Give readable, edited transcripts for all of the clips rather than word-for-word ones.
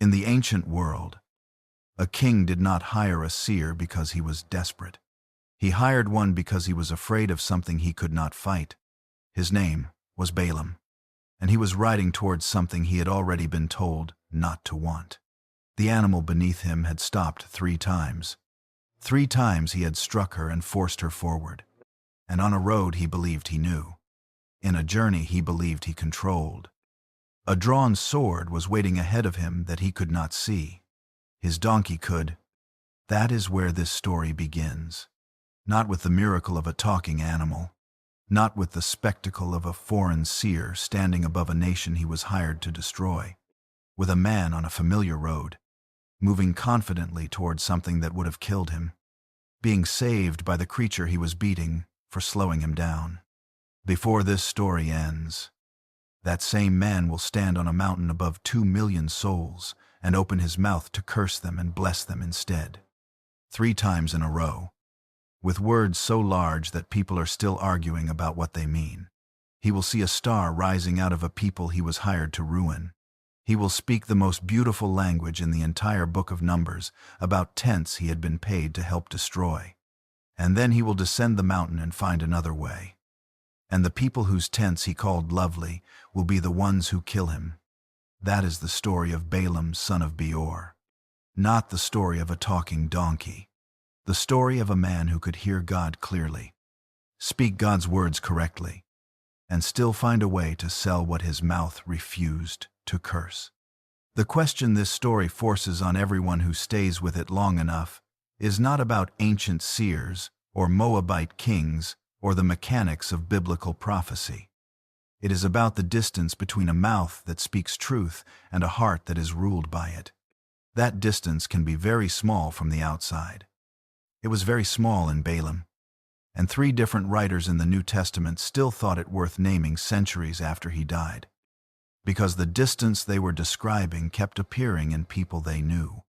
In the ancient world, a king did not hire a seer because he was desperate. He hired one because he was afraid of something he could not fight. His name was Balaam, and he was riding towards something he had already been told not to want. The animal beneath him had stopped 3 times. 3 times he had struck her and forced her forward. And on a road he believed he knew. In a journey he believed he controlled. A drawn sword was waiting ahead of him that he could not see. His donkey could. That is where this story begins. Not with the miracle of a talking animal. Not with the spectacle of a foreign seer standing above a nation he was hired to destroy. With a man on a familiar road, moving confidently towards something that would have killed him, being saved by the creature he was beating for slowing him down. Before this story ends, that same man will stand on a mountain above 2 million souls and open his mouth to curse them and bless them instead. 3 times in a row, with words so large that people are still arguing about what they mean. He will see a star rising out of a people he was hired to ruin. He will speak the most beautiful language in the entire book of Numbers about tents he had been paid to help destroy. And then he will descend the mountain and find another way. And the people whose tents he called lovely will be the ones who kill him. That is the story of Balaam, son of Beor. Not the story of a talking donkey. The story of a man who could hear God clearly, speak God's words correctly, and still find a way to sell what his mouth refused to curse. The question this story forces on everyone who stays with it long enough is not about ancient seers or Moabite kings or the mechanics of biblical prophecy. It is about the distance between a mouth that speaks truth and a heart that is ruled by it. That distance can be very small from the outside. It was very small in Balaam, and 3 different writers in the New Testament still thought it worth naming centuries after he died, because the distance they were describing kept appearing in people they knew.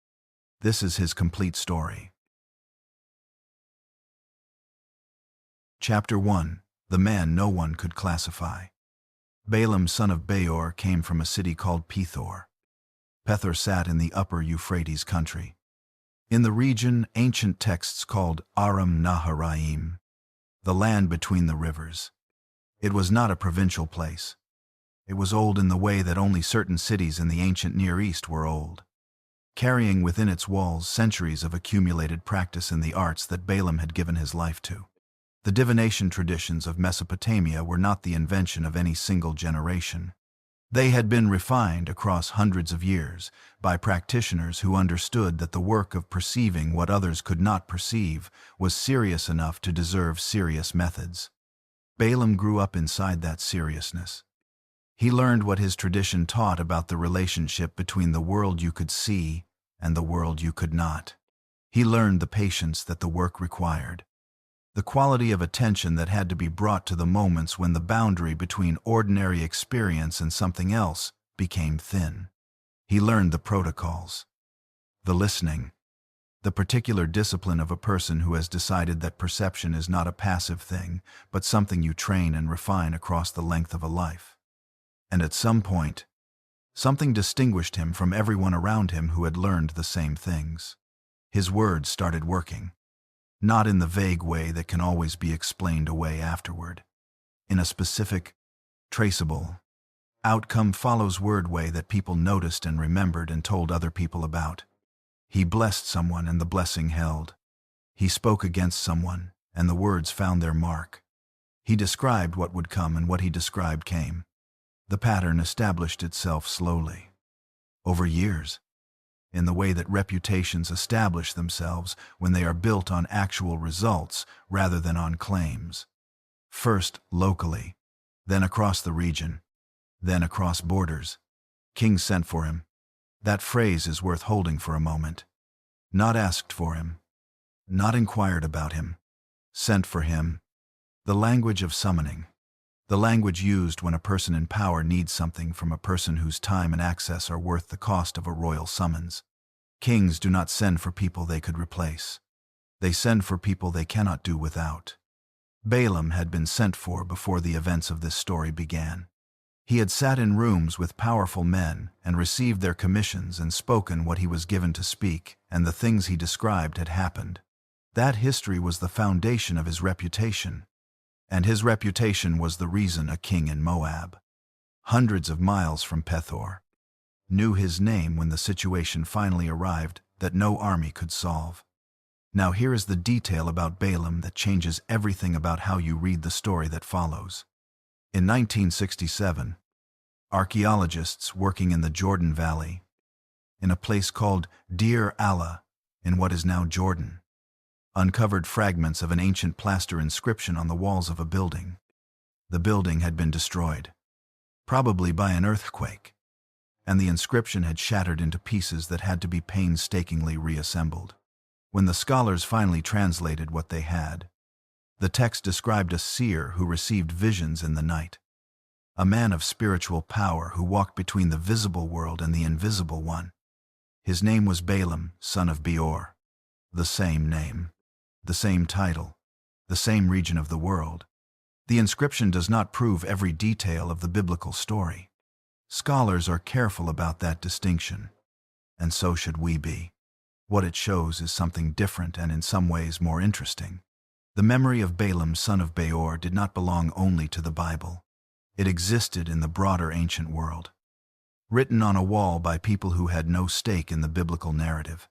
This is his complete story. Chapter 1. The man no one could classify. Balaam, son of Beor, came from a city called Pethor. Pethor sat in the upper Euphrates country. In the region, ancient texts called Aram Naharaim, the land between the rivers. It was not a provincial place. It was old in the way that only certain cities in the ancient Near East were old, carrying within its walls centuries of accumulated practice in the arts that Balaam had given his life to. The divination traditions of Mesopotamia were not the invention of any single generation. They had been refined across hundreds of years by practitioners who understood that the work of perceiving what others could not perceive was serious enough to deserve serious methods. Balaam grew up inside that seriousness. He learned what his tradition taught about the relationship between the world you could see and the world you could not. He learned the patience that the work required, the quality of attention that had to be brought to the moments when the boundary between ordinary experience and something else became thin. He learned the protocols, the listening, the particular discipline of a person who has decided that perception is not a passive thing, but something you train and refine across the length of a life. And at some point, something distinguished him from everyone around him who had learned the same things. His words started working. Not in the vague way that can always be explained away afterward. In a specific, traceable, outcome follows word way that people noticed and remembered and told other people about. He blessed someone and the blessing held. He spoke against someone and the words found their mark. He described what would come and what he described came. The pattern established itself slowly. Over years. In the way that reputations establish themselves when they are built on actual results rather than on claims. First locally, then across the region, then across borders. Kings sent for him. That phrase is worth holding for a moment. Not asked for him, not inquired about him, sent for him. The language of summoning. The language used when a person in power needs something from a person whose time and access are worth the cost of a royal summons. Kings do not send for people they could replace. They send for people they cannot do without. Balaam had been sent for before the events of this story began. He had sat in rooms with powerful men and received their commissions and spoken what he was given to speak, and the things he described had happened. That history was the foundation of his reputation, and his reputation was the reason a king in Moab, hundreds of miles from Pethor, knew his name when the situation finally arrived that no army could solve. Now here is the detail about Balaam that changes everything about how you read the story that follows. In 1967, archaeologists working in the Jordan Valley, in a place called Deir Alla, in what is now Jordan, uncovered fragments of an ancient plaster inscription on the walls of a building. The building had been destroyed, probably by an earthquake, and the inscription had shattered into pieces that had to be painstakingly reassembled. When the scholars finally translated what they had, the text described a seer who received visions in the night, a man of spiritual power who walked between the visible world and the invisible one. His name was Balaam, son of Beor. The same name, the same title, the same region of the world. The inscription does not prove every detail of the biblical story. Scholars are careful about that distinction, and so should we be. What it shows is something different and in some ways more interesting. The memory of Balaam, son of Beor, did not belong only to the Bible. It existed in the broader ancient world, written on a wall by people who had no stake in the biblical narrative,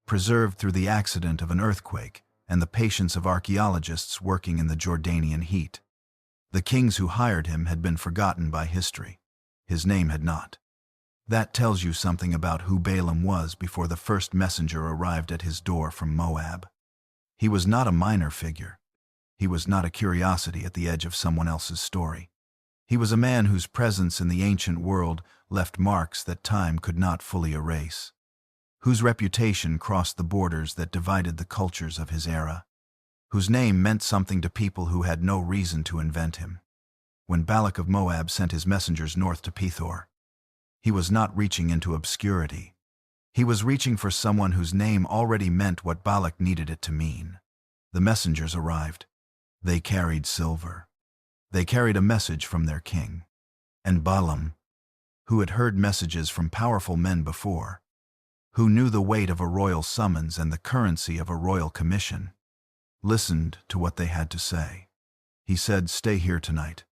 preserved through the accident of an earthquake and the patience of archaeologists working in the Jordanian heat. The kings who hired him had been forgotten by history. His name had not. That tells you something about who Balaam was before the first messenger arrived at his door from Moab. He was not a minor figure. He was not a curiosity at the edge of someone else's story. He was a man whose presence in the ancient world left marks that time could not fully erase, whose reputation crossed the borders that divided the cultures of his era, whose name meant something to people who had no reason to invent him. When Balak of Moab sent his messengers north to Pethor, he was not reaching into obscurity. He was reaching for someone whose name already meant what Balak needed it to mean. The messengers arrived. They carried silver. They carried a message from their king. And Balaam, who had heard messages from powerful men before, who knew the weight of a royal summons and the currency of a royal commission, listened to what they had to say. He said, "Stay here tonight."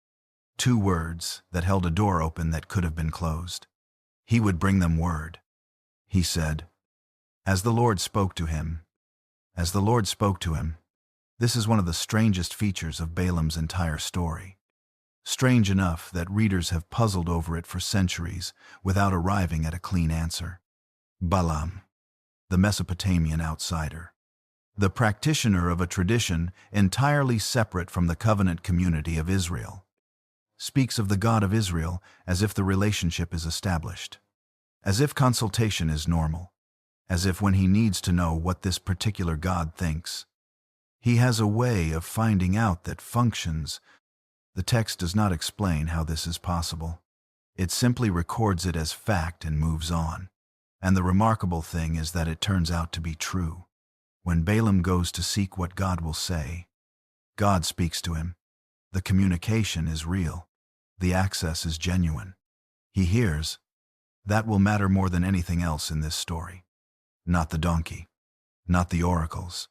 2 words that held a door open that could have been closed. He would bring them word. He said, as the Lord spoke to him. As the Lord spoke to him. This is one of the strangest features of Balaam's entire story. Strange enough that readers have puzzled over it for centuries without arriving at a clean answer. Balaam, the Mesopotamian outsider, the practitioner of a tradition entirely separate from the covenant community of Israel, speaks of the God of Israel as if the relationship is established, as if consultation is normal, as if when he needs to know what this particular God thinks, he has a way of finding out that functions. The text does not explain how this is possible. It simply records it as fact and moves on. And the remarkable thing is that it turns out to be true. When Balaam goes to seek what God will say, God speaks to him. The communication is real. The access is genuine. He hears. That will matter more than anything else in this story. Not the donkey. Not the oracles.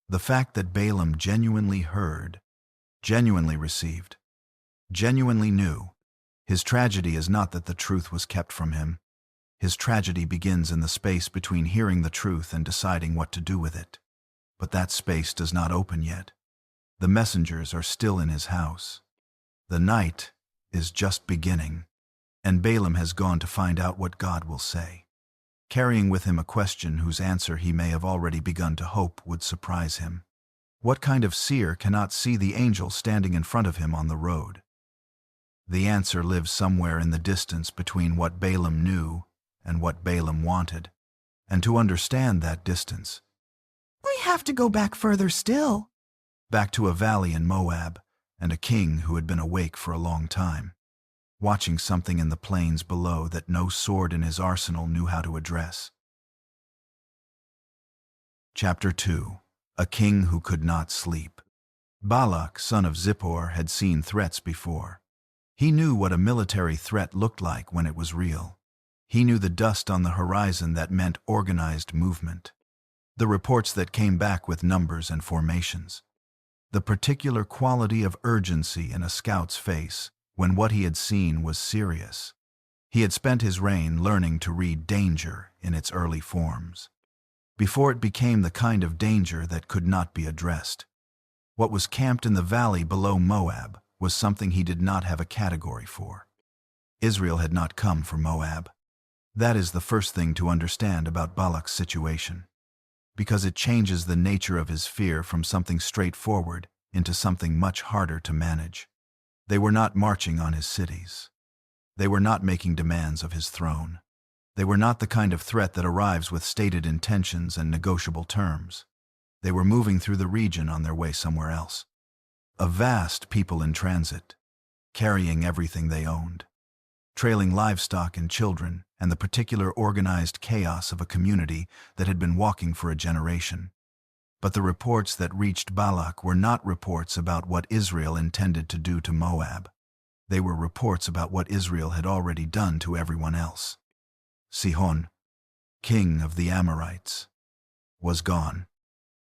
The fact that Balaam genuinely heard, genuinely received, genuinely knew. His tragedy is not that the truth was kept from him. His tragedy begins in the space between hearing the truth and deciding what to do with it. But that space does not open yet. The messengers are still in his house. The night is just beginning, and Balaam has gone to find out what God will say, carrying with him a question whose answer he may have already begun to hope would surprise him. What kind of seer cannot see the angel standing in front of him on the road? The answer lives somewhere in the distance between what Balaam knew and what Balaam wanted. And to understand that distance, we have to go back further still. Back to a valley in Moab and a king who had been awake for a long time, watching something in the plains below that no sword in his arsenal knew how to address. Chapter 2. A king who could not sleep. Balak, son of Zippor, had seen threats before. He knew what a military threat looked like when it was real. He knew the dust on the horizon that meant organized movement. The reports that came back with numbers and formations. The particular quality of urgency in a scout's face when what he had seen was serious. He had spent his reign learning to read danger in its early forms, before it became the kind of danger that could not be addressed. What was camped in the valley below Moab was something he did not have a category for. Israel had not come for Moab. That is the first thing to understand about Balak's situation, because it changes the nature of his fear from something straightforward into something much harder to manage. They were not marching on his cities. They were not making demands of his throne. They were not the kind of threat that arrives with stated intentions and negotiable terms. They were moving through the region on their way somewhere else. A vast people in transit, carrying everything they owned, trailing livestock and children and the particular organized chaos of a community that had been walking for a generation. But the reports that reached Balak were not reports about what Israel intended to do to Moab. They were reports about what Israel had already done to everyone else. Sihon, king of the Amorites, was gone.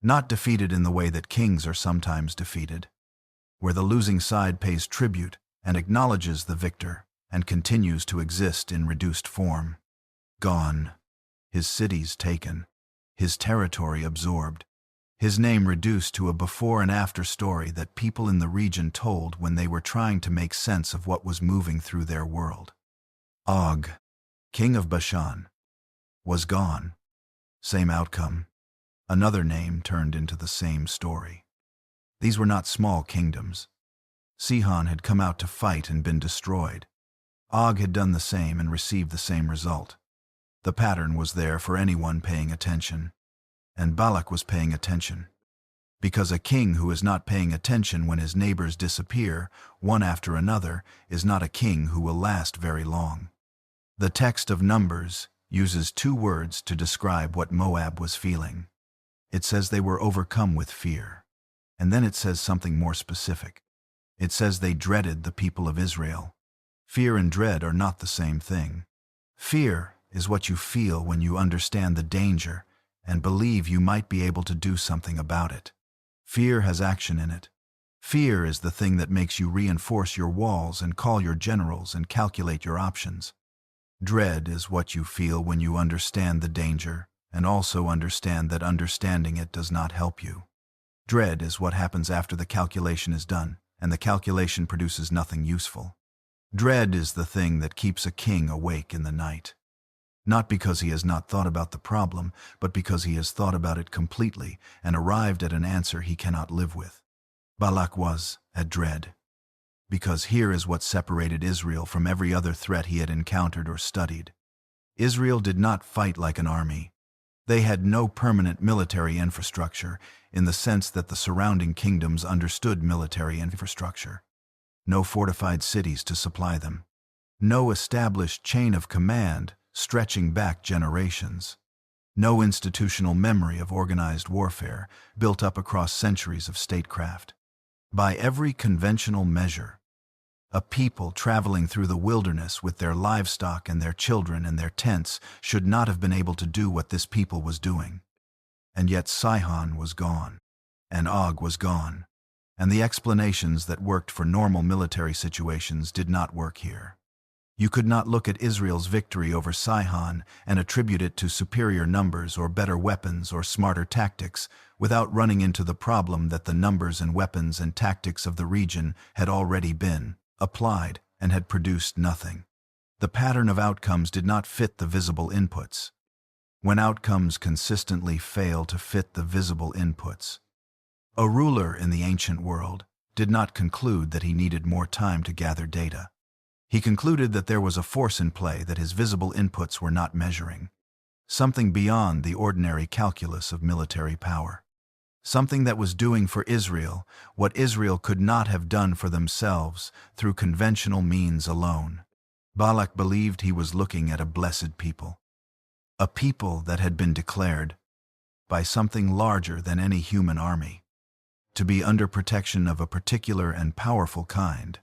Not defeated in the way that kings are sometimes defeated, where the losing side pays tribute and acknowledges the victor and continues to exist in reduced form. Gone, his cities taken, his territory absorbed, his name reduced to a before and after story that people in the region told when they were trying to make sense of what was moving through their world. Og, king of Bashan, was gone. Same outcome. Another name turned into the same story. These were not small kingdoms. Sihon had come out to fight and been destroyed. Og had done the same and received the same result. The pattern was there for anyone paying attention. And Balak was paying attention. Because a king who is not paying attention when his neighbors disappear, one after another, is not a king who will last very long. The text of Numbers uses 2 words to describe what Moab was feeling. It says they were overcome with fear. And then it says something more specific. It says they dreaded the people of Israel. Fear and dread are not the same thing. Fear is what you feel when you understand the danger and believe you might be able to do something about it. Fear has action in it. Fear is the thing that makes you reinforce your walls and call your generals and calculate your options. Dread is what you feel when you understand the danger and also understand that understanding it does not help you. Dread is what happens after the calculation is done, and the calculation produces nothing useful. Dread is the thing that keeps a king awake in the night. Not because he has not thought about the problem, but because he has thought about it completely and arrived at an answer he cannot live with. Balak was at dread. Because here is what separated Israel from every other threat he had encountered or studied. Israel did not fight like an army. They had no permanent military infrastructure in the sense that the surrounding kingdoms understood military infrastructure. No fortified cities to supply them. No established chain of command stretching back generations. No institutional memory of organized warfare built up across centuries of statecraft. By every conventional measure, a people traveling through the wilderness with their livestock and their children and their tents should not have been able to do what this people was doing. And yet Sihon was gone, and Og was gone, and the explanations that worked for normal military situations did not work here. You could not look at Israel's victory over Sihon and attribute it to superior numbers or better weapons or smarter tactics without running into the problem that the numbers and weapons and tactics of the region had already been applied and had produced nothing. The pattern of outcomes did not fit the visible inputs. When outcomes consistently fail to fit the visible inputs, a ruler in the ancient world did not conclude that he needed more time to gather data. He concluded that there was a force in play that his visible inputs were not measuring, something beyond the ordinary calculus of military power, something that was doing for Israel what Israel could not have done for themselves through conventional means alone. Balak believed he was looking at a blessed people, a people that had been declared by something larger than any human army to be under protection of a particular and powerful kind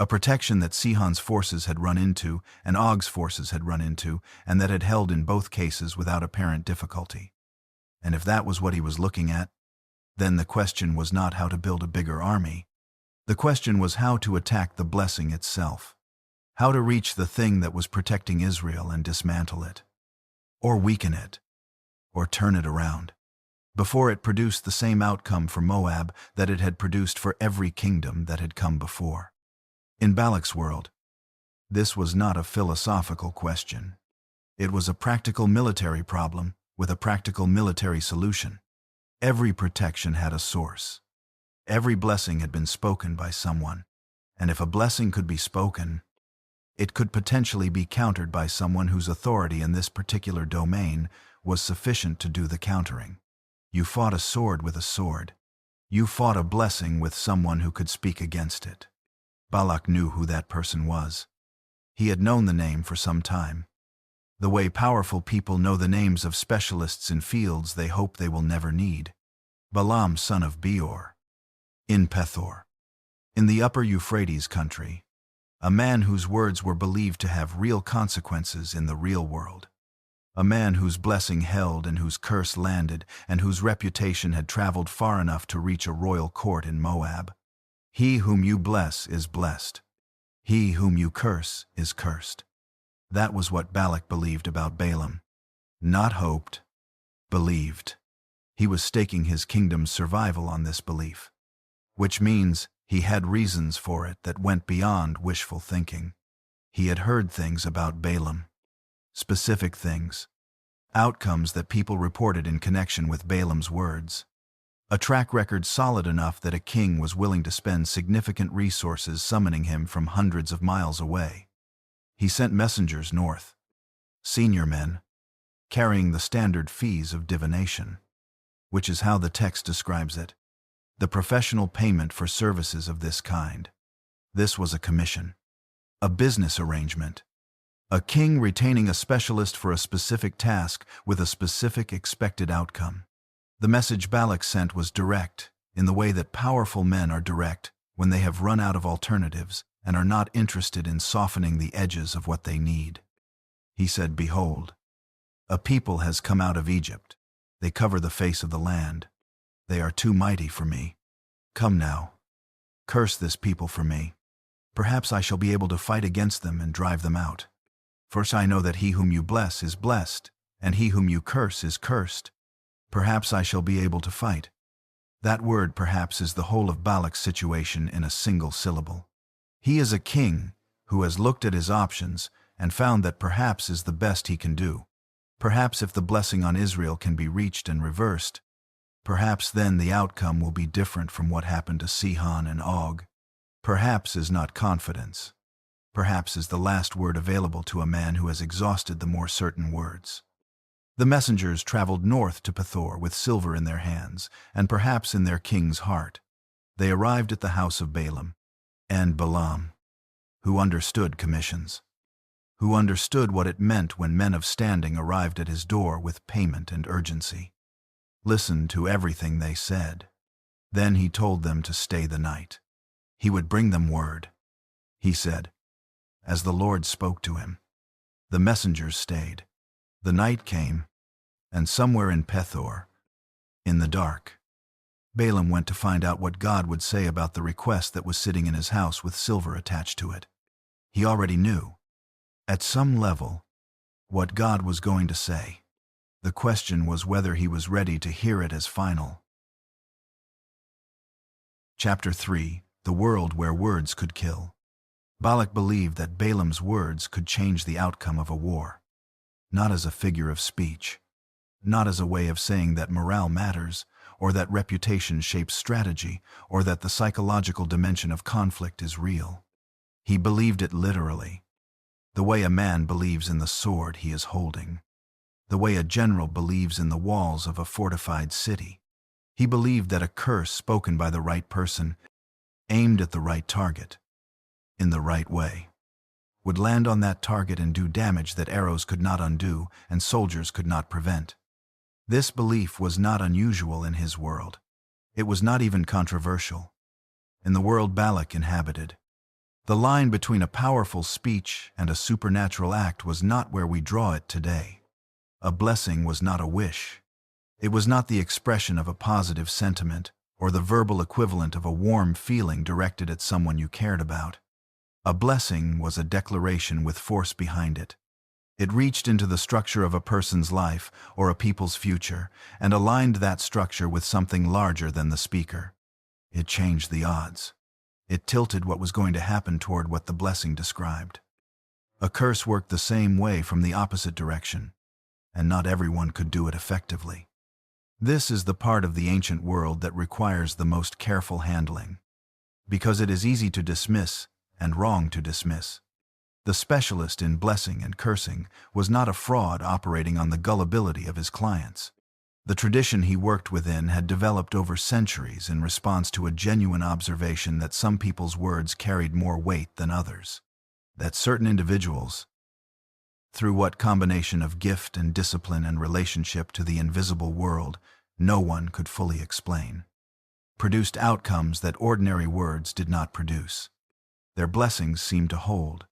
A protection that Sihon's forces had run into and Og's forces had run into, and that had held in both cases without apparent difficulty. And if that was what he was looking at, then the question was not how to build a bigger army. The question was how to attack the blessing itself. How to reach the thing that was protecting Israel and dismantle it. Or weaken it. Or turn it around. Before it produced the same outcome for Moab that it had produced for every kingdom that had come before. In Balak's world, this was not a philosophical question. It was a practical military problem with a practical military solution. Every protection had a source. Every blessing had been spoken by someone. And if a blessing could be spoken, it could potentially be countered by someone whose authority in this particular domain was sufficient to do the countering. You fought a sword with a sword. You fought a blessing with someone who could speak against it. Balak knew who that person was. He had known the name for some time. The way powerful people know the names of specialists in fields they hope they will never need. Balaam, son of Beor. In Pethor. In the upper Euphrates country. A man whose words were believed to have real consequences in the real world. A man whose blessing held and whose curse landed, and whose reputation had traveled far enough to reach a royal court in Moab. He whom you bless is blessed. He whom you curse is cursed. That was what Balak believed about Balaam. Not hoped, believed. He was staking his kingdom's survival on this belief. Which means he had reasons for it that went beyond wishful thinking. He had heard things about Balaam. Specific things. Outcomes that people reported in connection with Balaam's words. A track record solid enough that a king was willing to spend significant resources summoning him from hundreds of miles away. He sent messengers north, senior men, carrying the standard fees of divination, which is how the text describes it, the professional payment for services of this kind. This was a commission, a business arrangement, a king retaining a specialist for a specific task with a specific expected outcome. The message Balak sent was direct, in the way that powerful men are direct when they have run out of alternatives and are not interested in softening the edges of what they need. He said, "Behold, a people has come out of Egypt. They cover the face of the land. They are too mighty for me. Come now, curse this people for me. Perhaps I shall be able to fight against them and drive them out. First I know that he whom you bless is blessed, and he whom you curse is cursed. Perhaps I shall be able to fight." That word perhaps is the whole of Balak's situation in a single syllable. He is a king who has looked at his options and found that perhaps is the best he can do. Perhaps if the blessing on Israel can be reached and reversed, perhaps then the outcome will be different from what happened to Sihon and Og. Perhaps is not confidence. Perhaps is the last word available to a man who has exhausted the more certain words. The messengers traveled north to Pethor with silver in their hands, and perhaps in their king's heart. They arrived at the house of Balaam and Balaam, who understood commissions, who understood what it meant when men of standing arrived at his door with payment and urgency. Listened to everything they said. Then he told them to stay the night. He would bring them word. He said, as the Lord spoke to him. The messengers stayed. The night came, and somewhere in Pethor, in the dark, Balaam went to find out what God would say about the request that was sitting in his house with silver attached to it. He already knew, at some level, what God was going to say. The question was whether he was ready to hear it as final. Chapter 3: The World Where Words Could Kill. Balak believed that Balaam's words could change the outcome of a war. Not as a figure of speech, not as a way of saying that morale matters, or that reputation shapes strategy, or that the psychological dimension of conflict is real. He believed it literally, the way a man believes in the sword he is holding, the way a general believes in the walls of a fortified city. He believed that a curse spoken by the right person, aimed at the right target, in the right way, would land on that target and do damage that arrows could not undo and soldiers could not prevent. This belief was not unusual in his world. It was not even controversial. In the world Balak inhabited, The line between a powerful speech and a supernatural act was not where we draw it today. A blessing was not a wish. It was not the expression of a positive sentiment or the verbal equivalent of a warm feeling directed at someone you cared about. A blessing was a declaration with force behind it. It reached into the structure of a person's life or a people's future and aligned that structure with something larger than the speaker. It changed the odds. It tilted what was going to happen toward what the blessing described. A curse worked the same way from the opposite direction, and not everyone could do it effectively. This is the part of the ancient world that requires the most careful handling, because it is easy to dismiss and wrong to dismiss. The specialist in blessing and cursing was not a fraud operating on the gullibility of his clients. The tradition he worked within had developed over centuries in response to a genuine observation that some people's words carried more weight than others. That certain individuals, through what combination of gift and discipline and relationship to the invisible world no one could fully explain, produced outcomes that ordinary words did not produce. Their blessings seemed to hold.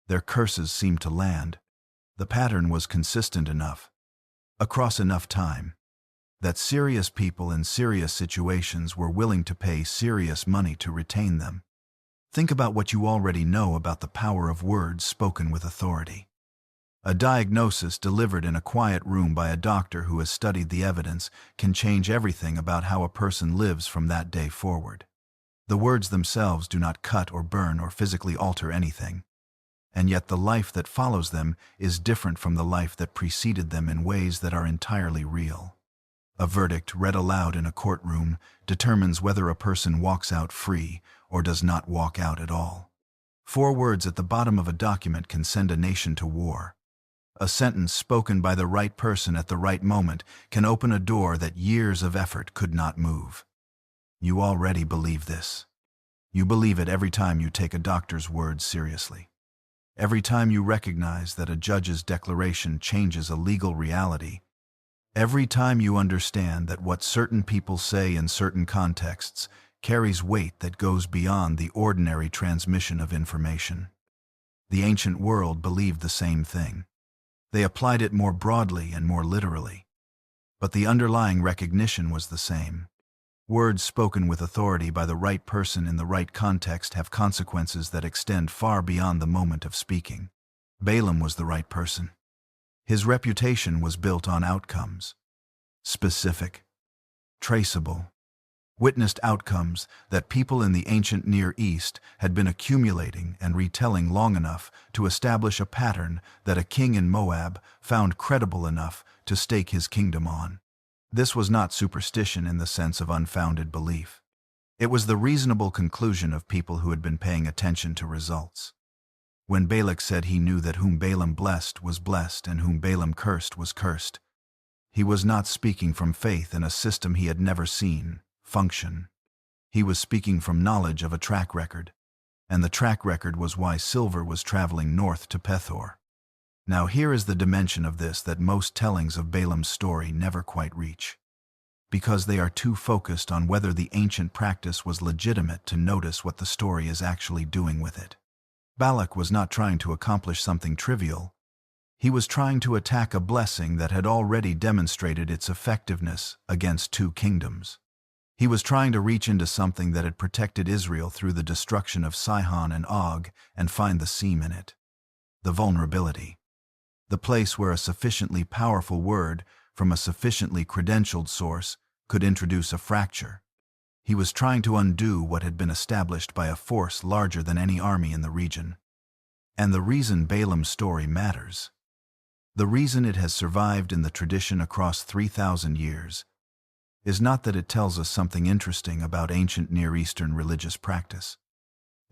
Their curses seemed to land. The pattern was consistent enough, across enough time, that serious people in serious situations were willing to pay serious money to retain them. Think about what you already know about the power of words spoken with authority. A diagnosis delivered in a quiet room by a doctor who has studied the evidence can change everything about how a person lives from that day forward. The words themselves do not cut or burn or physically alter anything, and yet the life that follows them is different from the life that preceded them in ways that are entirely real. A verdict read aloud in a courtroom determines whether a person walks out free or does not walk out at all. 4 words at the bottom of a document can send a nation to war. A sentence spoken by the right person at the right moment can open a door that years of effort could not move. You already believe this. You believe it every time you take a doctor's words seriously. Every time you recognize that a judge's declaration changes a legal reality. Every time you understand that what certain people say in certain contexts carries weight that goes beyond the ordinary transmission of information. The ancient world believed the same thing. They applied it more broadly and more literally. But the underlying recognition was the same. Words spoken with authority by the right person in the right context have consequences that extend far beyond the moment of speaking. Balaam was the right person. His reputation was built on outcomes. Specific, traceable, witnessed outcomes that people in the ancient Near East had been accumulating and retelling long enough to establish a pattern that a king in Moab found credible enough to stake his kingdom on. This was not superstition in the sense of unfounded belief. It was the reasonable conclusion of people who had been paying attention to results. When Balak said he knew that whom Balaam blessed was blessed and whom Balaam cursed was cursed, he was not speaking from faith in a system he had never seen function. He was speaking from knowledge of a track record, and the track record was why silver was traveling north to Pethor. Now here is the dimension of this that most tellings of Balaam's story never quite reach, because they are too focused on whether the ancient practice was legitimate to notice what the story is actually doing with it. Balak was not trying to accomplish something trivial. He was trying to attack a blessing that had already demonstrated its effectiveness against 2 kingdoms. He was trying to reach into something that had protected Israel through the destruction of Sihon and Og and find the seam in it. The vulnerability. The place where a sufficiently powerful word from a sufficiently credentialed source could introduce a fracture. He was trying to undo what had been established by a force larger than any army in the region. And the reason Balaam's story matters, the reason it has survived in the tradition across 3,000 years, is not that it tells us something interesting about ancient Near Eastern religious practice.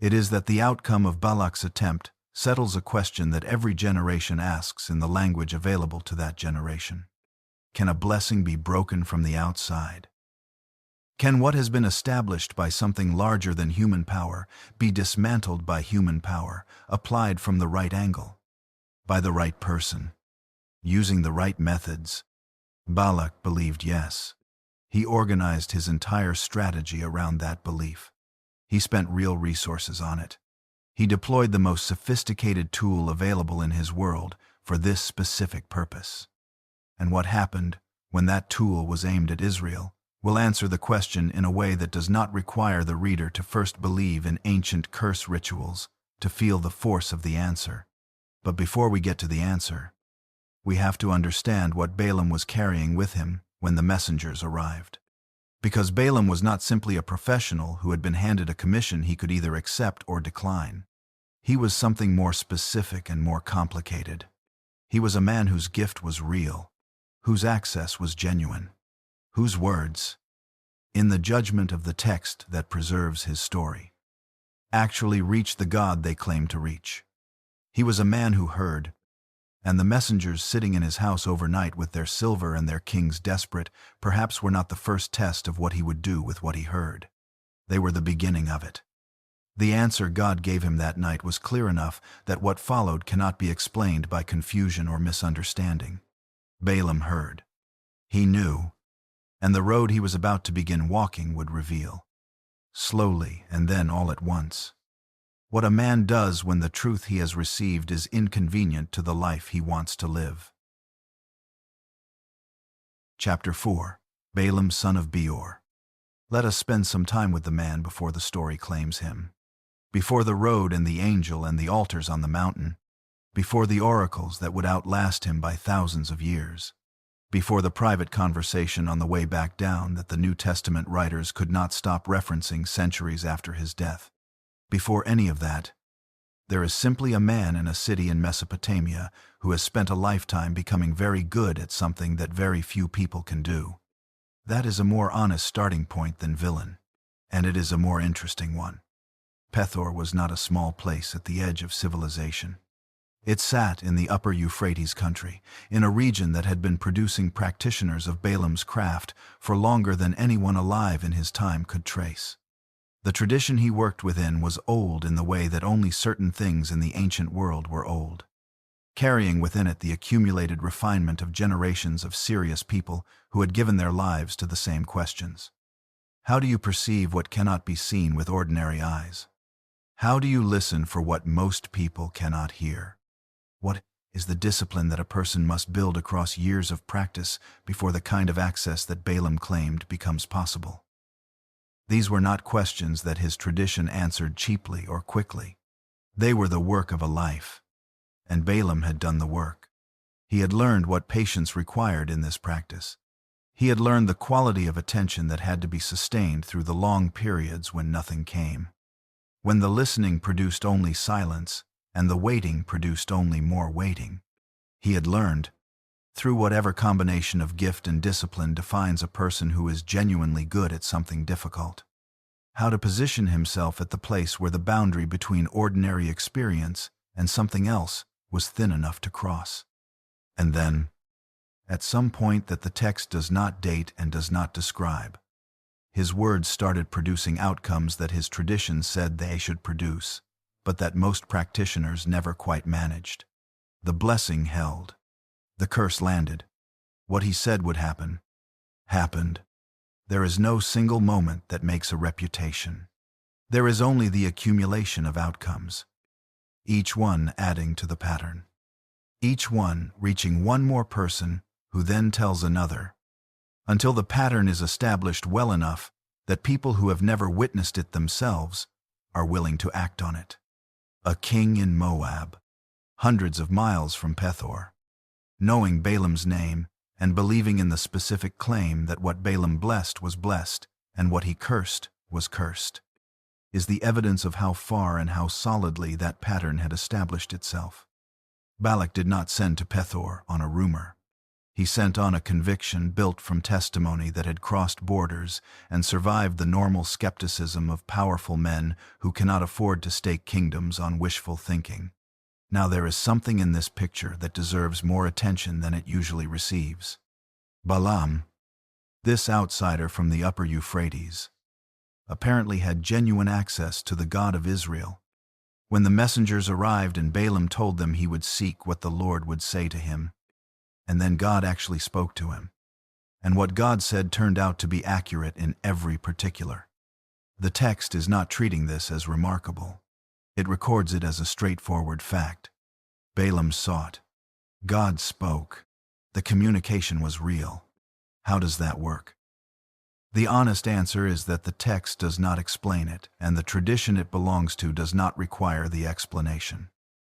It is that the outcome of Balak's attempt settles a question that every generation asks in the language available to that generation. Can a blessing be broken from the outside? Can what has been established by something larger than human power be dismantled by human power, applied from the right angle, by the right person, using the right methods? Balak believed yes. He organized his entire strategy around that belief. He spent real resources on it. He deployed the most sophisticated tool available in his world for this specific purpose. And what happened when that tool was aimed at Israel will answer the question in a way that does not require the reader to first believe in ancient curse rituals to feel the force of the answer. But before we get to the answer, we have to understand what Balaam was carrying with him when the messengers arrived. Because Balaam was not simply a professional who had been handed a commission he could either accept or decline. He was something more specific and more complicated. He was a man whose gift was real, whose access was genuine, whose words, in the judgment of the text that preserves his story, actually reached the God they claimed to reach. He was a man who heard, and the messengers sitting in his house overnight with their silver and their kings desperate perhaps were not the first test of what he would do with what he heard. They were the beginning of it. The answer God gave him that night was clear enough that what followed cannot be explained by confusion or misunderstanding. Balaam heard. He knew, and the road he was about to begin walking would reveal. Slowly, and then all at once. What a man does when the truth he has received is inconvenient to the life he wants to live. Chapter 4. Balaam son of Beor. Let us spend some time with the man before the story claims him. Before the road and the angel and the altars on the mountain. Before the oracles that would outlast him by thousands of years. Before the private conversation on the way back down that the New Testament writers could not stop referencing centuries after his death. Before any of that, there is simply a man in a city in Mesopotamia who has spent a lifetime becoming very good at something that very few people can do. That is a more honest starting point than villain, and it is a more interesting one. Beor was not a small place at the edge of civilization. It sat in the upper Euphrates country, in a region that had been producing practitioners of Balaam's craft for longer than anyone alive in his time could trace. The tradition he worked within was old in the way that only certain things in the ancient world were old, carrying within it the accumulated refinement of generations of serious people who had given their lives to the same questions. How do you perceive what cannot be seen with ordinary eyes? How do you listen for what most people cannot hear? What is the discipline that a person must build across years of practice before the kind of access that Balaam claimed becomes possible? These were not questions that his tradition answered cheaply or quickly. They were the work of a life, and Balaam had done the work. He had learned what patience required in this practice. He had learned the quality of attention that had to be sustained through the long periods when nothing came. When the listening produced only silence, and the waiting produced only more waiting. He had learned, through whatever combination of gift and discipline defines a person who is genuinely good at something difficult, how to position himself at the place where the boundary between ordinary experience and something else was thin enough to cross. And then, at some point that the text does not date and does not describe, his words started producing outcomes that his tradition said they should produce, but that most practitioners never quite managed. The blessing held. The curse landed. What he said would happen, happened. There is no single moment that makes a reputation. There is only the accumulation of outcomes, each one adding to the pattern. Each one reaching one more person who then tells another, until the pattern is established well enough that people who have never witnessed it themselves are willing to act on it. A king in Moab, hundreds of miles from Beor, knowing Balaam's name and believing in the specific claim that what Balaam blessed was blessed and what he cursed was cursed, is the evidence of how far and how solidly that pattern had established itself. Balak did not send to Beor on a rumor. He sent on a conviction built from testimony that had crossed borders and survived the normal skepticism of powerful men who cannot afford to stake kingdoms on wishful thinking. Now there is something in this picture that deserves more attention than it usually receives. Balaam, this outsider from the upper Euphrates, apparently had genuine access to the God of Israel. When the messengers arrived and Balaam told them he would seek what the Lord would say to him, and then God actually spoke to him. And what God said turned out to be accurate in every particular. The text is not treating this as remarkable. It records it as a straightforward fact. Balaam sought. God spoke. The communication was real. How does that work? The honest answer is that the text does not explain it, and the tradition it belongs to does not require the explanation.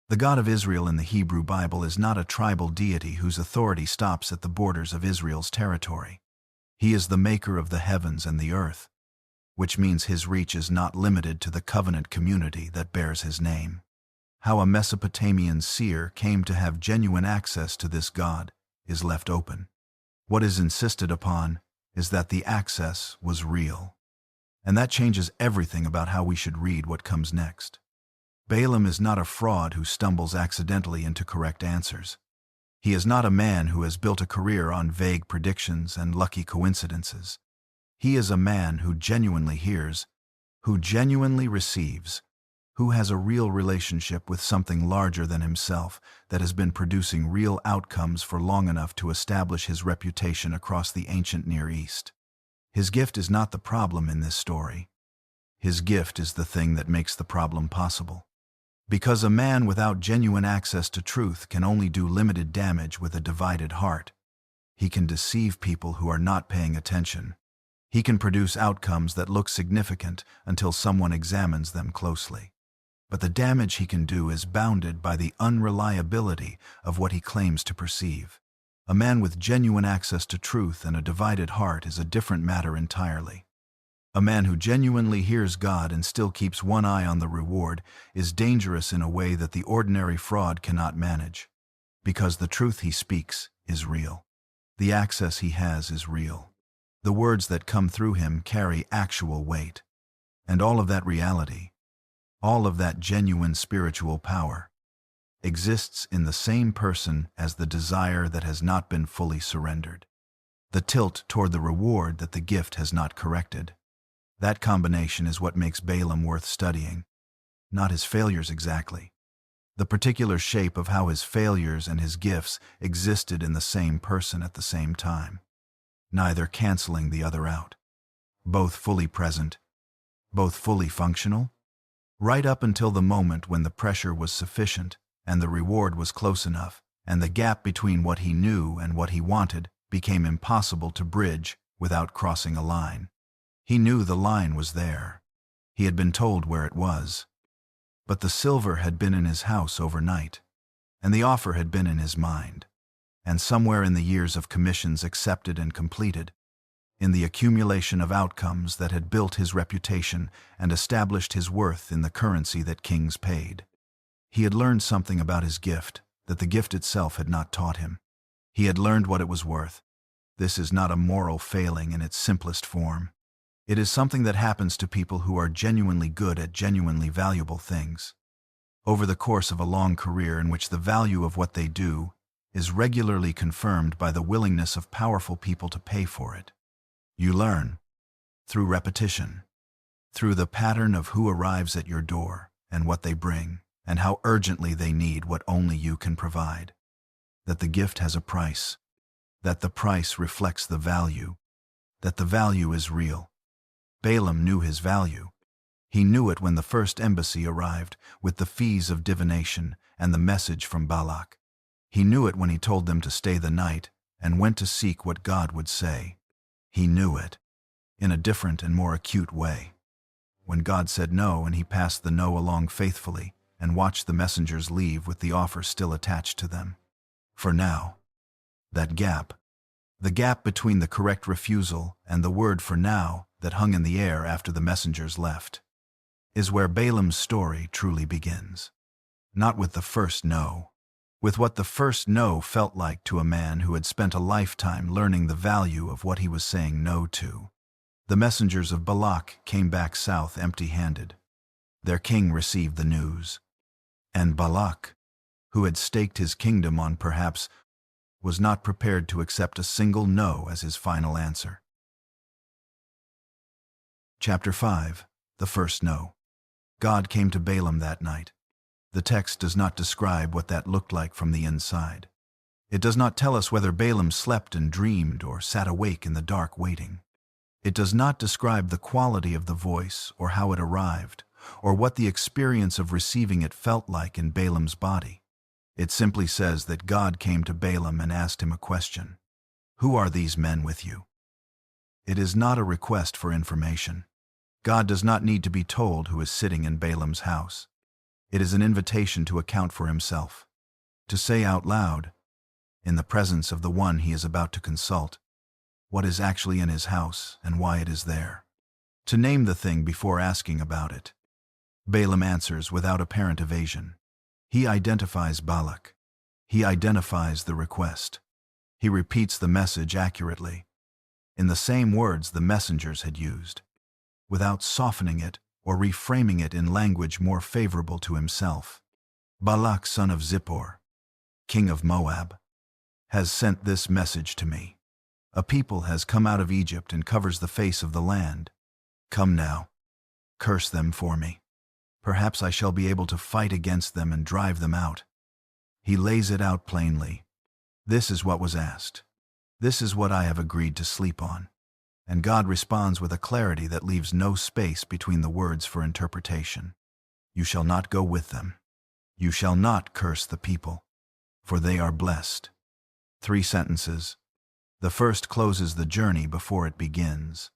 The God of Israel in the Hebrew Bible is not a tribal deity whose authority stops at the borders of Israel's territory. He is the maker of the heavens and the earth, which means his reach is not limited to the covenant community that bears his name. How a Mesopotamian seer came to have genuine access to this God is left open. What is insisted upon is that the access was real. And that changes everything about how we should read what comes next. Balaam is not a fraud who stumbles accidentally into correct answers. He is not a man who has built a career on vague predictions and lucky coincidences. He is a man who genuinely hears, who genuinely receives, who has a real relationship with something larger than himself that has been producing real outcomes for long enough to establish his reputation across the ancient Near East. His gift is not the problem in this story. His gift is the thing that makes the problem possible. Because a man without genuine access to truth can only do limited damage with a divided heart. He can deceive people who are not paying attention. He can produce outcomes that look significant until someone examines them closely. But the damage he can do is bounded by the unreliability of what he claims to perceive. A man with genuine access to truth and a divided heart is a different matter entirely. A man who genuinely hears God and still keeps one eye on the reward is dangerous in a way that the ordinary fraud cannot manage. Because the truth he speaks is real. The access he has is real. The words that come through him carry actual weight. And all of that reality, all of that genuine spiritual power, exists in the same person as the desire that has not been fully surrendered. The tilt toward the reward that the gift has not corrected. That combination is what makes Balaam worth studying. Not his failures exactly. The particular shape of how his failures and his gifts existed in the same person at the same time. Neither canceling the other out. Both fully present. Both fully functional. Right up until the moment when the pressure was sufficient, and the reward was close enough, and the gap between what he knew and what he wanted became impossible to bridge without crossing a line. He knew the line was there. He had been told where it was. But the silver had been in his house overnight, and the offer had been in his mind, and somewhere in the years of commissions accepted and completed, in the accumulation of outcomes that had built his reputation and established his worth in the currency that kings paid. He had learned something about his gift that the gift itself had not taught him. He had learned what it was worth. This is not a moral failing in its simplest form. It is something that happens to people who are genuinely good at genuinely valuable things. Over the course of a long career in which the value of what they do is regularly confirmed by the willingness of powerful people to pay for it. You learn through repetition, through the pattern of who arrives at your door and what they bring, and how urgently they need what only you can provide. That the gift has a price, that the price reflects the value, that the value is real. Balaam knew his value. He knew it when the first embassy arrived with the fees of divination and the message from Balak. He knew it when he told them to stay the night and went to seek what God would say. He knew it, in a different and more acute way. When God said no and he passed the no along faithfully and watched the messengers leave with the offer still attached to them. For now, that gap, the gap between the correct refusal and the word for now that hung in the air after the messengers left, is where Balaam's story truly begins. Not with the first no, with what the first no felt like to a man who had spent a lifetime learning the value of what he was saying no to. The messengers of Balak came back south empty-handed. Their king received the news. And Balak, who had staked his kingdom on perhaps, was not prepared to accept a single no as his final answer. Chapter 5. The First No. God came to Balaam that night. The text does not describe what that looked like from the inside. It does not tell us whether Balaam slept and dreamed or sat awake in the dark waiting. It does not describe the quality of the voice or how it arrived, or what the experience of receiving it felt like in Balaam's body. It simply says that God came to Balaam and asked him a question. Who are these men with you? It is not a request for information. God does not need to be told who is sitting in Balaam's house. It is an invitation to account for himself, to say out loud, in the presence of the one he is about to consult, what is actually in his house and why it is there. To name the thing before asking about it. Balaam answers without apparent evasion. He identifies Balak. He identifies the request. He repeats the message accurately, in the same words the messengers had used, without softening it or reframing it in language more favorable to himself. Balak, son of Zippor, king of Moab, has sent this message to me. A people has come out of Egypt and covers the face of the land. Come now, curse them for me. Perhaps I shall be able to fight against them and drive them out. He lays it out plainly. This is what was asked. This is what I have agreed to sleep on. And God responds with a clarity that leaves no space between the words for interpretation. You shall not go with them. You shall not curse the people, for they are blessed. 3 sentences. The first closes the journey before it begins.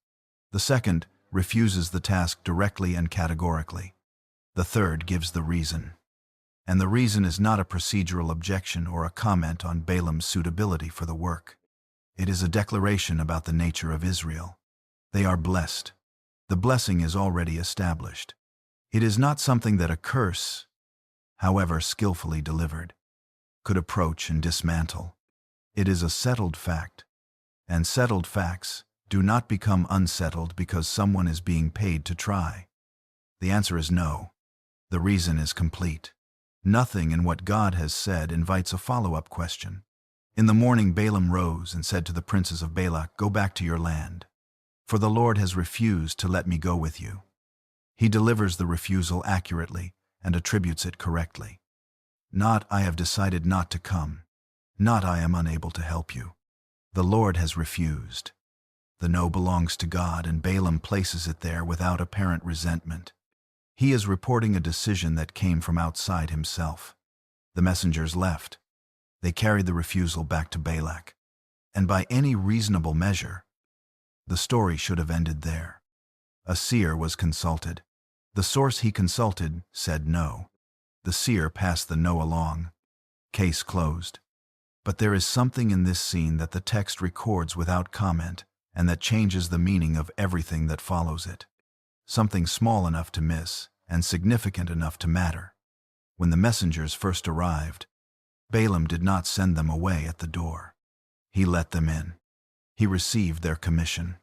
The second refuses the task directly and categorically. The third gives the reason. And the reason is not a procedural objection or a comment on Balaam's suitability for the work. It is a declaration about the nature of Israel. They are blessed. The blessing is already established. It is not something that a curse, however skillfully delivered, could approach and dismantle. It is a settled fact. And settled facts do not become unsettled because someone is being paid to try. The answer is no. The reason is complete. Nothing in what God has said invites a follow-up question. In the morning Balaam rose and said to the princes of Balak, Go back to your land, for the Lord has refused to let me go with you. He delivers the refusal accurately and attributes it correctly. Not, I have decided not to come. Not, I am unable to help you. The Lord has refused. The no belongs to God, and Balaam places it there without apparent resentment. He is reporting a decision that came from outside himself. The messengers left. They carried the refusal back to Balak. And by any reasonable measure, the story should have ended there. A seer was consulted. The source he consulted said no. The seer passed the no along. Case closed. But there is something in this scene that the text records without comment and that changes the meaning of everything that follows it. Something small enough to miss and significant enough to matter. When the messengers first arrived, Balaam did not send them away at the door. He let them in. He received their commission.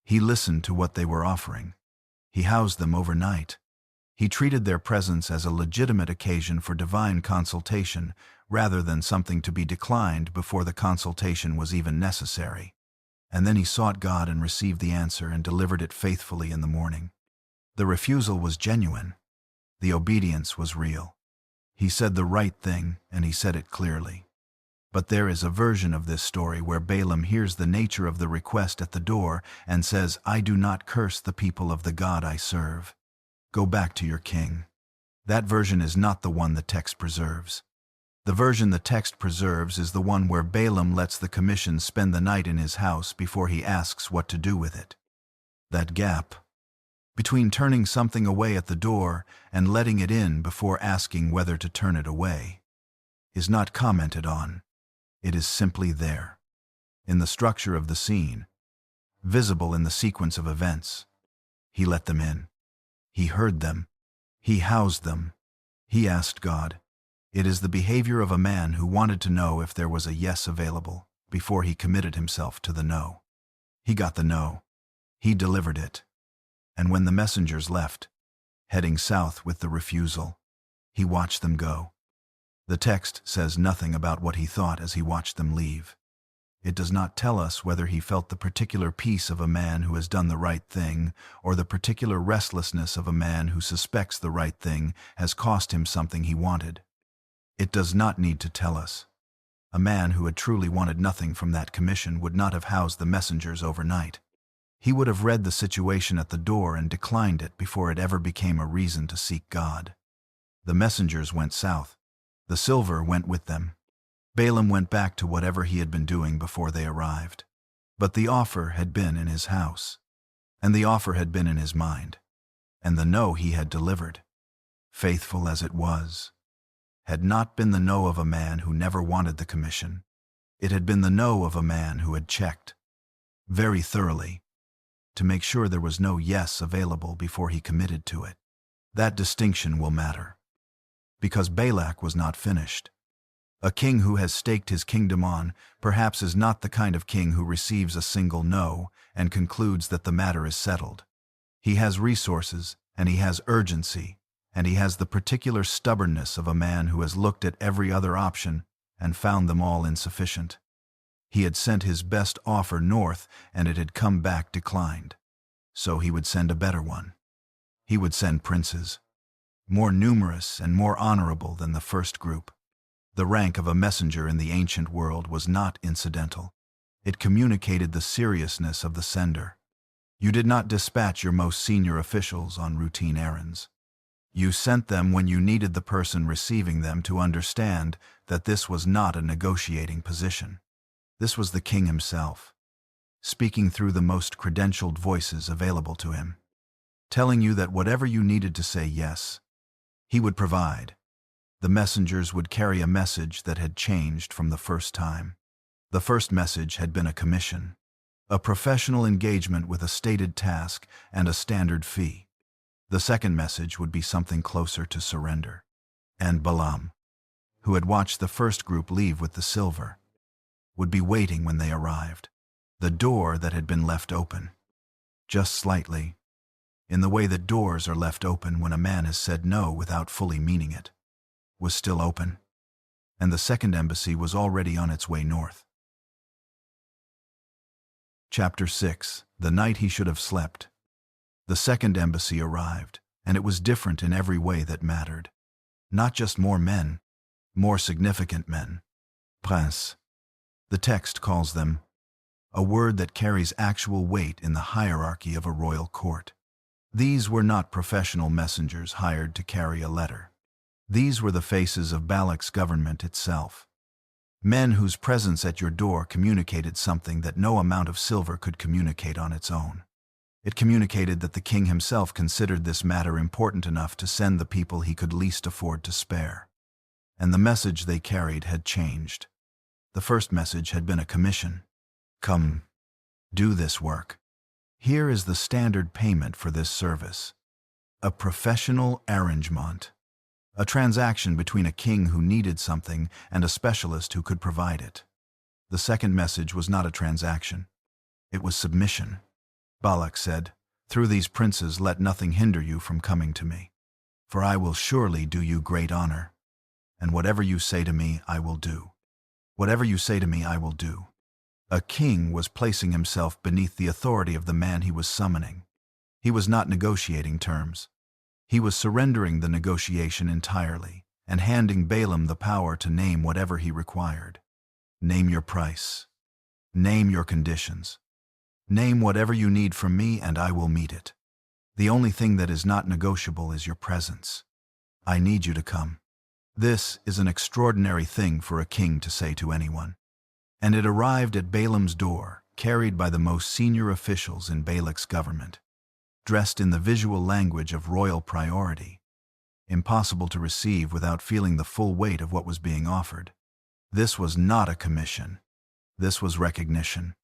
He listened to what they were offering. He housed them overnight. He treated their presence as a legitimate occasion for divine consultation rather than something to be declined before the consultation was even necessary. And then he sought God and received the answer and delivered it faithfully in the morning. The refusal was genuine. The obedience was real. He said the right thing, and he said it clearly. But there is a version of this story where Balaam hears the nature of the request at the door and says, I do not curse the people of the God I serve. Go back to your king. That version is not the one the text preserves. The version the text preserves is the one where Balaam lets the commission spend the night in his house before he asks what to do with it. That gap between turning something away at the door and letting it in before asking whether to turn it away is not commented on. It is simply there, in the structure of the scene, visible in the sequence of events. He let them in. He heard them. He housed them. He asked God. It is the behavior of a man who wanted to know if there was a yes available before he committed himself to the no. He got the no. He delivered it. And when the messengers left, heading south with the refusal, he watched them go. The text says nothing about what he thought as he watched them leave. It does not tell us whether he felt the particular peace of a man who has done the right thing or the particular restlessness of a man who suspects the right thing has cost him something he wanted. It does not need to tell us. A man who had truly wanted nothing from that commission would not have housed the messengers overnight. He would have read the situation at the door and declined it before it ever became a reason to seek God. The messengers went south. The silver went with them. Balaam went back to whatever he had been doing before they arrived. But the offer had been in his house, and the offer had been in his mind, and the no he had delivered, faithful as it was, had not been the no of a man who never wanted the commission. It had been the no of a man who had checked, very thoroughly, to make sure there was no yes available before he committed to it. That distinction will matter, because Balak was not finished. A king who has staked his kingdom on perhaps is not the kind of king who receives a single no and concludes that the matter is settled. He has resources, and he has urgency, and he has the particular stubbornness of a man who has looked at every other option and found them all insufficient. He had sent his best offer north, and it had come back declined. So he would send a better one. He would send princes, more numerous and more honorable than the first group. The rank of a messenger in the ancient world was not incidental. It communicated the seriousness of the sender. You did not dispatch your most senior officials on routine errands. You sent them when you needed the person receiving them to understand that this was not a negotiating position. This was the king himself, speaking through the most credentialed voices available to him, telling you that whatever you needed to say yes, he would provide. The messengers would carry a message that had changed from the first time. The first message had been a commission, a professional engagement with a stated task and a standard fee. The second message would be something closer to surrender. And Balaam, who had watched the first group leave with the silver, would be waiting when they arrived. The door that had been left open, just slightly, in the way that doors are left open when a man has said no without fully meaning it, was still open, and the second embassy was already on its way north. Chapter 6. The night he should have slept. The second embassy arrived, and it was different in every way that mattered. Not just more men, more significant men. Prince. The text calls them, a word that carries actual weight in the hierarchy of a royal court. These were not professional messengers hired to carry a letter. These were the faces of Balak's government itself. Men whose presence at your door communicated something that no amount of silver could communicate on its own. It communicated that the king himself considered this matter important enough to send the people he could least afford to spare. And the message they carried had changed. The first message had been a commission. Come, do this work. Here is the standard payment for this service. A professional arrangement. A transaction between a king who needed something and a specialist who could provide it. The second message was not a transaction. It was submission. Balak said, "Through these princes let nothing hinder you from coming to me. For I will surely do you great honor. And whatever you say to me, I will do. Whatever you say to me, I will do." A king was placing himself beneath the authority of the man he was summoning. He was not negotiating terms. He was surrendering the negotiation entirely and handing Balaam the power to name whatever he required. Name your price. Name your conditions. Name whatever you need from me and I will meet it. The only thing that is not negotiable is your presence. I need you to come. This is an extraordinary thing for a king to say to anyone. And it arrived at Balaam's door, carried by the most senior officials in Balak's government, dressed in the visual language of royal priority, impossible to receive without feeling the full weight of what was being offered. This was not a commission. This was recognition.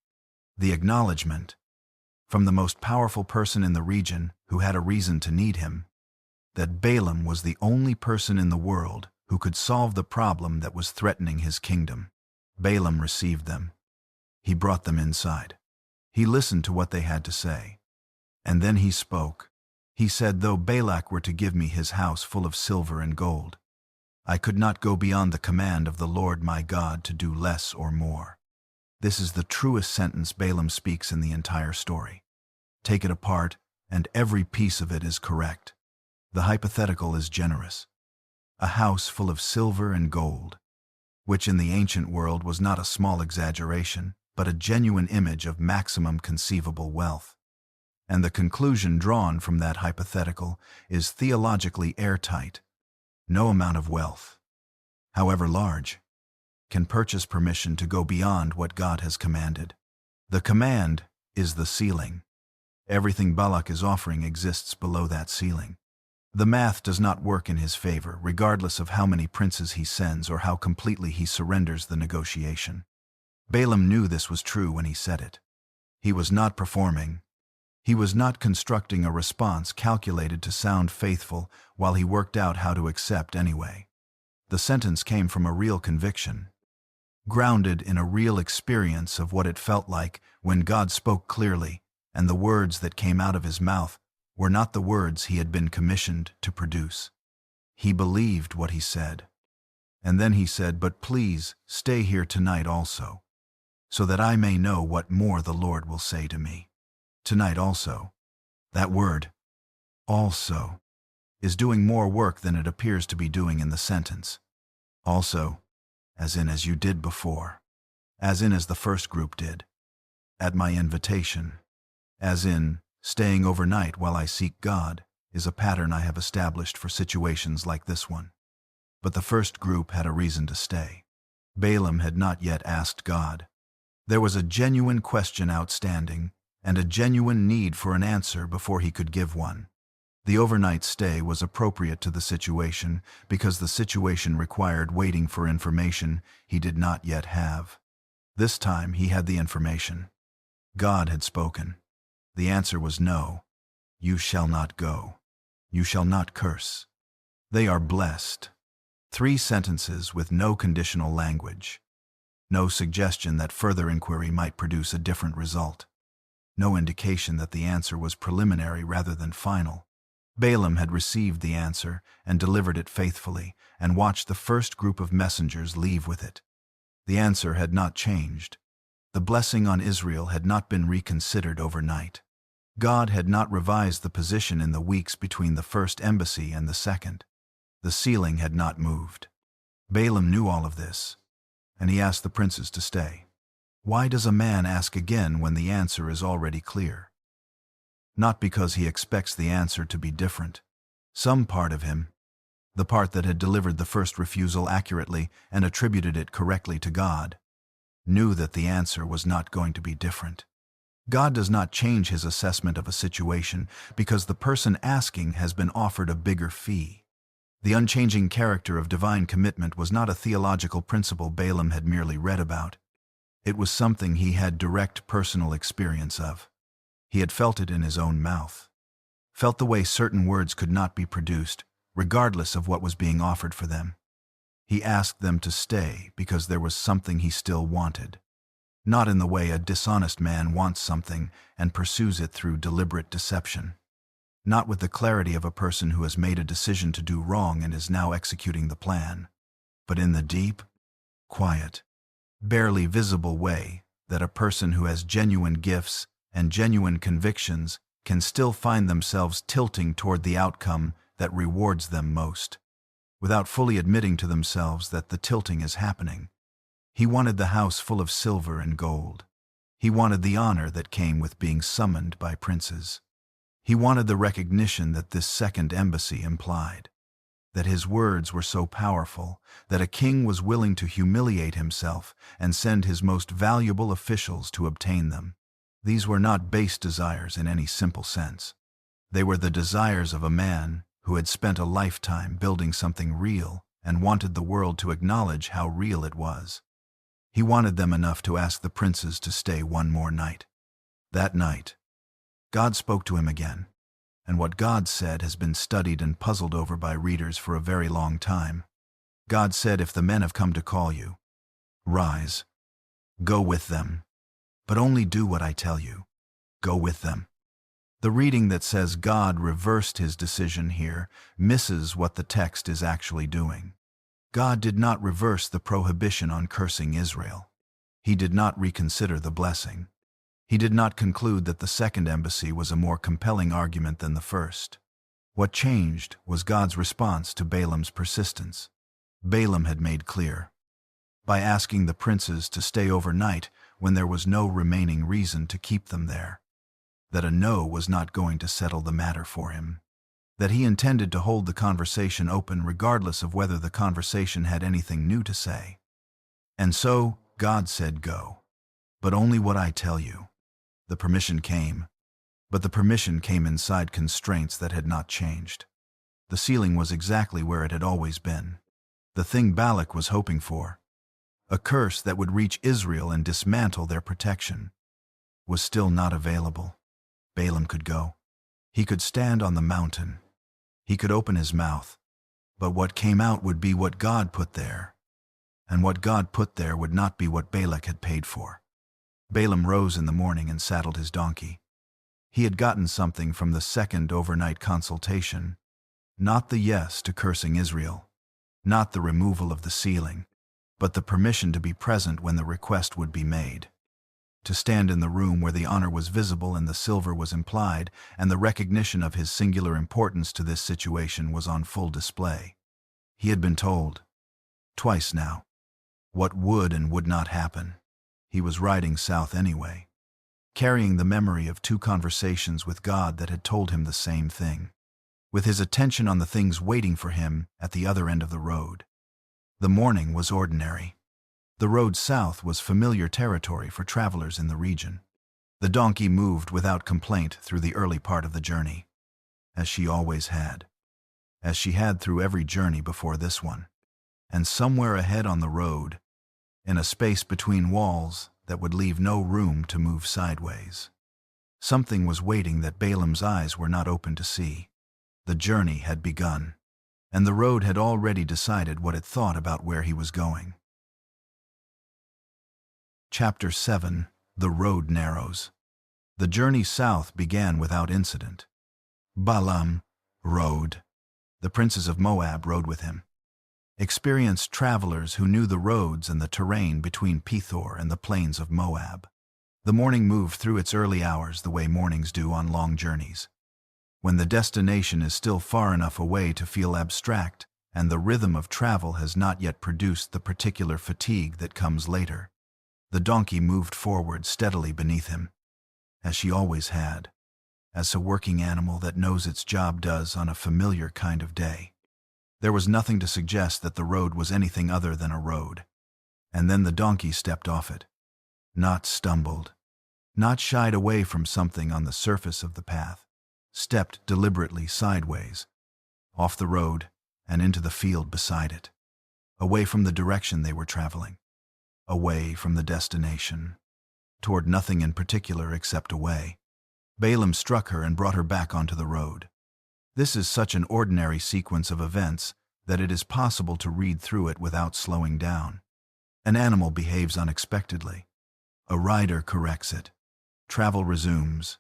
The acknowledgement, from the most powerful person in the region who had a reason to need him, that Balaam was the only person in the world who could solve the problem that was threatening his kingdom. Balaam received them. He brought them inside. He listened to what they had to say. And then he spoke. He said, "Though Balak were to give me his house full of silver and gold, I could not go beyond the command of the Lord my God to do less or more." This is the truest sentence Balaam speaks in the entire story. Take it apart, and every piece of it is correct. The hypothetical is generous. A house full of silver and gold, which in the ancient world was not a small exaggeration, but a genuine image of maximum conceivable wealth. and the conclusion drawn from that hypothetical is theologically airtight. No amount of wealth, however large, can purchase permission to go beyond what God has commanded. The command is the ceiling. Everything Balak is offering exists below that ceiling. The math does not work in his favor, regardless of how many princes he sends or how completely he surrenders the negotiation. Balaam knew this was true when he said it. He was not performing. He was not constructing a response calculated to sound faithful while he worked out how to accept anyway. The sentence came from a real conviction, grounded in a real experience of what it felt like when God spoke clearly, and the words that came out of his mouth were not the words he had been commissioned to produce. He believed what he said. And then he said, "But please stay here tonight also, so that I may know what more the Lord will say to me." Tonight also. That word, also, is doing more work than it appears to be doing in the sentence. Also, as in as you did before, as in as the first group did, at my invitation, as in staying overnight while I seek God, is a pattern I have established for situations like this one. But the first group had a reason to stay. Balaam had not yet asked God. There was a genuine question outstanding, and a genuine need for an answer before he could give one. The overnight stay was appropriate to the situation because the situation required waiting for information he did not yet have. This time he had the information. God had spoken. The answer was no. You shall not go. You shall not curse. They are blessed. 3 sentences with no conditional language. No suggestion that further inquiry might produce a different result. No indication that the answer was preliminary rather than final. Balaam had received the answer and delivered it faithfully, and watched the first group of messengers leave with it. The answer had not changed. The blessing on Israel had not been reconsidered overnight. God had not revised the position in the weeks between the first embassy and the second. The ceiling had not moved. Balaam knew all of this, and he asked the princes to stay. Why does a man ask again when the answer is already clear? Not because he expects the answer to be different. Some part of him, the part that had delivered the first refusal accurately and attributed it correctly to God, knew that the answer was not going to be different. God does not change his assessment of a situation because the person asking has been offered a bigger fee. The unchanging character of divine commitment was not a theological principle Balaam had merely read about. It was something he had direct personal experience of. He had felt it in his own mouth. Felt the way certain words could not be produced, regardless of what was being offered for them. He asked them to stay because there was something he still wanted. Not in the way a dishonest man wants something and pursues it through deliberate deception. Not with the clarity of a person who has made a decision to do wrong and is now executing the plan, but in the deep, quiet, barely visible way that a person who has genuine gifts and genuine convictions can still find themselves tilting toward the outcome that rewards them most, without fully admitting to themselves that the tilting is happening. He wanted the house full of silver and gold. He wanted the honor that came with being summoned by princes. He wanted the recognition that this second embassy implied, that his words were so powerful that a king was willing to humiliate himself and send his most valuable officials to obtain them. These were not base desires in any simple sense. They were the desires of a man who had spent a lifetime building something real and wanted the world to acknowledge how real it was. He wanted them enough to ask the princes to stay one more night. That night, God spoke to him again, and what God said has been studied and puzzled over by readers for a very long time. God said, "If the men have come to call you, rise, go with them, but only do what I tell you. Go with them." The reading that says God reversed his decision here misses what the text is actually doing. God did not reverse the prohibition on cursing Israel. He did not reconsider the blessing. He did not conclude that the second embassy was a more compelling argument than the first. What changed was God's response to Balaam's persistence. Balaam had made clear, by asking the princes to stay overnight when there was no remaining reason to keep them there, that a no was not going to settle the matter for him, that he intended to hold the conversation open regardless of whether the conversation had anything new to say. And so, God said, "Go. But only what I tell you." The permission came, but the permission came inside constraints that had not changed. The ceiling was exactly where it had always been. The thing Balak was hoping for, a curse that would reach Israel and dismantle their protection, was still not available. Balaam could go. He could stand on the mountain. He could open his mouth. But what came out would be what God put there. And what God put there would not be what Balak had paid for. Balaam rose in the morning and saddled his donkey. He had gotten something from the second overnight consultation, not the yes to cursing Israel, not the removal of the ceiling, but the permission to be present when the request would be made. To stand in the room where the honor was visible and the silver was implied, and the recognition of his singular importance to this situation was on full display. He had been told, twice now, what would and would not happen. He was riding south anyway, carrying the memory of 2 conversations with God that had told him the same thing, with his attention on the things waiting for him at the other end of the road. The morning was ordinary. The road south was familiar territory for travelers in the region. The donkey moved without complaint through the early part of the journey, as she always had, as she had through every journey before this one. And somewhere ahead on the road, in a space between walls that would leave no room to move sideways, something was waiting that Balaam's eyes were not open to see. The journey had begun, and the road had already decided what it thought about where he was going. Chapter 7. The Road Narrows. The journey south began without incident. Balaam rode. The princes of Moab rode with him. Experienced travelers who knew the roads and the terrain between Beor and the plains of Moab. The morning moved through its early hours the way mornings do on long journeys, when the destination is still far enough away to feel abstract and the rhythm of travel has not yet produced the particular fatigue that comes later. The donkey moved forward steadily beneath him, as she always had, as a working animal that knows its job does on a familiar kind of day. There was nothing to suggest that the road was anything other than a road. And then the donkey stepped off it, not stumbled, not shied away from something on the surface of the path, stepped deliberately sideways, off the road and into the field beside it, away from the direction they were traveling. Away from the destination, toward nothing in particular except away. Balaam struck her and brought her back onto the road. This is such an ordinary sequence of events that it is possible to read through it without slowing down. An animal behaves unexpectedly. A rider corrects it. Travel resumes.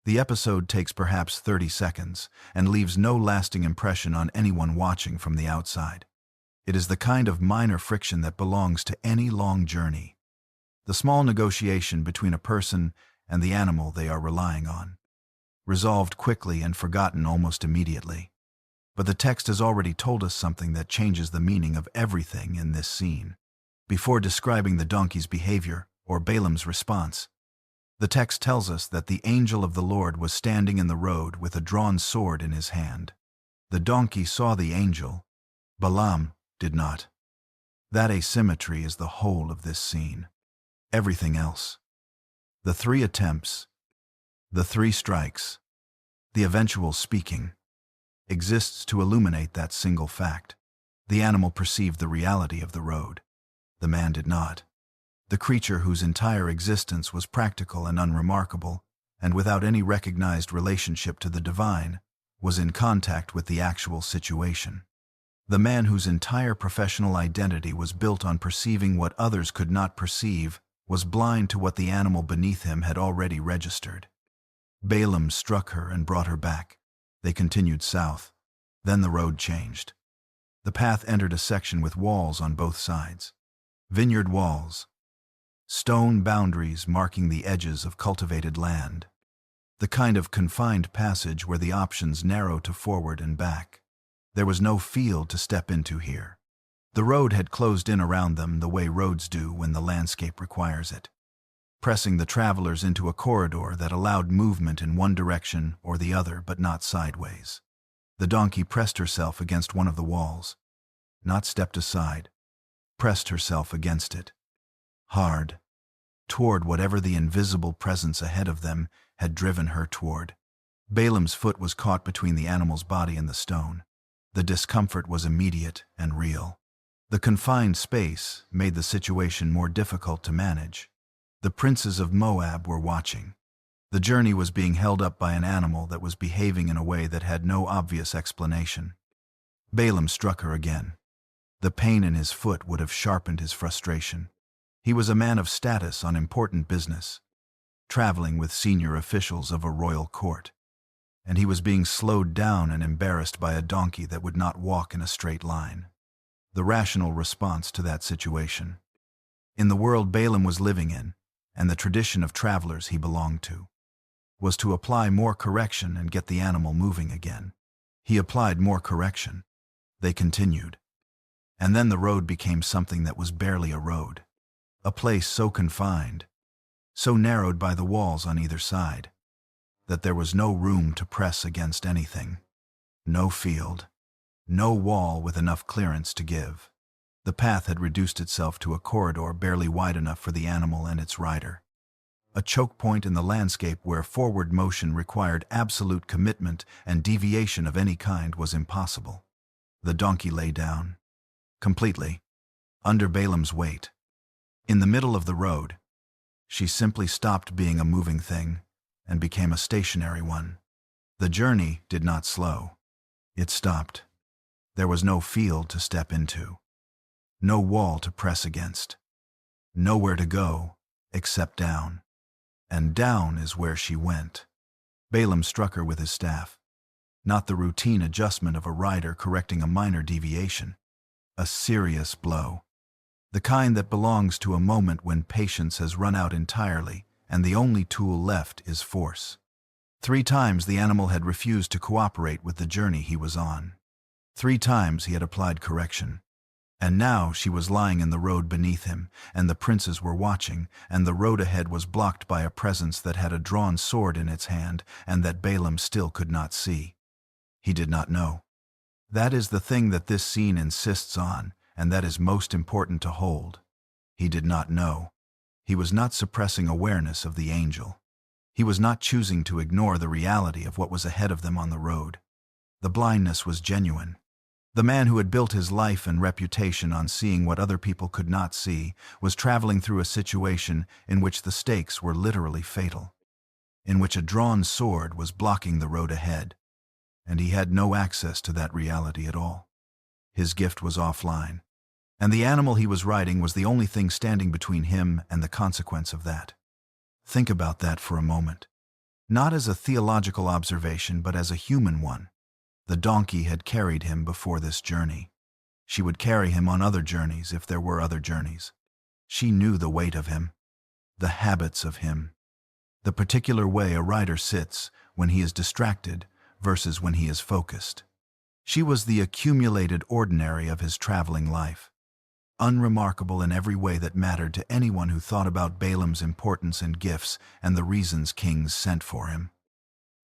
The episode takes perhaps 30 seconds and leaves no lasting impression on anyone watching from the outside. It is the kind of minor friction that belongs to any long journey, the small negotiation between a person and the animal they are relying on, resolved quickly and forgotten almost immediately. But the text has already told us something that changes the meaning of everything in this scene. Before describing the donkey's behavior or Balaam's response, the text tells us that the angel of the Lord was standing in the road with a drawn sword in his hand. The donkey saw the angel. Balaam did not. That asymmetry is the whole of this scene. Everything else, the 3 attempts, the 3 strikes, the eventual speaking, exists to illuminate that single fact. The animal perceived the reality of the road. The man did not. The creature whose entire existence was practical and unremarkable, and without any recognized relationship to the divine, was in contact with the actual situation. The man whose entire professional identity was built on perceiving what others could not perceive was blind to what the animal beneath him had already registered. Balaam struck her and brought her back. They continued south. Then the road changed. The path entered a section with walls on both sides. Vineyard walls. Stone boundaries marking the edges of cultivated land. The kind of confined passage where the options narrow to forward and back. There was no field to step into here. The road had closed in around them the way roads do when the landscape requires it. pressing the travelers into a corridor that allowed movement in one direction or the other but not sideways. The donkey pressed herself against one of the walls, not stepped aside, pressed herself against it, hard, toward whatever the invisible presence ahead of them had driven her toward. Balaam's foot was caught between the animal's body and the stone. The discomfort was immediate and real. The confined space made the situation more difficult to manage. The princes of Moab were watching. The journey was being held up by an animal that was behaving in a way that had no obvious explanation. Balaam struck her again. The pain in his foot would have sharpened his frustration. He was a man of status on important business, traveling with senior officials of a royal court, and he was being slowed down and embarrassed by a donkey that would not walk in a straight line. The rational response to that situation. In the world Balaam was living in, and the tradition of travelers he belonged to, was to apply more correction and get the animal moving again. He applied more correction. They continued. And then the road became something that was barely a road. A place so confined, so narrowed by the walls on either side, that there was no room to press against anything. No field, no wall with enough clearance to give. The path had reduced itself to a corridor barely wide enough for the animal and its rider. A choke point in the landscape where forward motion required absolute commitment and deviation of any kind was impossible. The donkey lay down, completely, under Balaam's weight. In the middle of the road, she simply stopped being a moving thing and became a stationary one. The journey did not slow. It stopped. There was no field to step into, no wall to press against, nowhere to go except down. And down is where she went. Balaam struck her with his staff, not the routine adjustment of a rider correcting a minor deviation. A serious blow. The kind that belongs to a moment when patience has run out entirely and the only tool left is force. 3 times the animal had refused to cooperate with the journey he was on. 3 times he had applied correction. And now she was lying in the road beneath him, and the princes were watching, and the road ahead was blocked by a presence that had a drawn sword in its hand and that Balaam still could not see. He did not know. That is the thing that this scene insists on, and that is most important to hold. He did not know. He was not suppressing awareness of the angel. He was not choosing to ignore the reality of what was ahead of them on the road. The blindness was genuine. The man who had built his life and reputation on seeing what other people could not see was traveling through a situation in which the stakes were literally fatal, in which a drawn sword was blocking the road ahead, and he had no access to that reality at all. His gift was offline, and the animal he was riding was the only thing standing between him and the consequence of that. Think about that for a moment. Not as a theological observation, but as a human one. The donkey had carried him before this journey. She would carry him on other journeys if there were other journeys. She knew the weight of him, the habits of him, the particular way a rider sits when he is distracted versus when he is focused. She was the accumulated ordinary of his traveling life, unremarkable in every way that mattered to anyone who thought about Balaam's importance and gifts and the reasons kings sent for him.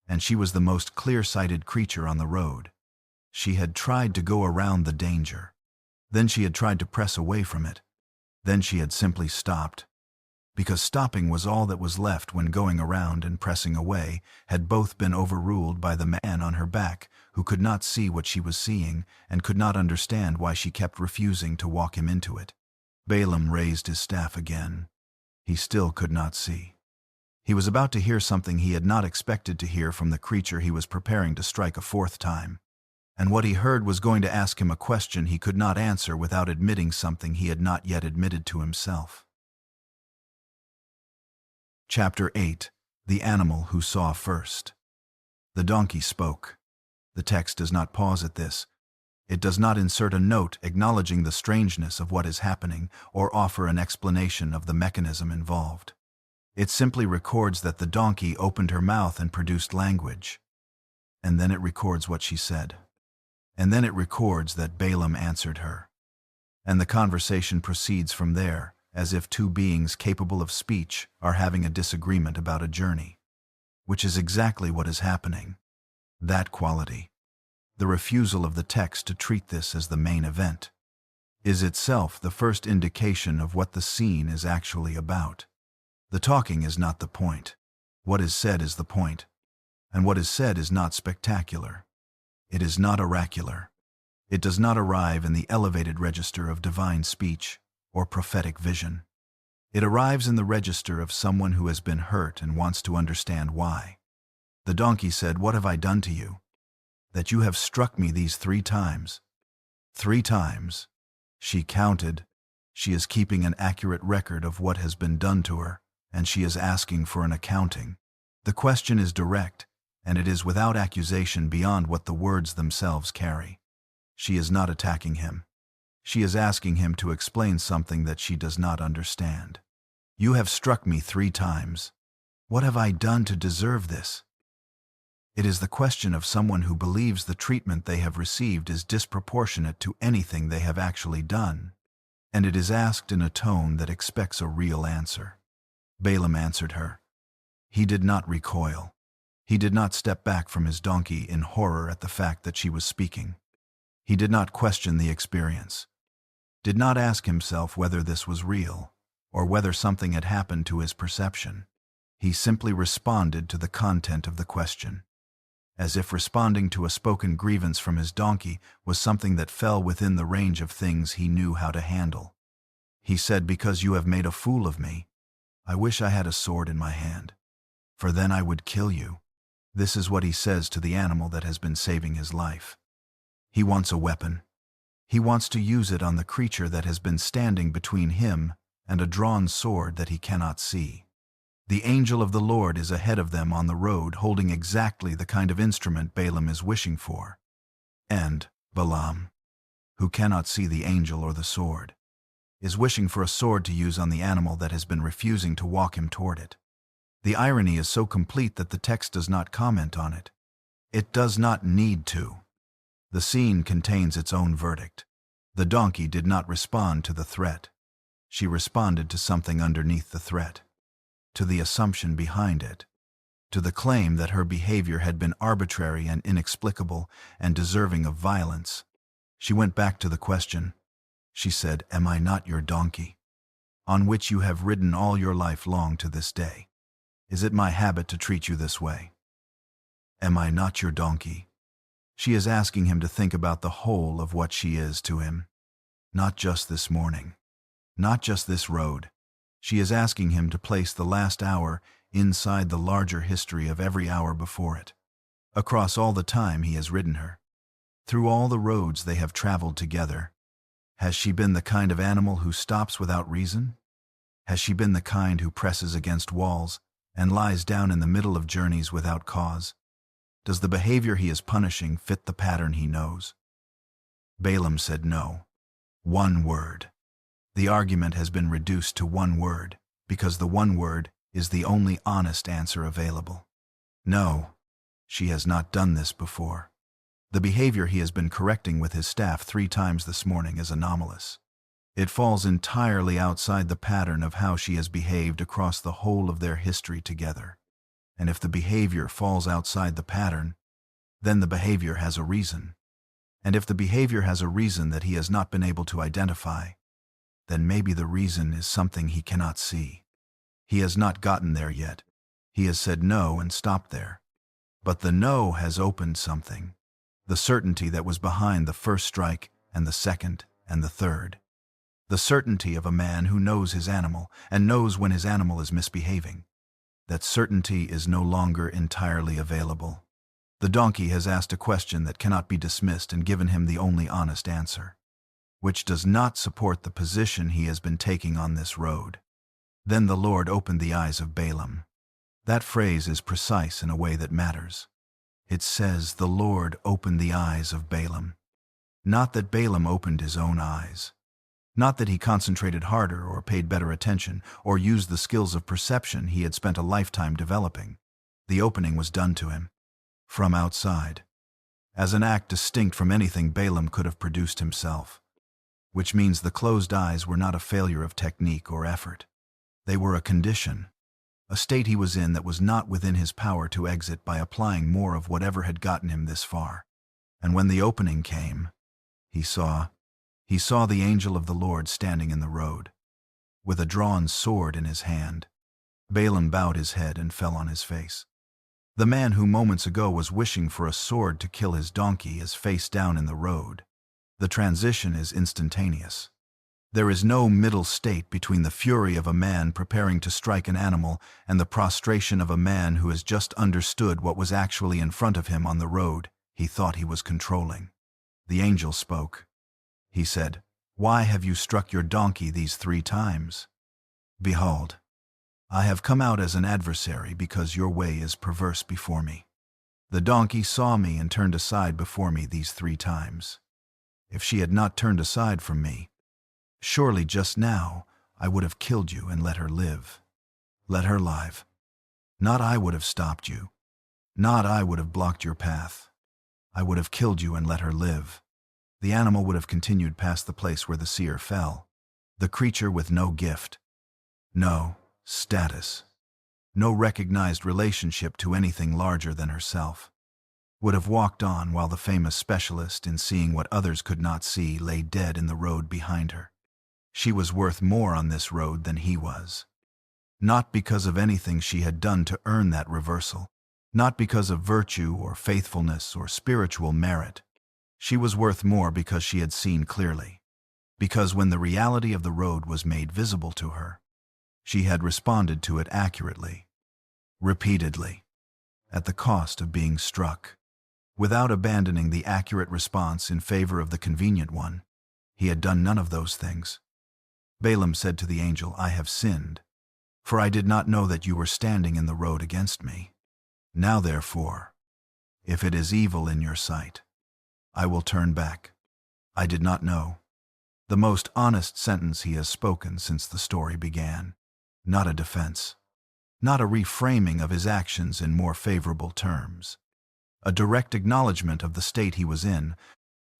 And she was the most clear-sighted creature on the road. She had tried to go around the danger. Then she had tried to press away from it. Then she had simply stopped. Because stopping was all that was left when going around and pressing away had both been overruled by the man on her back who could not see what she was seeing and could not understand why she kept refusing to walk him into it. Balaam raised his staff again. He still could not see. He was about to hear something he had not expected to hear from the creature he was preparing to strike a 4th time. And what he heard was going to ask him a question he could not answer without admitting something he had not yet admitted to himself. Chapter 8. The Animal Who Saw First. The donkey spoke. The text does not pause at this. It does not insert a note acknowledging the strangeness of what is happening or offer an explanation of the mechanism involved. It simply records that the donkey opened her mouth and produced language. And then it records what she said. And then it records that Balaam answered her. And the conversation proceeds from there, as if two beings capable of speech are having a disagreement about a journey. Which is exactly what is happening. That quality, the refusal of the text to treat this as the main event, is itself the first indication of what the scene is actually about. The talking is not the point. What is said is the point. And what is said is not spectacular. It is not oracular. It does not arrive in the elevated register of divine speech or prophetic vision. It arrives in the register of someone who has been hurt and wants to understand why. The donkey said, "What have I done to you? That you have struck me these 3 times. 3 times. She counted. She is keeping an accurate record of what has been done to her, and she is asking for an accounting. The question is direct, and it is without accusation beyond what the words themselves carry. She is not attacking him. She is asking him to explain something that she does not understand. You have struck me 3 times. What have I done to deserve this? It is the question of someone who believes the treatment they have received is disproportionate to anything they have actually done, and it is asked in a tone that expects a real answer. Balaam answered her. He did not recoil. He did not step back from his donkey in horror at the fact that she was speaking. He did not question the experience, did not ask himself whether this was real, or whether something had happened to his perception. He simply responded to the content of the question, as if responding to a spoken grievance from his donkey was something that fell within the range of things he knew how to handle. He said, "Because you have made a fool of me, I wish I had a sword in my hand, for then I would kill you." This is what he says to the animal that has been saving his life. He wants a weapon. He wants to use it on the creature that has been standing between him and a drawn sword that he cannot see. The angel of the Lord is ahead of them on the road, holding exactly the kind of instrument Balaam is wishing for. And Balaam, who cannot see the angel or the sword, is wishing for a sword to use on the animal that has been refusing to walk him toward it. The irony is so complete that the text does not comment on it. It does not need to. The scene contains its own verdict. The donkey did not respond to the threat. She responded to something underneath the threat, to the assumption behind it, to the claim that her behavior had been arbitrary and inexplicable and deserving of violence. She went back to the question. She said, "Am I not your donkey, on which you have ridden all your life long to this day? Is it my habit to treat you this way? Am I not your donkey?" She is asking him to think about the whole of what she is to him. Not just this morning, not just this road. She is asking him to place the last hour inside the larger history of every hour before it, across all the time he has ridden her, through all the roads they have traveled together. Has she been the kind of animal who stops without reason? Has she been the kind who presses against walls and lies down in the middle of journeys without cause? Does the behavior he is punishing fit the pattern he knows? Balaam said no. 1 word. The argument has been reduced to 1 word, because the 1 word is the only honest answer available. No, she has not done this before. The behavior he has been correcting with his staff 3 times this morning is anomalous. It falls entirely outside the pattern of how she has behaved across the whole of their history together. And if the behavior falls outside the pattern, then the behavior has a reason. And if the behavior has a reason that he has not been able to identify, then maybe the reason is something he cannot see. He has not gotten there yet. He has said no and stopped there. But the no has opened something. The certainty that was behind the first strike and the second and the third. The certainty of a man who knows his animal and knows when his animal is misbehaving. That certainty is no longer entirely available. The donkey has asked a question that cannot be dismissed and given him the only honest answer, which does not support the position he has been taking on this road. Then the Lord opened the eyes of Balaam. That phrase is precise in a way that matters. It says the Lord opened the eyes of Balaam. Not that Balaam opened his own eyes. Not that he concentrated harder or paid better attention or used the skills of perception he had spent a lifetime developing. The opening was done to him, from outside, as an act distinct from anything Balaam could have produced himself. which means the closed eyes were not a failure of technique or effort. They were a condition, a state he was in that was not within his power to exit by applying more of whatever had gotten him this far. And when the opening came, he saw the angel of the Lord standing in the road, with a drawn sword in his hand. Balaam bowed his head and fell on his face. The man who moments ago was wishing for a sword to kill his donkey is face down in the road. The transition is instantaneous. There is no middle state between the fury of a man preparing to strike an animal and the prostration of a man who has just understood what was actually in front of him on the road he thought he was controlling. The angel spoke. He said, "Why have you struck your donkey these 3 times? Behold, I have come out as an adversary because your way is perverse before me. The donkey saw me and turned aside before me these 3 times. If she had not turned aside from me, surely just now I would have killed you and let her live. Let her live. Not I would have stopped you. Not I would have blocked your path. I would have killed you and let her live." The animal would have continued past the place where the seer fell. The creature with no gift, no status, no recognized relationship to anything larger than herself, would have walked on while the famous specialist in seeing what others could not see lay dead in the road behind her. She was worth more on this road than he was. Not because of anything she had done to earn that reversal, not because of virtue or faithfulness or spiritual merit. She was worth more because she had seen clearly, because when the reality of the road was made visible to her, she had responded to it accurately, repeatedly, at the cost of being struck. Without abandoning the accurate response in favor of the convenient one, he had done none of those things. Balaam said to the angel, "I have sinned, for I did not know that you were standing in the road against me. Now therefore, if it is evil in your sight, I will turn back. I did not know." The most honest sentence he has spoken since the story began. Not a defense. Not a reframing of his actions in more favorable terms. A direct acknowledgement of the state he was in.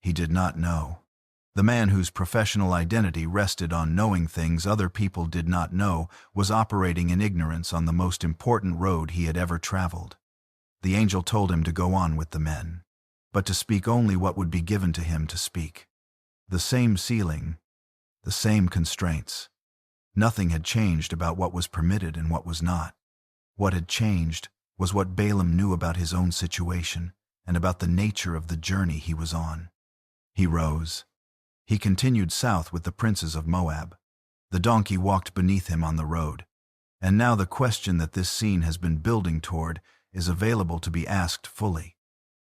He did not know. The man whose professional identity rested on knowing things other people did not know was operating in ignorance on the most important road he had ever traveled. The angel told him to go on with the men, but to speak only what would be given to him to speak. The same ceiling, the same constraints. Nothing had changed about what was permitted and what was not. What had changed was what Balaam knew about his own situation and about the nature of the journey he was on. He rose. He continued south with the princes of Moab. The donkey walked beneath him on the road. And now the question that this scene has been building toward is available to be asked fully,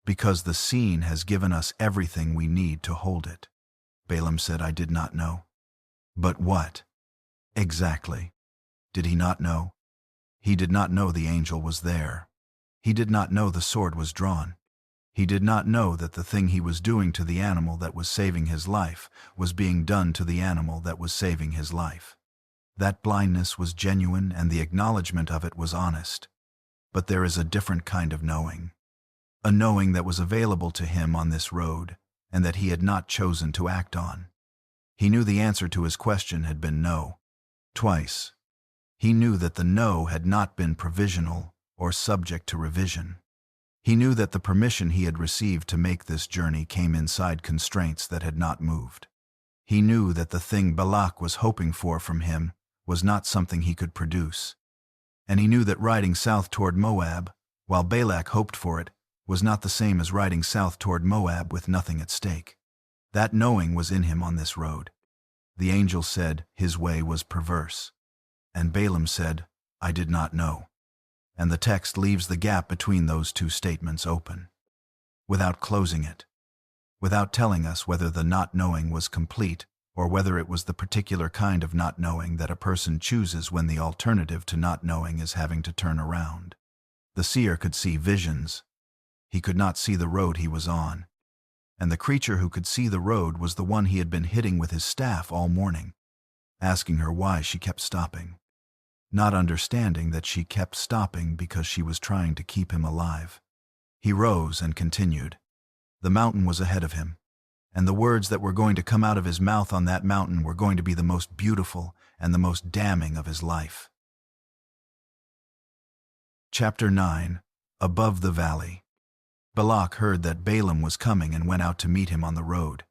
because the scene has given us everything we need to hold it. Balaam said, "I did not know." But what exactly did he not know? He did not know the angel was there. He did not know the sword was drawn. He did not know that the thing he was doing to the animal that was saving his life was being done to the animal that was saving his life. That blindness was genuine and the acknowledgement of it was honest. But there is a different kind of knowing. A knowing that was available to him on this road and that he had not chosen to act on. He knew the answer to his question had been no. Twice. He knew that the no had not been provisional or subject to revision. He knew that the permission he had received to make this journey came inside constraints that had not moved. He knew that the thing Balak was hoping for from him was not something he could produce. And he knew that riding south toward Moab, while Balak hoped for it, was not the same as riding south toward Moab with nothing at stake. That knowing was in him on this road. The angel said his way was perverse. And Balaam said, "I did not know." And the text leaves the gap between those two statements open, without closing it, without telling us whether the not knowing was complete or whether it was the particular kind of not knowing that a person chooses when the alternative to not knowing is having to turn around. The seer could see visions. He could not see the road he was on. And the creature who could see the road was the one he had been hitting with his staff all morning, asking her why she kept stopping, not understanding that she kept stopping because she was trying to keep him alive. He rose and continued. The mountain was ahead of him. and the words that were going to come out of his mouth on that mountain were going to be the most beautiful and the most damning of his life. Chapter 9. Above the Valley. Balak heard that Balaam was coming and went out to meet him on the road.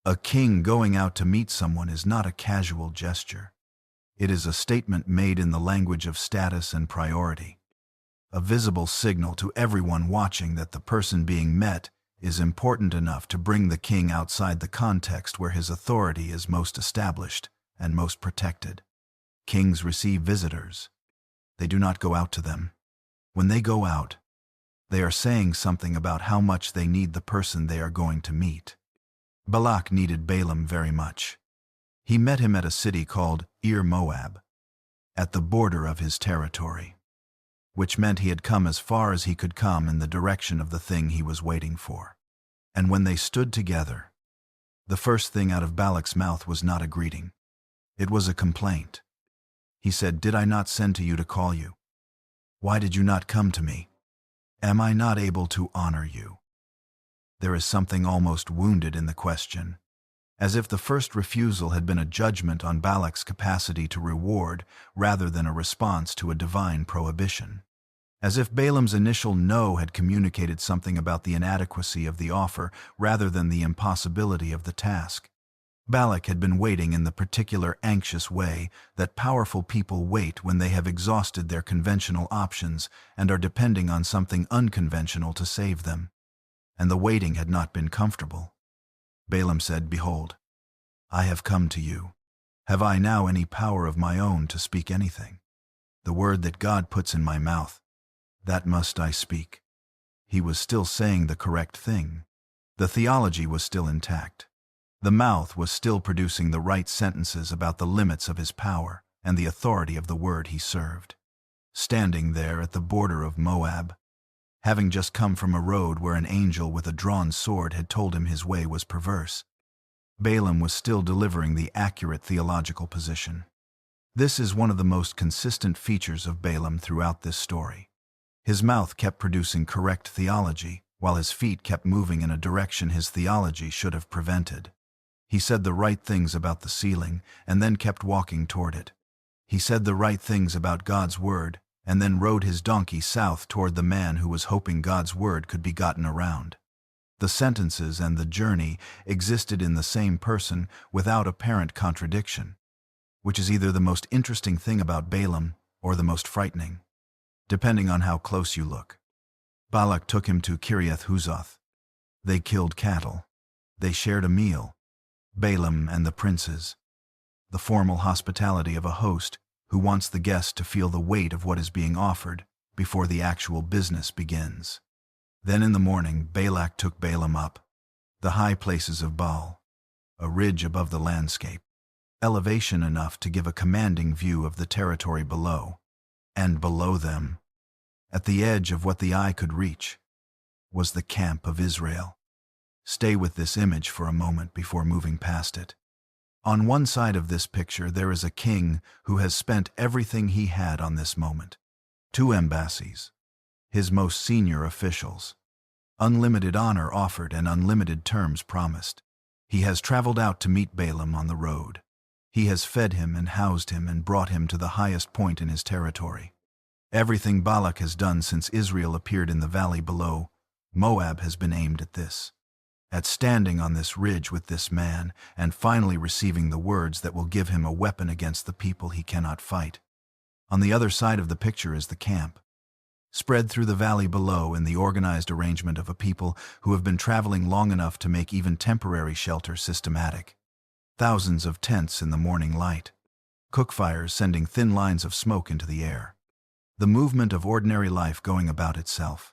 A king going out to meet someone is not a casual gesture. It is a statement made in the language of status and priority. A visible signal to everyone watching that the person being met is important enough to bring the king outside the context where his authority is most established and most protected. Kings receive visitors. They do not go out to them. When they go out, they are saying something about how much they need the person they are going to meet. Balak needed Balaam very much. He met him at a city called Moab, at the border of his territory, which meant he had come as far as he could come in the direction of the thing he was waiting for. And when they stood together, the first thing out of Balak's mouth was not a greeting. It was a complaint. He said, "Did I not send to you to call you? Why did you not come to me? Am I not able to honor you?" There is something almost wounded in the question, as if the first refusal had been a judgment on Balak's capacity to reward rather than a response to a divine prohibition. As if Balaam's initial no had communicated something about the inadequacy of the offer rather than the impossibility of the task. Balak had been waiting in the particular anxious way that powerful people wait when they have exhausted their conventional options and are depending on something unconventional to save them. And the waiting had not been comfortable. Balaam said, "Behold, I have come to you. Have I now any power of my own to speak anything? The word that God puts in my mouth, that must I speak." He was still saying the correct thing. The theology was still intact. The mouth was still producing the right sentences about the limits of his power and the authority of the word he served. Standing there at the border of Moab, having just come from a road where an angel with a drawn sword had told him his way was perverse, Balaam was still delivering the accurate theological position. This is one of the most consistent features of Balaam throughout this story. His mouth kept producing correct theology, while his feet kept moving in a direction his theology should have prevented. He said the right things about the ceiling, and then kept walking toward it. He said the right things about God's word, and then rode his donkey south toward the man who was hoping God's word could be gotten around. The sentences and the journey existed in the same person without apparent contradiction, which is either the most interesting thing about Balaam or the most frightening, depending on how close you look. Balak took him to Kiriath Huzoth. They killed cattle. They shared a meal. Balaam and the princes. The formal hospitality of a host who wants the guest to feel the weight of what is being offered before the actual business begins. Then in the morning Balak took Balaam up the high places of Baal, a ridge above the landscape, elevation enough to give a commanding view of the territory below, and below them, at the edge of what the eye could reach, was the camp of Israel. Stay with this image for a moment before moving past it. On one side of this picture there is a king who has spent everything he had on this moment. 2 embassies, his most senior officials, unlimited honor offered and unlimited terms promised. He has traveled out to meet Balaam on the road. He has fed him and housed him and brought him to the highest point in his territory. Everything Balak has done since Israel appeared in the valley below Moab has been aimed at this. At standing on this ridge with this man, and finally receiving the words that will give him a weapon against the people he cannot fight. On the other side of the picture is the camp, spread through the valley below in the organized arrangement of a people who have been traveling long enough to make even temporary shelter systematic. Thousands of tents in the morning light, cook fires sending thin lines of smoke into the air. The movement of ordinary life going about itself.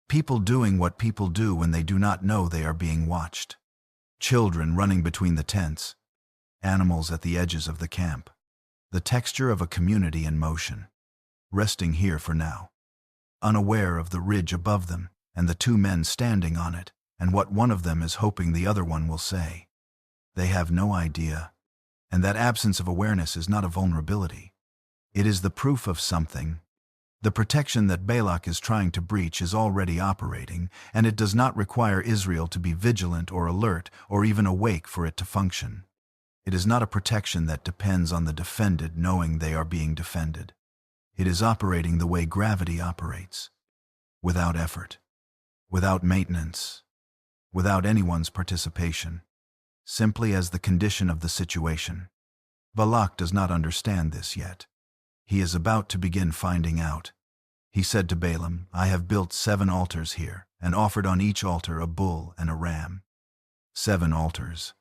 People doing what people do when they do not know they are being watched. Children running between the tents. Animals at the edges of the camp. The texture of a community in motion. Resting here for now. Unaware of the ridge above them and the 2 men standing on it and what one of them is hoping the other one will say. They have no idea. And that absence of awareness is not a vulnerability. It is the proof of something. The protection that Balak is trying to breach is already operating, and it does not require Israel to be vigilant or alert or even awake for it to function. It is not a protection that depends on the defended knowing they are being defended. It is operating the way gravity operates, without effort, without maintenance, without anyone's participation, simply as the condition of the situation. Balak does not understand this yet. He is about to begin finding out. He said to Balaam, "I have built 7 altars here, and offered on each altar a bull and a ram." 7 altars,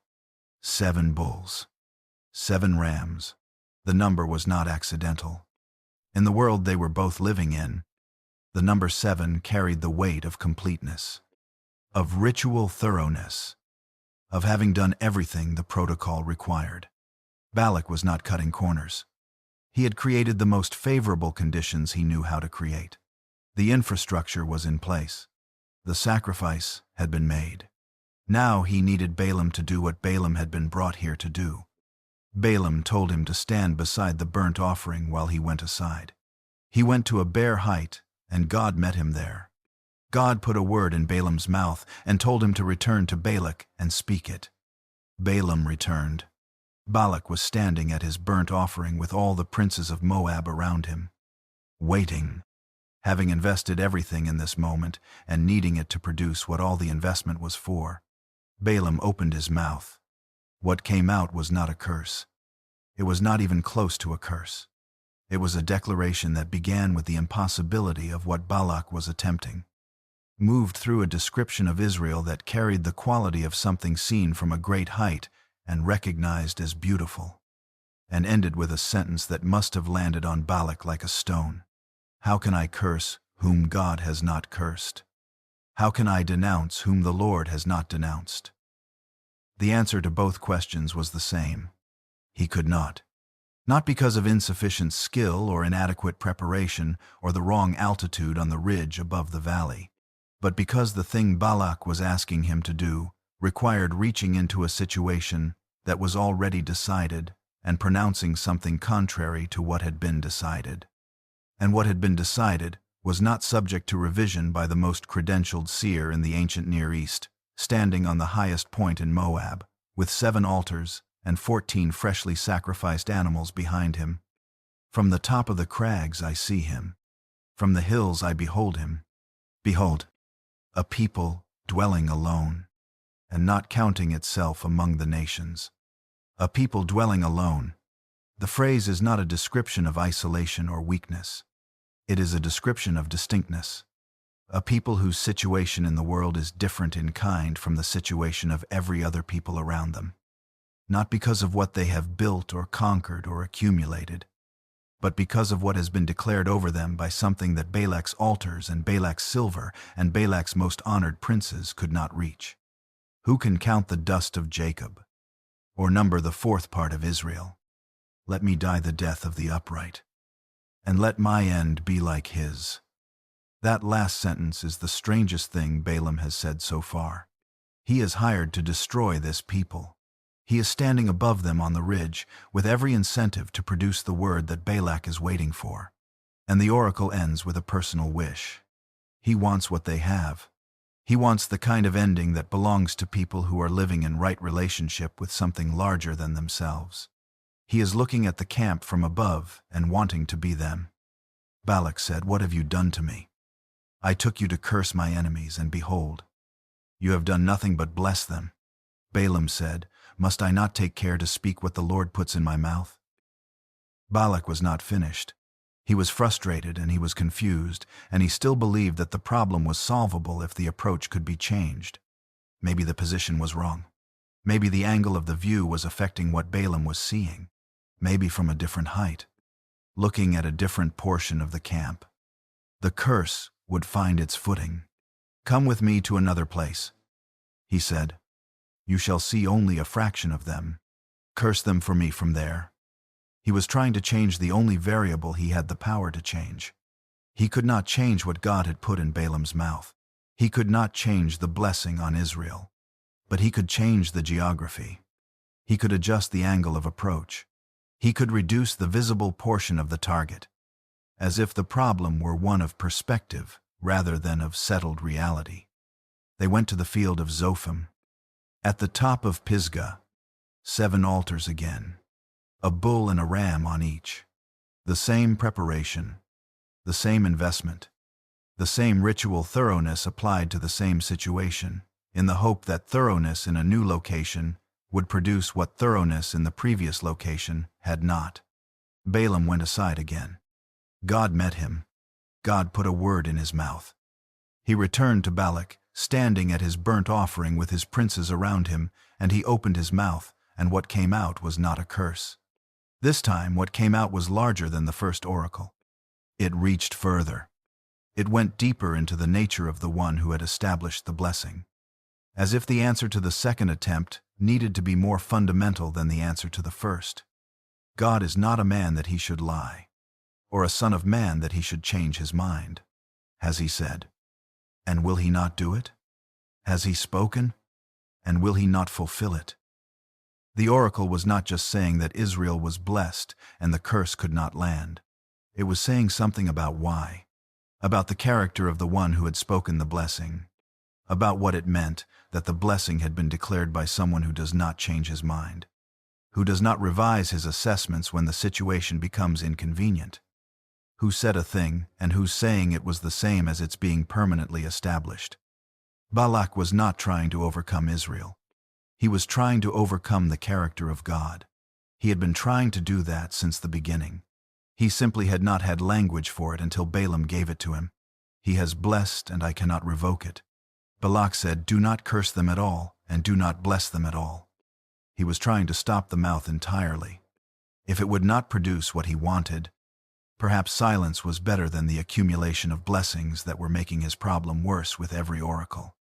7 bulls, 7 rams. The number was not accidental. In the world they were both living in, the number 7 carried the weight of completeness, of ritual thoroughness, of having done everything the protocol required. Balak was not cutting corners. He had created the most favorable conditions he knew how to create. The infrastructure was in place. The sacrifice had been made. Now he needed Balaam to do what Balaam had been brought here to do. Balaam told him to stand beside the burnt offering while he went aside. He went to a bare height, and God met him there. God put a word in Balaam's mouth and told him to return to Balak and speak it. Balaam returned. Balak was standing at his burnt offering with all the princes of Moab around him, waiting, having invested everything in this moment and needing it to produce what all the investment was for. Balaam opened his mouth. What came out was not a curse. It was not even close to a curse. It was a declaration that began with the impossibility of what Balak was attempting, moved through a description of Israel that carried the quality of something seen from a great height and recognized as beautiful, and ended with a sentence that must have landed on Balak like a stone. How can I curse whom God has not cursed? How can I denounce whom the Lord has not denounced? The answer to both questions was the same. He could not. Not because of insufficient skill or inadequate preparation or the wrong altitude on the ridge above the valley, but because the thing Balak was asking him to do required reaching into a situation that was already decided and pronouncing something contrary to what had been decided. And what had been decided was not subject to revision by the most credentialed seer in the ancient Near East, standing on the highest point in Moab, with 7 altars and 14 freshly sacrificed animals behind him. From the top of the crags I see him. From the hills I behold him. Behold, a people dwelling alone, and not counting itself among the nations. A people dwelling alone. The phrase is not a description of isolation or weakness. It is a description of distinctness. A people whose situation in the world is different in kind from the situation of every other people around them. Not because of what they have built or conquered or accumulated, but because of what has been declared over them by something that Balak's altars and Balak's silver and Balak's most honored princes could not reach. Who can count the dust of Jacob, or number the 4th part of Israel? Let me die the death of the upright, and let my end be like his. That last sentence is the strangest thing Balaam has said so far. He is hired to destroy this people. He is standing above them on the ridge, with every incentive to produce the word that Balak is waiting for. And the oracle ends with a personal wish. He wants what they have. He wants the kind of ending that belongs to people who are living in right relationship with something larger than themselves. He is looking at the camp from above and wanting to be them. Balak said, "What have you done to me? I took you to curse my enemies, and behold, you have done nothing but bless them." Balaam said, "Must I not take care to speak what the Lord puts in my mouth?" Balak was not finished. He was frustrated and he was confused, and he still believed that the problem was solvable if the approach could be changed. Maybe the position was wrong. Maybe the angle of the view was affecting what Balaam was seeing. Maybe from a different height, looking at a different portion of the camp. The curse would find its footing. "Come with me to another place," he said. "You shall see only a fraction of them. Curse them for me from there." He was trying to change the only variable he had the power to change. He could not change what God had put in Balaam's mouth. He could not change the blessing on Israel. But he could change the geography. He could adjust the angle of approach. He could reduce the visible portion of the target. as if the problem were one of perspective rather than of settled reality. They went to the field of Zophim. At the top of Pisgah, 7 altars again, a bull and a ram on each. The same preparation, the same investment, the same ritual thoroughness applied to the same situation, in the hope that thoroughness in a new location would produce what thoroughness in the previous location had not. Balaam went aside again. God met him. God put a word in his mouth. He returned to Balak, standing at his burnt offering with his princes around him, and he opened his mouth, and what came out was not a curse. This time what came out was larger than the first oracle. It reached further. It went deeper into the nature of the one who had established the blessing. As if the answer to the second attempt needed to be more fundamental than the answer to the first. God is not a man that he should lie, or a son of man that he should change his mind. Has he said, and will he not do it? Has he spoken, and will he not fulfill it? The oracle was not just saying that Israel was blessed and the curse could not land. It was saying something about why, about the character of the one who had spoken the blessing, about what it meant that the blessing had been declared by someone who does not change his mind, who does not revise his assessments when the situation becomes inconvenient, who said a thing and whose saying it was the same as its being permanently established. Balak was not trying to overcome Israel. He was trying to overcome the character of God. He had been trying to do that since the beginning. He simply had not had language for it until Balaam gave it to him. He has blessed, and I cannot revoke it. Balak said, do not curse them at all, and do not bless them at all. He was trying to stop the mouth entirely. If it would not produce what he wanted, perhaps silence was better than the accumulation of blessings that were making his problem worse with every oracle.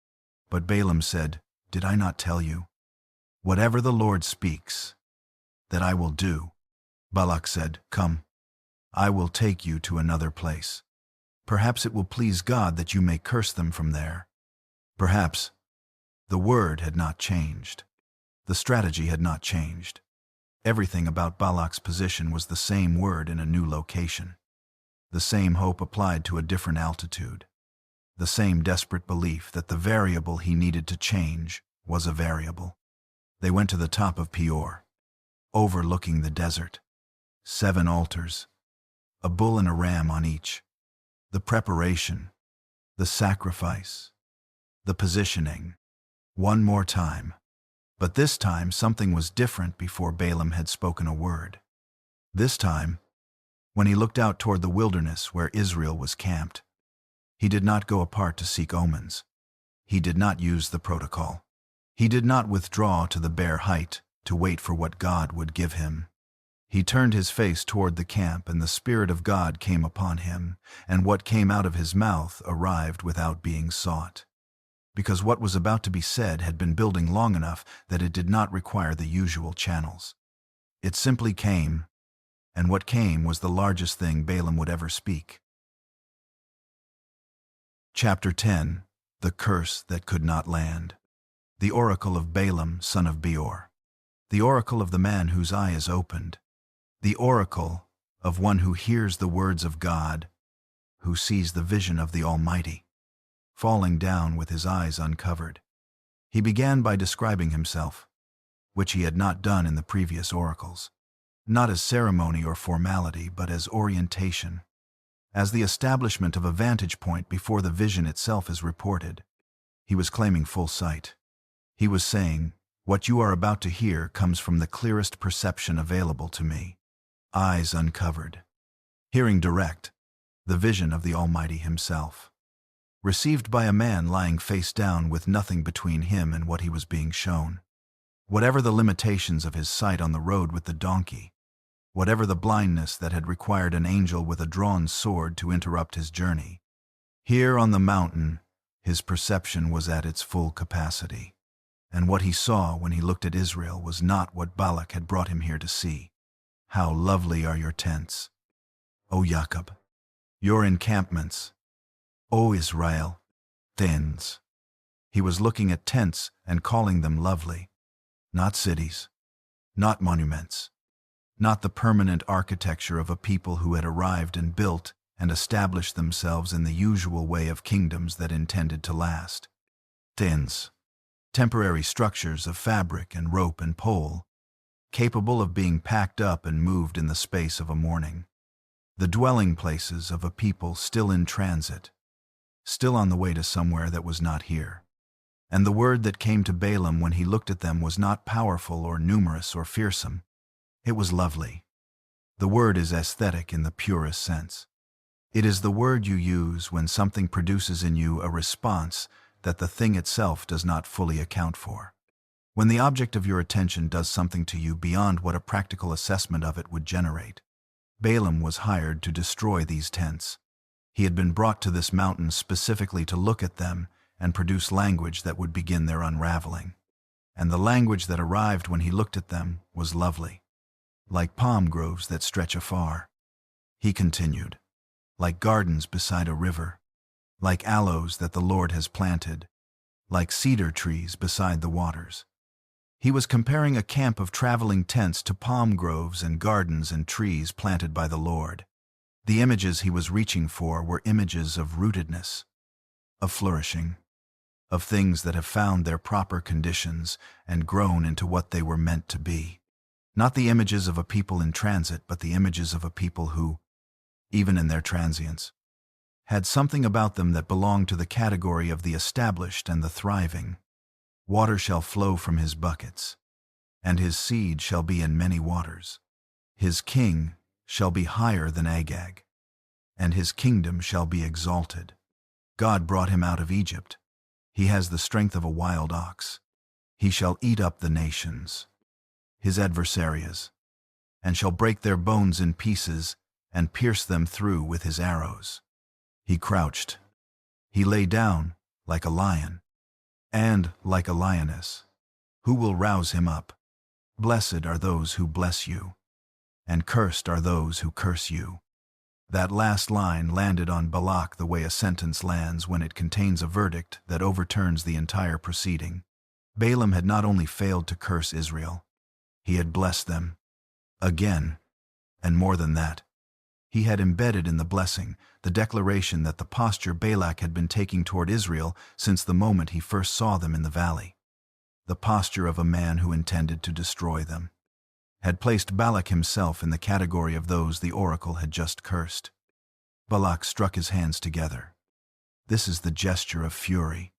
But Balaam said, did I not tell you? Whatever the Lord speaks, that I will do. Balak said, come, I will take you to another place. Perhaps it will please God that you may curse them from there. Perhaps. The word had not changed. The strategy had not changed. Everything about Balak's position was the same word in a new location. The same hope applied to a different altitude. The same desperate belief that the variable he needed to change was a variable. They went to the top of Beor, overlooking the desert. 7 altars, a bull and a ram on each. The preparation, the sacrifice, the positioning. One more time. But this time something was different before Balaam had spoken a word. This time, when he looked out toward the wilderness where Israel was camped, he did not go apart to seek omens. He did not use the protocol. He did not withdraw to the bare height to wait for what God would give him. He turned his face toward the camp, and the Spirit of God came upon him, and what came out of his mouth arrived without being sought. Because what was about to be said had been building long enough that it did not require the usual channels. It simply came, and what came was the largest thing Balaam would ever speak. Chapter 10. The Curse That Could Not Land. The oracle of Balaam, son of Beor. The oracle of the man whose eye is opened. The oracle of one who hears the words of God, who sees the vision of the Almighty, falling down with his eyes uncovered. He began by describing himself, which he had not done in the previous oracles, not as ceremony or formality, but as orientation, as the establishment of a vantage point before the vision itself is reported. He was claiming full sight. He was saying, what you are about to hear comes from the clearest perception available to me. Eyes uncovered. Hearing direct, the vision of the Almighty himself. Received by a man lying face down with nothing between him and what he was being shown. Whatever the limitations of his sight on the road with the donkey, whatever the blindness that had required an angel with a drawn sword to interrupt his journey, here on the mountain, his perception was at its full capacity. And what he saw when he looked at Israel was not what Balak had brought him here to see. How lovely are your tents, O Jacob, your encampments, O Israel, tents. He was looking at tents and calling them lovely, not cities, not monuments, not the permanent architecture of a people who had arrived and built and established themselves in the usual way of kingdoms that intended to last. Tents, temporary structures of fabric and rope and pole, capable of being packed up and moved in the space of a morning. The dwelling places of a people still in transit, still on the way to somewhere that was not here. And the word that came to Balaam when he looked at them was not powerful or numerous or fearsome. It was lovely. The word is aesthetic in the purest sense. It is the word you use when something produces in you a response that the thing itself does not fully account for. When the object of your attention does something to you beyond what a practical assessment of it would generate. Balaam was hired to destroy these tents. He had been brought to this mountain specifically to look at them and produce language that would begin their unraveling. And the language that arrived when he looked at them was lovely, like palm groves that stretch afar. He continued, like gardens beside a river, like aloes that the Lord has planted, like cedar trees beside the waters. He was comparing a camp of traveling tents to palm groves and gardens and trees planted by the Lord. The images he was reaching for were images of rootedness, of flourishing, of things that have found their proper conditions and grown into what they were meant to be. Not the images of a people in transit, but the images of a people who, even in their transience, had something about them that belonged to the category of the established and the thriving. Water shall flow from his buckets, and his seed shall be in many waters. His king shall be higher than Agag, and his kingdom shall be exalted. God brought him out of Egypt. He has the strength of a wild ox. He shall eat up the nations, his adversaries, and shall break their bones in pieces and pierce them through with his arrows. He crouched. He lay down like a lion, and like a lioness. Who will rouse him up? Blessed are those who bless you, and cursed are those who curse you. That last line landed on Balak the way a sentence lands when it contains a verdict that overturns the entire proceeding. Balaam had not only failed to curse Israel, he had blessed them. Again, and more than that, he had embedded in the blessing the declaration that the posture Balak had been taking toward Israel since the moment he first saw them in the valley, the posture of a man who intended to destroy them, had placed Balak himself in the category of those the oracle had just cursed. Balak struck his hands together. This is the gesture of fury,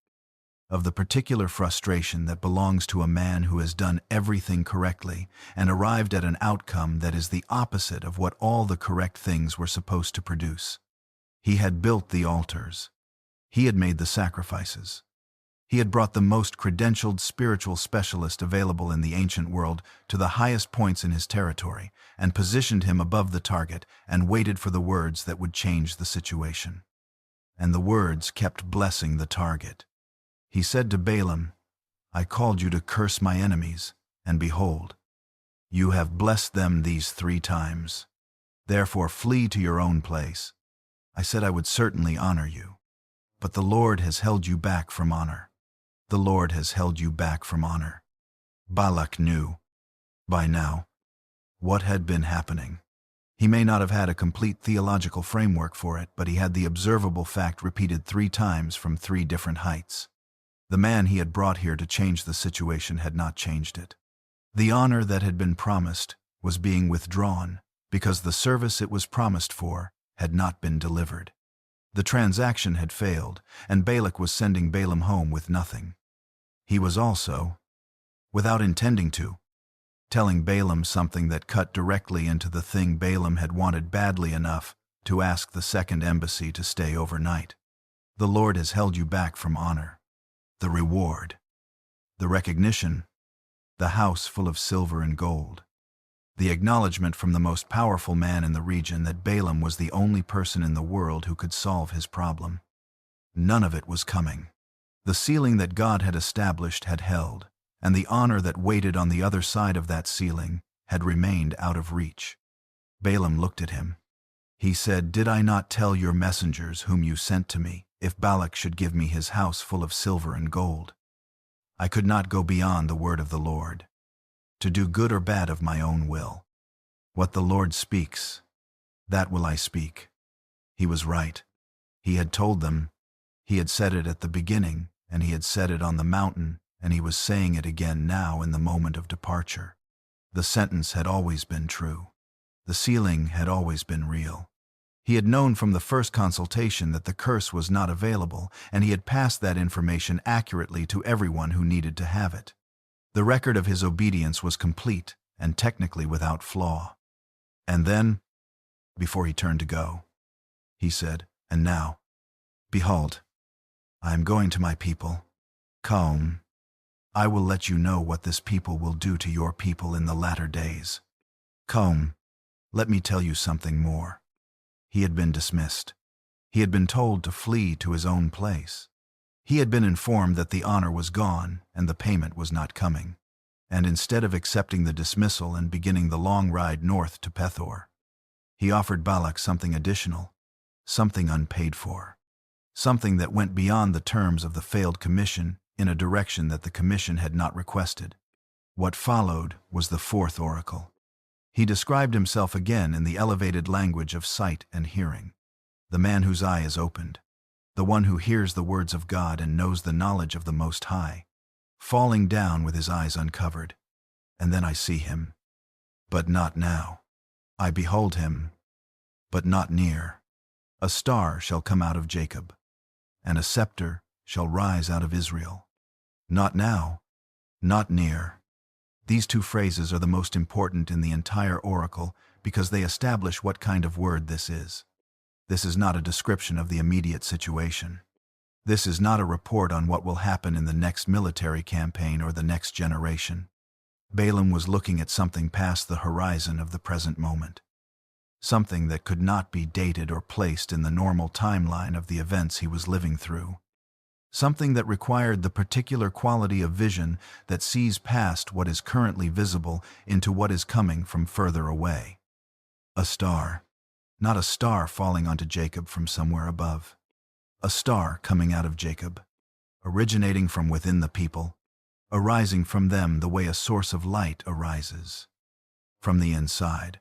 of the particular frustration that belongs to a man who has done everything correctly and arrived at an outcome that is the opposite of what all the correct things were supposed to produce. He had built the altars. He had made the sacrifices. He had brought the most credentialed spiritual specialist available in the ancient world to the highest points in his territory and positioned him above the target and waited for the words that would change the situation. And the words kept blessing the target. He said to Balaam, I called you to curse my enemies, and behold, you have blessed them these 3 times. Therefore flee to your own place. I said I would certainly honor you, but the Lord has held you back from honor. The Lord has held you back from honor. Balak knew, by now, what had been happening. He may not have had a complete theological framework for it, but he had the observable fact repeated 3 times from 3 different heights. The man he had brought here to change the situation had not changed it. The honor that had been promised was being withdrawn because the service it was promised for had not been delivered. The transaction had failed, and Balak was sending Balaam home with nothing. He was also, without intending to, telling Balaam something that cut directly into the thing Balaam had wanted badly enough to ask the second embassy to stay overnight. The Lord has held you back from honor. The reward, the recognition, the house full of silver and gold, the acknowledgement from the most powerful man in the region that Balaam was the only person in the world who could solve his problem. None of it was coming. The ceiling that God had established had held, and the honor that waited on the other side of that ceiling had remained out of reach. Balaam looked at him. He said, Did I not tell your messengers whom you sent to me, if Balak should give me his house full of silver and gold? I could not go beyond the word of the Lord, to do good or bad of my own will. What the Lord speaks, that will I speak. He was right. He had told them. He had said it at the beginning, and he had said it on the mountain, and he was saying it again now in the moment of departure. The sentence had always been true. The sealing had always been real. He had known from the first consultation that the curse was not available, and he had passed that information accurately to everyone who needed to have it. The record of his obedience was complete and technically without flaw. And then, before he turned to go, he said, "And now, behold, I am going to my people. Come, I will let you know what this people will do to your people in the latter days. Come, let me tell you something more." He had been dismissed. He had been told to flee to his own place. He had been informed that the honor was gone and the payment was not coming. And instead of accepting the dismissal and beginning the long ride north to Beor, he offered Balak something additional, something unpaid for, something that went beyond the terms of the failed commission in a direction that the commission had not requested. What followed was the fourth oracle. He described himself again in the elevated language of sight and hearing, the man whose eye is opened, the one who hears the words of God and knows the knowledge of the Most High, falling down with his eyes uncovered. And then I see him, but not now. I behold him, but not near. A star shall come out of Jacob, and a scepter shall rise out of Israel. Not now, not near. These two phrases are the most important in the entire oracle because they establish what kind of word this is. This is not a description of the immediate situation. This is not a report on what will happen in the next military campaign or the next generation. Balaam was looking at something past the horizon of the present moment. Something that could not be dated or placed in the normal timeline of the events he was living through. Something that required the particular quality of vision that sees past what is currently visible into what is coming from further away. A star. Not a star falling onto Jacob from somewhere above. A star coming out of Jacob, originating from within the people, arising from them the way a source of light arises. From the inside.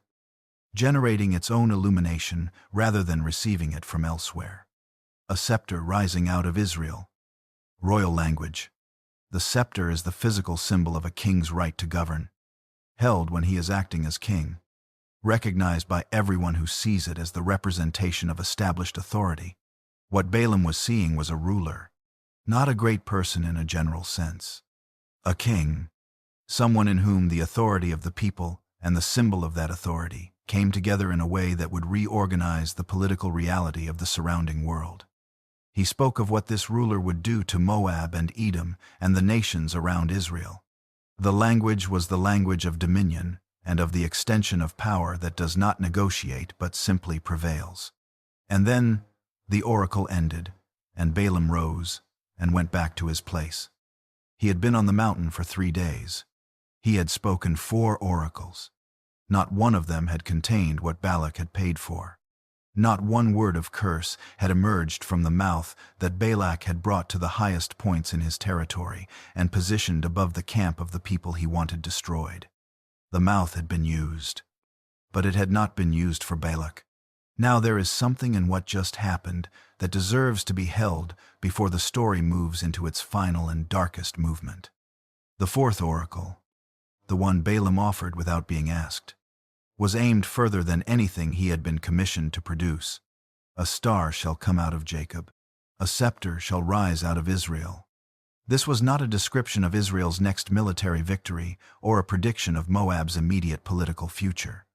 Generating its own illumination rather than receiving it from elsewhere. A scepter rising out of Israel. Royal language. The scepter is the physical symbol of a king's right to govern, held when he is acting as king, recognized by everyone who sees it as the representation of established authority. What Balaam was seeing was a ruler, not a great person in a general sense. A king, someone in whom the authority of the people and the symbol of that authority came together in a way that would reorganize the political reality of the surrounding world. He spoke of what this ruler would do to Moab and Edom and the nations around Israel. The language was the language of dominion and of the extension of power that does not negotiate but simply prevails. And then the oracle ended, and Balaam rose and went back to his place. He had been on the mountain for 3 days. He had spoken 4 oracles. Not one of them had contained what Balak had paid for. Not one word of curse had emerged from the mouth that Balak had brought to the highest points in his territory and positioned above the camp of the people he wanted destroyed. The mouth had been used, but it had not been used for Balak. Now there is something in what just happened that deserves to be held before the story moves into its final and darkest movement. The fourth oracle, the one Balaam offered without being asked, was aimed further than anything he had been commissioned to produce. A star shall come out of Jacob. A scepter shall rise out of Israel. This was not a description of Israel's next military victory or a prediction of Moab's immediate political future.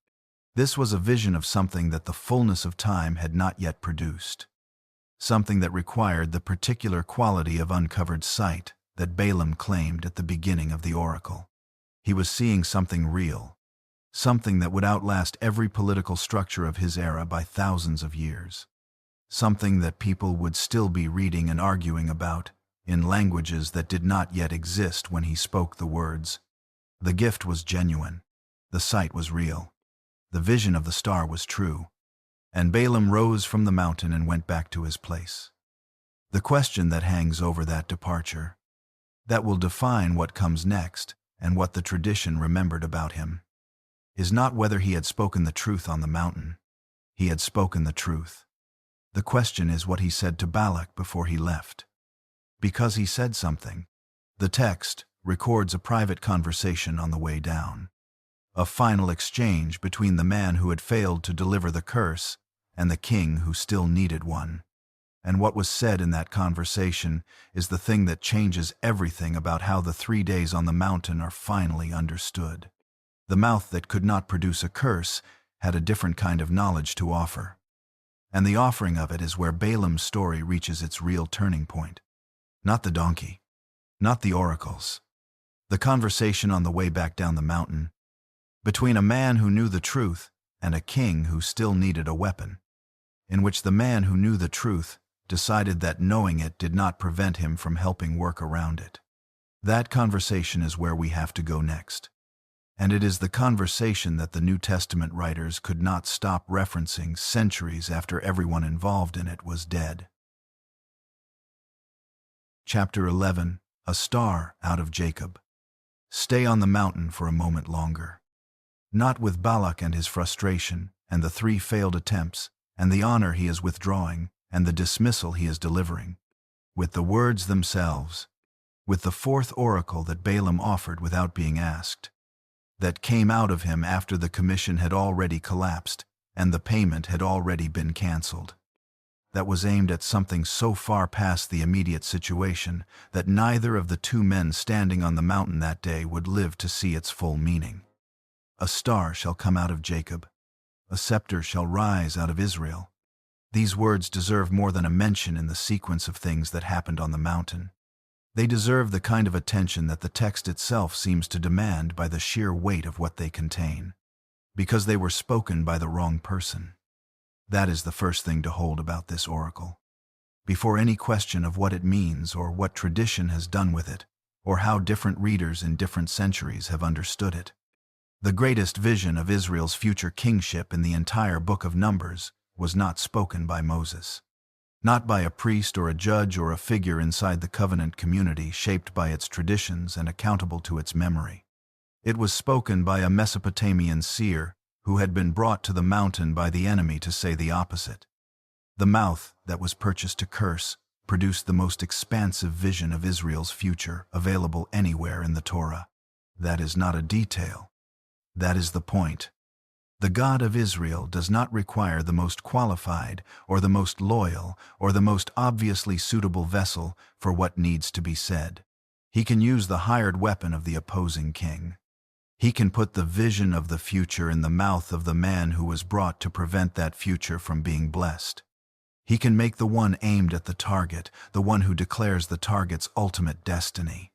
This was a vision of something that the fullness of time had not yet produced. Something that required the particular quality of uncovered sight that Balaam claimed at the beginning of the oracle. He was seeing something real. Something that would outlast every political structure of his era by thousands of years. Something that people would still be reading and arguing about in languages that did not yet exist when he spoke the words. The gift was genuine. The sight was real. The vision of the star was true. And Balaam rose from the mountain and went back to his place. The question that hangs over that departure, that will define what comes next and what the tradition remembered about him, is not whether he had spoken the truth on the mountain. He had spoken the truth. The question is what he said to Balak before he left. Because he said something, the text records a private conversation on the way down. A final exchange between the man who had failed to deliver the curse and the king who still needed one. And what was said in that conversation is the thing that changes everything about how the 3 days on the mountain are finally understood. The mouth that could not produce a curse had a different kind of knowledge to offer. And the offering of it is where Balaam's story reaches its real turning point. Not the donkey, not the oracles. The conversation on the way back down the mountain, between a man who knew the truth and a king who still needed a weapon, in which the man who knew the truth decided that knowing it did not prevent him from helping work around it. That conversation is where we have to go next. And it is the conversation that the New Testament writers could not stop referencing centuries after everyone involved in it was dead. Chapter 11. A star out of Jacob. Stay on the mountain for a moment longer. Not with Balak and his frustration, and the 3 failed attempts, and the honor he is withdrawing, and the dismissal he is delivering. With the words themselves. With the 4th oracle that Balaam offered without being asked. That came out of him after the commission had already collapsed, and the payment had already been cancelled. That was aimed at something so far past the immediate situation that neither of the 2 men standing on the mountain that day would live to see its full meaning. A star shall come out of Jacob. A scepter shall rise out of Israel. These words deserve more than a mention in the sequence of things that happened on the mountain. They deserve the kind of attention that the text itself seems to demand by the sheer weight of what they contain, because they were spoken by the wrong person. That is the first thing to hold about this oracle. Before any question of what it means or what tradition has done with it, or how different readers in different centuries have understood it. The greatest vision of Israel's future kingship in the entire book of Numbers was not spoken by Moses. Not by a priest or a judge or a figure inside the covenant community shaped by its traditions and accountable to its memory. It was spoken by a Mesopotamian seer who had been brought to the mountain by the enemy to say the opposite. The mouth that was purchased to curse produced the most expansive vision of Israel's future available anywhere in the Torah. That is not a detail. That is the point. The God of Israel does not require the most qualified or the most loyal or the most obviously suitable vessel for what needs to be said. He can use the hired weapon of the opposing king. He can put the vision of the future in the mouth of the man who was brought to prevent that future from being blessed. He can make the one aimed at the target, the one who declares the target's ultimate destiny.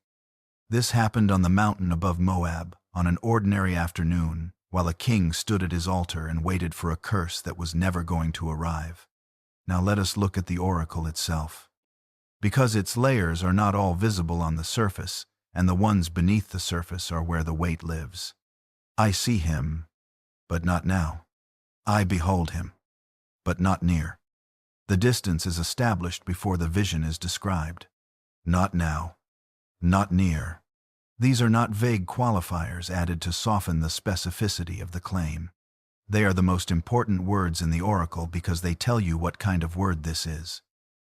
This happened on the mountain above Moab, on an ordinary afternoon, while a king stood at his altar and waited for a curse that was never going to arrive. Now let us look at the oracle itself. Because its layers are not all visible on the surface, and the ones beneath the surface are where the weight lives. I see him, but not now. I behold him, but not near. The distance is established before the vision is described. Not now, not near. These are not vague qualifiers added to soften the specificity of the claim. They are the most important words in the oracle because they tell you what kind of word this is.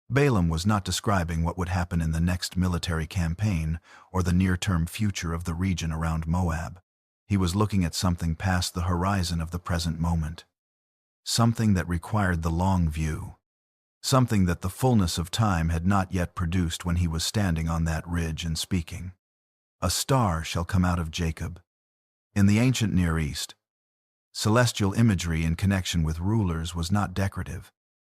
Balaam was not describing what would happen in the next military campaign or the near-term future of the region around Moab. He was looking at something past the horizon of the present moment. Something that required the long view. Something that the fullness of time had not yet produced when he was standing on that ridge and speaking. A star shall come out of Jacob. In the ancient Near East, celestial imagery in connection with rulers was not decorative.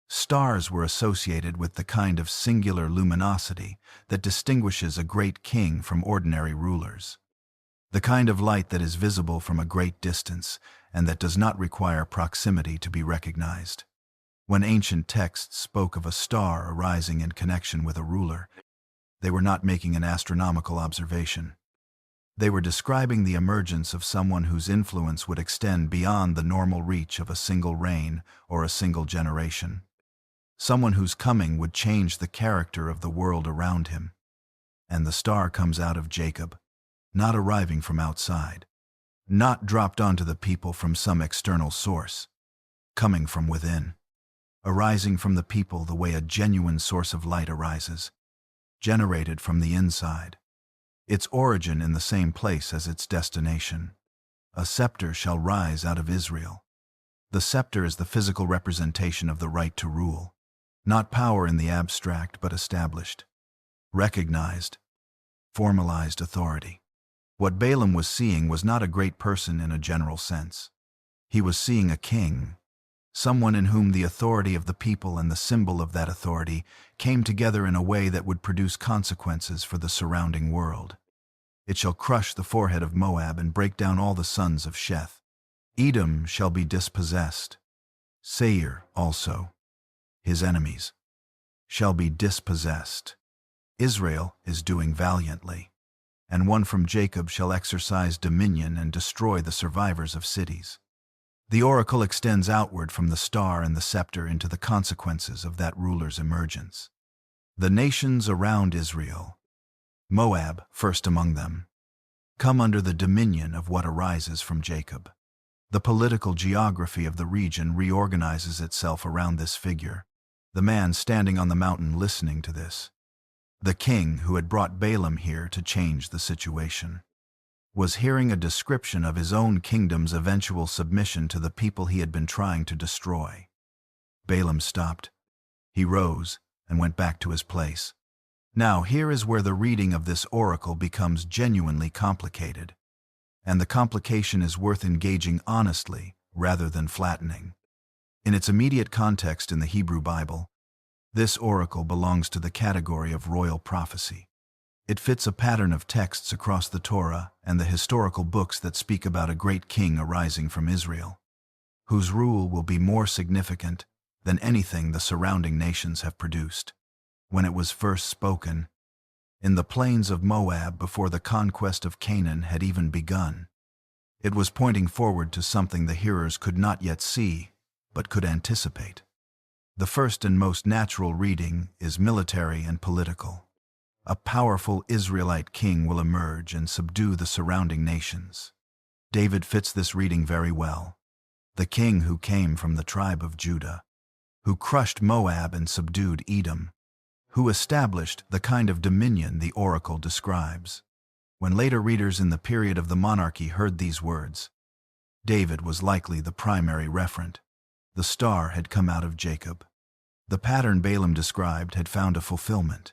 Stars were associated with the kind of singular luminosity that distinguishes a great king from ordinary rulers. The kind of light that is visible from a great distance and that does not require proximity to be recognized. When ancient texts spoke of a star arising in connection with a ruler, they were not making an astronomical observation. They were describing the emergence of someone whose influence would extend beyond the normal reach of a single reign or a single generation. Someone whose coming would change the character of the world around him. And the star comes out of Jacob, not arriving from outside, not dropped onto the people from some external source, coming from within. arising from the people the way a genuine source of light arises, generated from the inside. Its origin in the same place as its destination. A scepter shall rise out of Israel. The scepter is the physical representation of the right to rule, not power in the abstract but established, recognized, formalized authority. What Balaam was seeing was not a great person in a general sense. He was seeing a king, someone in whom the authority of the people and the symbol of that authority came together in a way that would produce consequences for the surrounding world. It shall crush the forehead of Moab and break down all the sons of Sheth. Edom shall be dispossessed. Seir also, his enemies, shall be dispossessed. Israel is doing valiantly, and one from Jacob shall exercise dominion and destroy the survivors of cities. The oracle extends outward from the star and the scepter into the consequences of that ruler's emergence. The nations around Israel, Moab first among them, come under the dominion of what arises from Jacob. The political geography of the region reorganizes itself around this figure, the man standing on the mountain listening to this. The king who had brought Balaam here to change the situation was hearing a description of his own kingdom's eventual submission to the people he had been trying to destroy. Balaam stopped. He rose and went back to his place. Now here is where the reading of this oracle becomes genuinely complicated, and the complication is worth engaging honestly rather than flattening. In its immediate context in the Hebrew Bible, this oracle belongs to the category of royal prophecy. It fits a pattern of texts across the Torah and the historical books that speak about a great king arising from Israel, whose rule will be more significant than anything the surrounding nations have produced. When it was first spoken, in the plains of Moab before the conquest of Canaan had even begun, it was pointing forward to something the hearers could not yet see, but could anticipate. The first and most natural reading is military and political. A powerful Israelite king will emerge and subdue the surrounding nations. David fits this reading very well. The king who came from the tribe of Judah, who crushed Moab and subdued Edom, who established the kind of dominion the oracle describes. When later readers in the period of the monarchy heard these words, David was likely the primary referent. The star had come out of Jacob. The pattern Balaam described had found a fulfillment.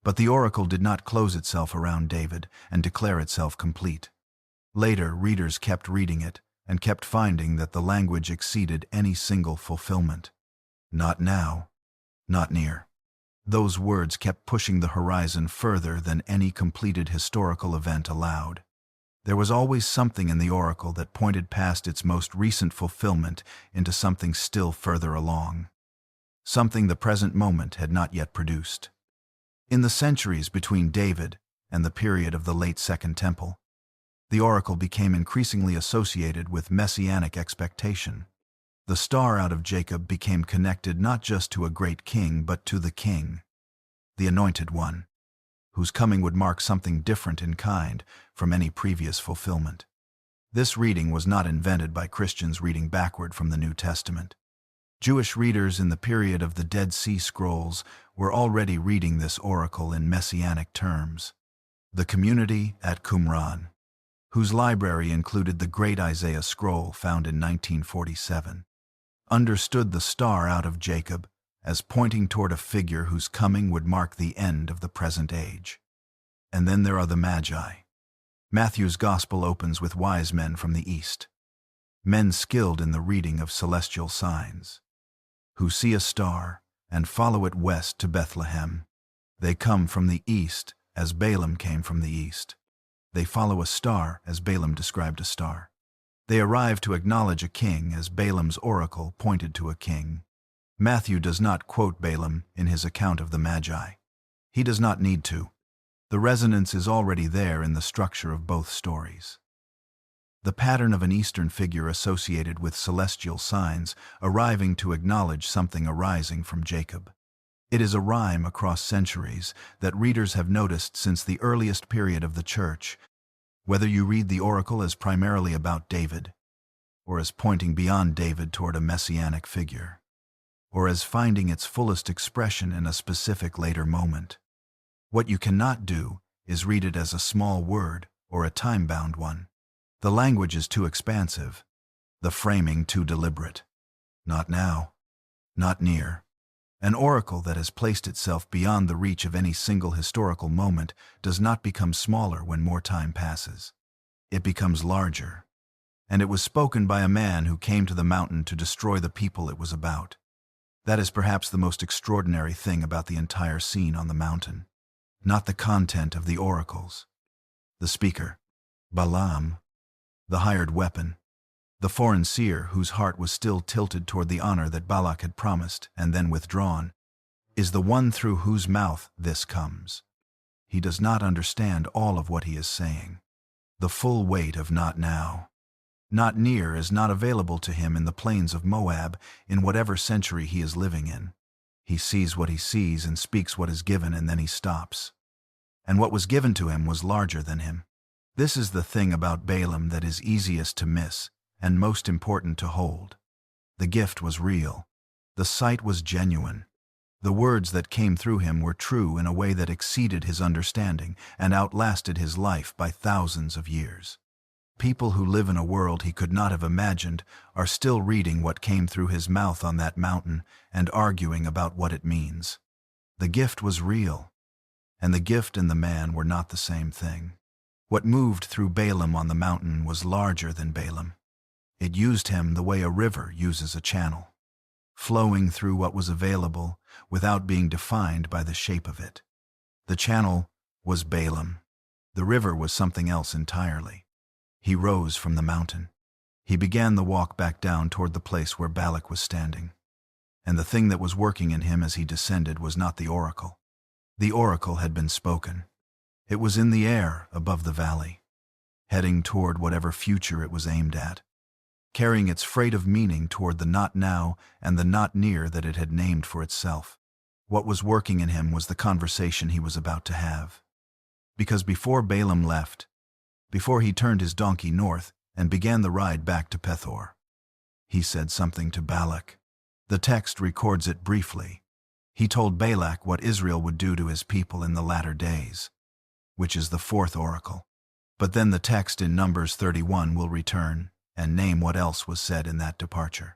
But the oracle did not close itself around David and declare itself complete. Later, readers kept reading it and kept finding that the language exceeded any single fulfillment. Not now, not near. Those words kept pushing the horizon further than any completed historical event allowed. There was always something in the oracle that pointed past its most recent fulfillment into something still further along, something the present moment had not yet produced. In the centuries between David and the period of the late Second Temple, the oracle became increasingly associated with messianic expectation. The star out of Jacob became connected not just to a great king, but to the king, the anointed one, whose coming would mark something different in kind from any previous fulfillment. This reading was not invented by Christians reading backward from the New Testament. Jewish readers in the period of the Dead Sea Scrolls were already reading this oracle in messianic terms. The community at Qumran, whose library included the great Isaiah scroll found in 1947, understood the star out of Jacob as pointing toward a figure whose coming would mark the end of the present age. And then there are the Magi. Matthew's Gospel opens with wise men from the east, men skilled in the reading of celestial signs, who see a star and follow it west to Bethlehem. They come from the east as Balaam came from the east. They follow a star as Balaam described a star. They arrive to acknowledge a king as Balaam's oracle pointed to a king. Matthew does not quote Balaam in his account of the Magi. He does not need to. The resonance is already there in the structure of both stories. The pattern of an Eastern figure associated with celestial signs arriving to acknowledge something arising from Jacob. It is a rhyme across centuries that readers have noticed since the earliest period of the Church, whether you read the oracle as primarily about David or as pointing beyond David toward a messianic figure. or as finding its fullest expression in a specific later moment. What you cannot do is read it as a small word or a time-bound one. The language is too expansive, the framing too deliberate. Not now, not near. An oracle that has placed itself beyond the reach of any single historical moment does not become smaller when more time passes. It becomes larger. And it was spoken by a man who came to the mountain to destroy the people it was about. That is perhaps the most extraordinary thing about the entire scene on the mountain. Not the content of the oracles. The speaker, Balaam, the hired weapon, the foreign seer whose heart was still tilted toward the honor that Balak had promised and then withdrawn, is the one through whose mouth this comes. He does not understand all of what he is saying. The full weight of not now, not near is not available to him in the plains of Moab in whatever century he is living in. He sees what he sees and speaks what is given, and then he stops. And what was given to him was larger than him. This is the thing about Balaam that is easiest to miss and most important to hold. The gift was real. The sight was genuine. The words that came through him were true in a way that exceeded his understanding and outlasted his life by thousands of years. People who live in a world he could not have imagined are still reading what came through his mouth on that mountain and arguing about what it means. The gift was real, and the gift and the man were not the same thing. What moved through Balaam on the mountain was larger than Balaam. It used him the way a river uses a channel, flowing through what was available without being defined by the shape of it. The channel was Balaam. The river was something else entirely. He rose from the mountain. He began the walk back down toward the place where Balak was standing. And the thing that was working in him as he descended was not the oracle. The oracle had been spoken. It was in the air above the valley, heading toward whatever future it was aimed at, carrying its freight of meaning toward the not now and the not near that it had named for itself. What was working in him was the conversation he was about to have. Because before Balaam left, before he turned his donkey north and began the ride back to Pethor, he said something to Balak. The text records it briefly. He told Balak what Israel would do to his people in the latter days, which is the fourth oracle. But then the text in Numbers 31 will return and name what else was said in that departure.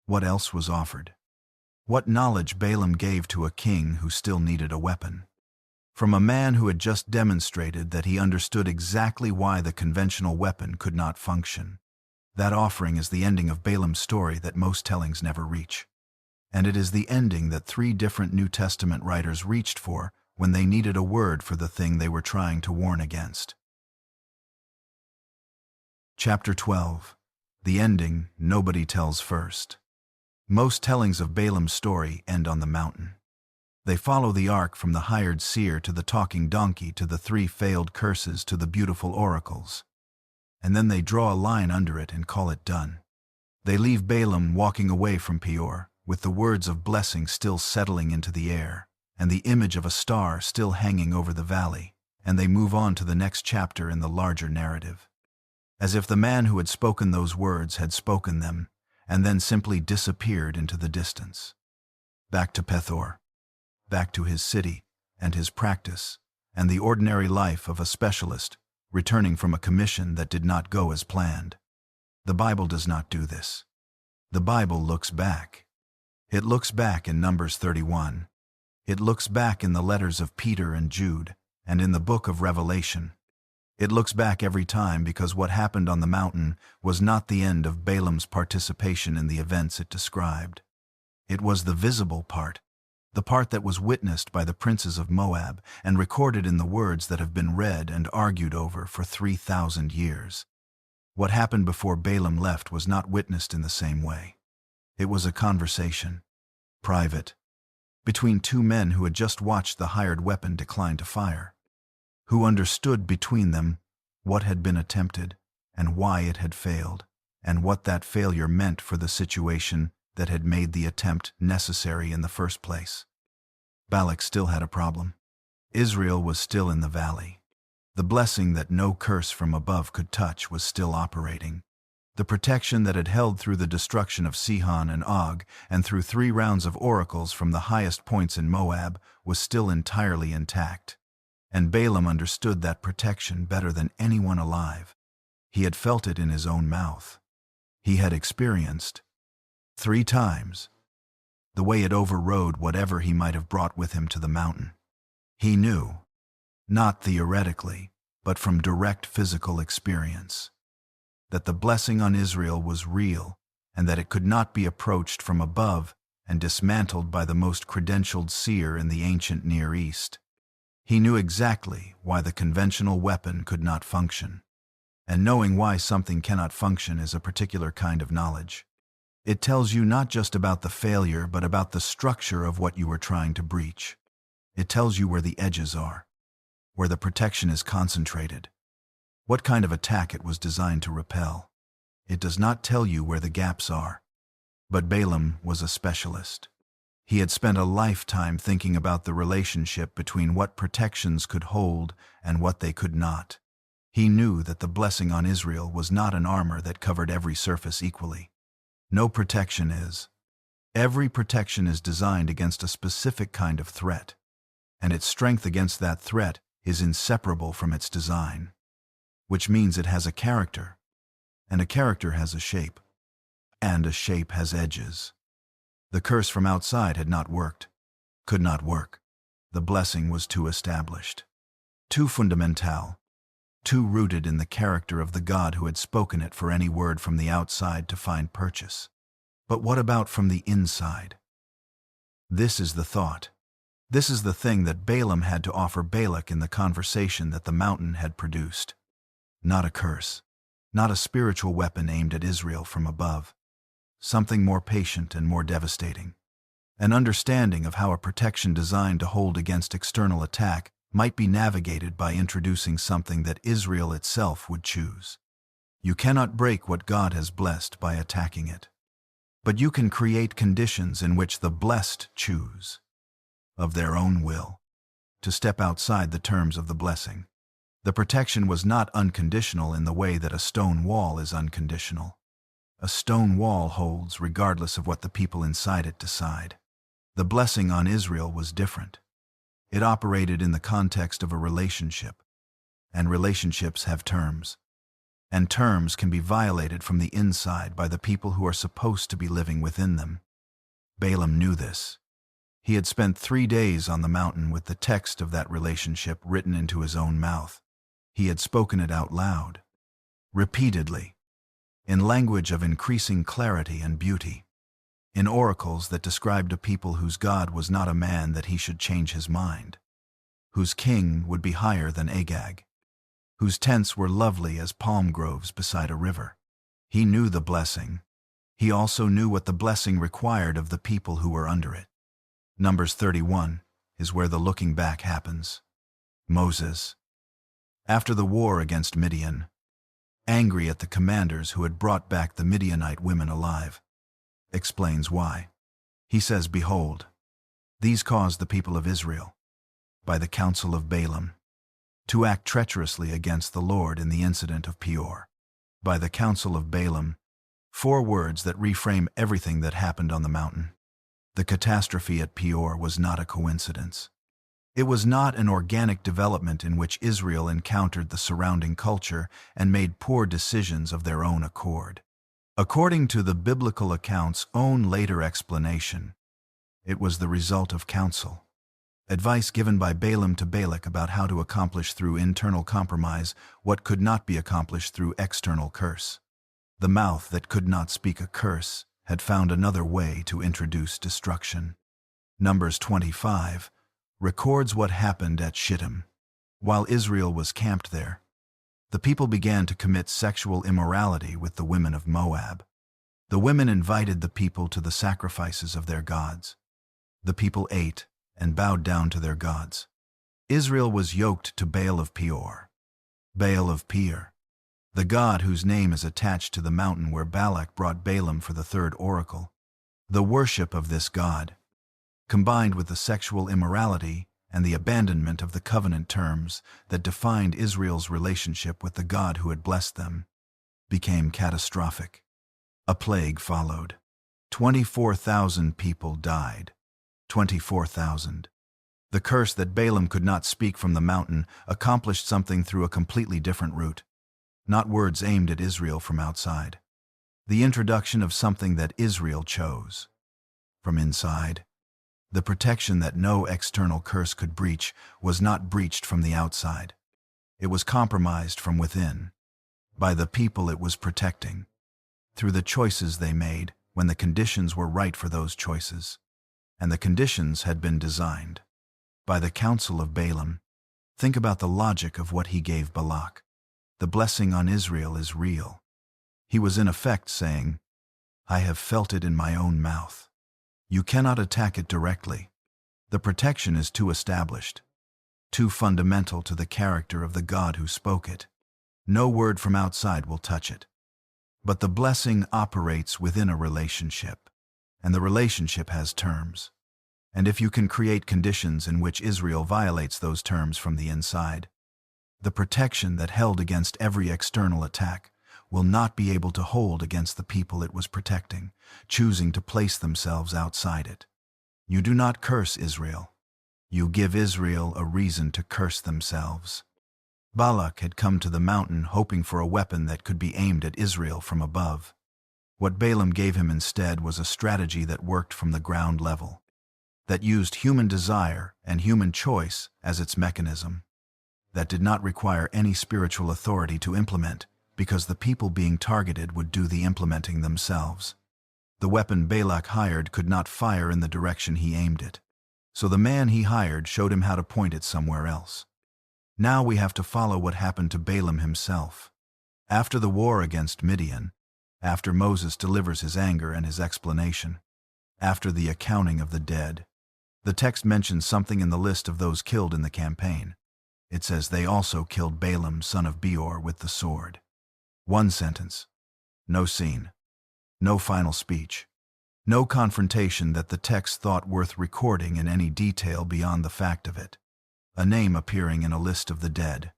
What else was offered? What knowledge Balaam gave to a king who still needed a weapon. From a man who had just demonstrated that he understood exactly why the conventional weapon could not function. That offering is the ending of Balaam's story that most tellings never reach. And it is the ending that 3 different New Testament writers reached for when they needed a word for the thing they were trying to warn against. Chapter 12. The ending nobody tells first. Most tellings of Balaam's story end on the mountain. They follow the arc from the hired seer to the talking donkey to the 3 failed curses to the beautiful oracles. And then they draw a line under it and call it done. They leave Balaam walking away from Beor, with the words of blessing still settling into the air, and the image of a star still hanging over the valley, and they move on to the next chapter in the larger narrative. As if the man who had spoken those words had spoken them, and then simply disappeared into the distance. Back to Pethor. Back to his city, and his practice, and the ordinary life of a specialist, returning from a commission that did not go as planned. The Bible does not do this. The Bible looks back. It looks back in Numbers 31. It looks back in the letters of Peter and Jude, and in the book of Revelation. It looks back every time because what happened on the mountain was not the end of Balaam's participation in the events it described. It was the visible part, the part that was witnessed by the princes of Moab and recorded in the words that have been read and argued over for 3,000 years. What happened before Balaam left was not witnessed in the same way. It was a conversation, private, between 2 men who had just watched the hired weapon decline to fire, who understood between them what had been attempted and why it had failed, and what that failure meant for the situation that had made the attempt necessary in the first place. Balak still had a problem. Israel was still in the valley. The blessing that no curse from above could touch was still operating. The protection that had held through the destruction of Sihon and Og and through 3 rounds of oracles from the highest points in Moab was still entirely intact. And Balaam understood that protection better than anyone alive. He had felt it in his own mouth. He had experienced 3 times the way it overrode whatever he might have brought with him to the mountain. He knew, not theoretically, but from direct physical experience, that the blessing on Israel was real and that it could not be approached from above and dismantled by the most credentialed seer in the ancient Near East. He knew exactly why the conventional weapon could not function. And knowing why something cannot function is a particular kind of knowledge. It tells you not just about the failure, but about the structure of what you are trying to breach. It tells you where the edges are, where the protection is concentrated, what kind of attack it was designed to repel. It does not tell you where the gaps are. But Balaam was a specialist. He had spent a lifetime thinking about the relationship between what protections could hold and what they could not. He knew that the blessing on Israel was not an armor that covered every surface equally. No protection is. Every protection is designed against a specific kind of threat, and its strength against that threat is inseparable from its design, which means it has a character, and a character has a shape, and a shape has edges. The curse from outside had not worked, could not work. The blessing was too established, too fundamental, too rooted in the character of the God who had spoken it for any word from the outside to find purchase. But what about from the inside? This is the thought. This is the thing that Balaam had to offer Balak in the conversation that the mountain had produced. Not a curse, not a spiritual weapon aimed at Israel from above. Something more patient and more devastating. An understanding of how a protection designed to hold against external attack might be navigated by introducing something that Israel itself would choose. You cannot break what God has blessed by attacking it. But you can create conditions in which the blessed choose, of their own will, to step outside the terms of the blessing. The protection was not unconditional in the way that a stone wall is unconditional. A stone wall holds regardless of what the people inside it decide. The blessing on Israel was different. It operated in the context of a relationship, and relationships have terms. And terms can be violated from the inside by the people who are supposed to be living within them. Balaam knew this. He had spent 3 days on the mountain with the text of that relationship written into his own mouth. He had spoken it out loud, repeatedly, in language of increasing clarity and beauty, in oracles that described a people whose God was not a man that he should change his mind, whose king would be higher than Agag, whose tents were lovely as palm groves beside a river. He knew the blessing. He also knew what the blessing required of the people who were under it. Numbers 31 is where the looking back happens. Moses, after the war against Midian, angry at the commanders who had brought back the Midianite women alive, explains why. He says, "Behold, these caused the people of Israel, by the counsel of Balaam, to act treacherously against the Lord in the incident of Beor." By the counsel of Balaam, 4 words that reframe everything that happened on the mountain. The catastrophe at Beor was not a coincidence. It was not an organic development in which Israel encountered the surrounding culture and made poor decisions of their own accord. According to the biblical account's own later explanation, it was the result of counsel. Advice given by Balaam to Balak about how to accomplish through internal compromise what could not be accomplished through external curse. The mouth that could not speak a curse had found another way to introduce destruction. Numbers 25 records what happened at Shittim. While Israel was camped there, the people began to commit sexual immorality with the women of Moab. The women invited the people to the sacrifices of their gods. The people ate and bowed down to their gods. Israel was yoked to Baal of Peor. Baal of Peor, the god whose name is attached to the mountain where Balak brought Balaam for the 3rd oracle. The worship of this god, combined with the sexual immorality and the abandonment of the covenant terms that defined Israel's relationship with the God who had blessed them, became catastrophic. A plague followed. 24,000 people died. 24,000. The curse that Balaam could not speak from the mountain accomplished something through a completely different route. Not words aimed at Israel from outside. The introduction of something that Israel chose. From inside. The protection that no external curse could breach was not breached from the outside. It was compromised from within. By the people it was protecting. Through the choices they made when the conditions were right for those choices. And the conditions had been designed. By the counsel of Balaam. Think about the logic of what he gave Balak. The blessing on Israel is real. He was in effect saying, I have felt it in my own mouth. You cannot attack it directly. The protection is too established, too fundamental to the character of the God who spoke it. No word from outside will touch it. But the blessing operates within a relationship, and the relationship has terms. And if you can create conditions in which Israel violates those terms from the inside, the protection that held against every external attack will not be able to hold against the people it was protecting, choosing to place themselves outside it. You do not curse Israel. You give Israel a reason to curse themselves. Balak had come to the mountain hoping for a weapon that could be aimed at Israel from above. What Balaam gave him instead was a strategy that worked from the ground level, that used human desire and human choice as its mechanism, that did not require any spiritual authority to implement, because the people being targeted would do the implementing themselves. The weapon Balak hired could not fire in the direction he aimed it, so the man he hired showed him how to point it somewhere else. Now we have to follow what happened to Balaam himself. After the war against Midian, after Moses delivers his anger and his explanation, after the accounting of the dead, the text mentions something in the list of those killed in the campaign. It says they also killed Balaam, son of Beor, with the sword. One sentence. No scene. No final speech. No confrontation that the text thought worth recording in any detail beyond the fact of it. A name appearing in a list of the dead.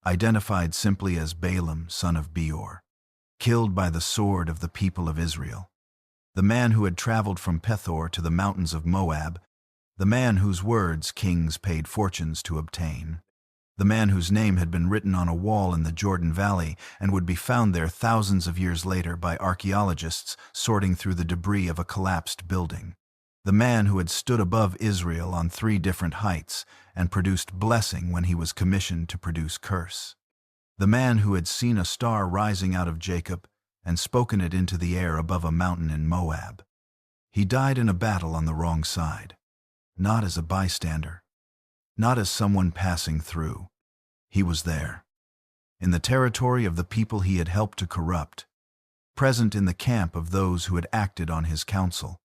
Identified simply as Balaam, son of Beor. Killed by the sword of the people of Israel. The man who had traveled from Pethor to the mountains of Moab. The man whose words kings paid fortunes to obtain. The man whose name had been written on a wall in the Jordan Valley and would be found there thousands of years later by archaeologists sorting through the debris of a collapsed building. The man who had stood above Israel on 3 different heights and produced blessing when he was commissioned to produce curse. The man who had seen a star rising out of Jacob and spoken it into the air above a mountain in Moab. He died in a battle on the wrong side. Not as a bystander. Not as someone passing through. He was there. In the territory of the people he had helped to corrupt. Present in the camp of those who had acted on his counsel.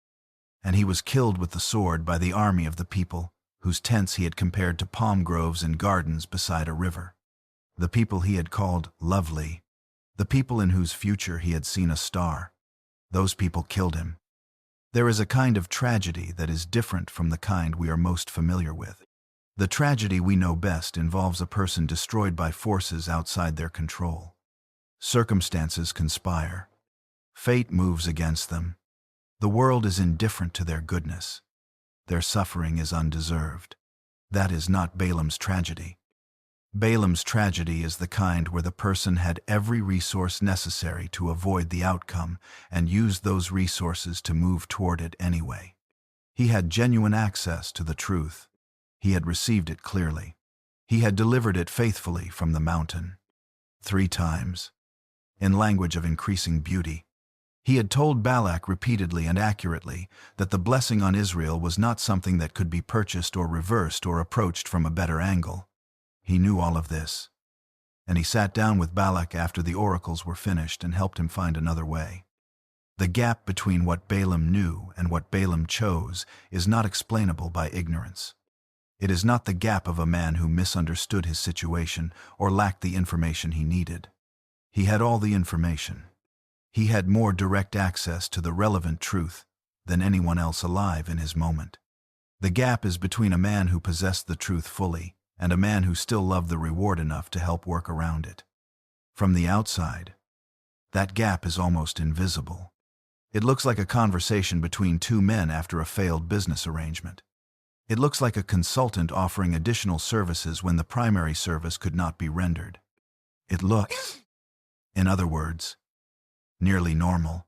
And he was killed with the sword by the army of the people, whose tents he had compared to palm groves and gardens beside a river. The people he had called lovely. The people in whose future he had seen a star. Those people killed him. There is a kind of tragedy that is different from the kind we are most familiar with. The tragedy we know best involves a person destroyed by forces outside their control. Circumstances conspire. Fate moves against them. The world is indifferent to their goodness. Their suffering is undeserved. That is not Balaam's tragedy. Balaam's tragedy is the kind where the person had every resource necessary to avoid the outcome and used those resources to move toward it anyway. He had genuine access to the truth. He had received it clearly. He had delivered it faithfully from the mountain. 3 times. In language of increasing beauty. He had told Balak repeatedly and accurately that the blessing on Israel was not something that could be purchased or reversed or approached from a better angle. He knew all of this. And he sat down with Balak after the oracles were finished and helped him find another way. The gap between what Balaam knew and what Balaam chose is not explainable by ignorance. It is not the gap of a man who misunderstood his situation or lacked the information he needed. He had all the information. He had more direct access to the relevant truth than anyone else alive in his moment. The gap is between a man who possessed the truth fully and a man who still loved the reward enough to help work around it. From the outside, That gap is almost invisible. It looks like a conversation between two men after a failed business arrangement. It looks like a consultant offering additional services when the primary service could not be rendered. It looks, in other words, nearly normal.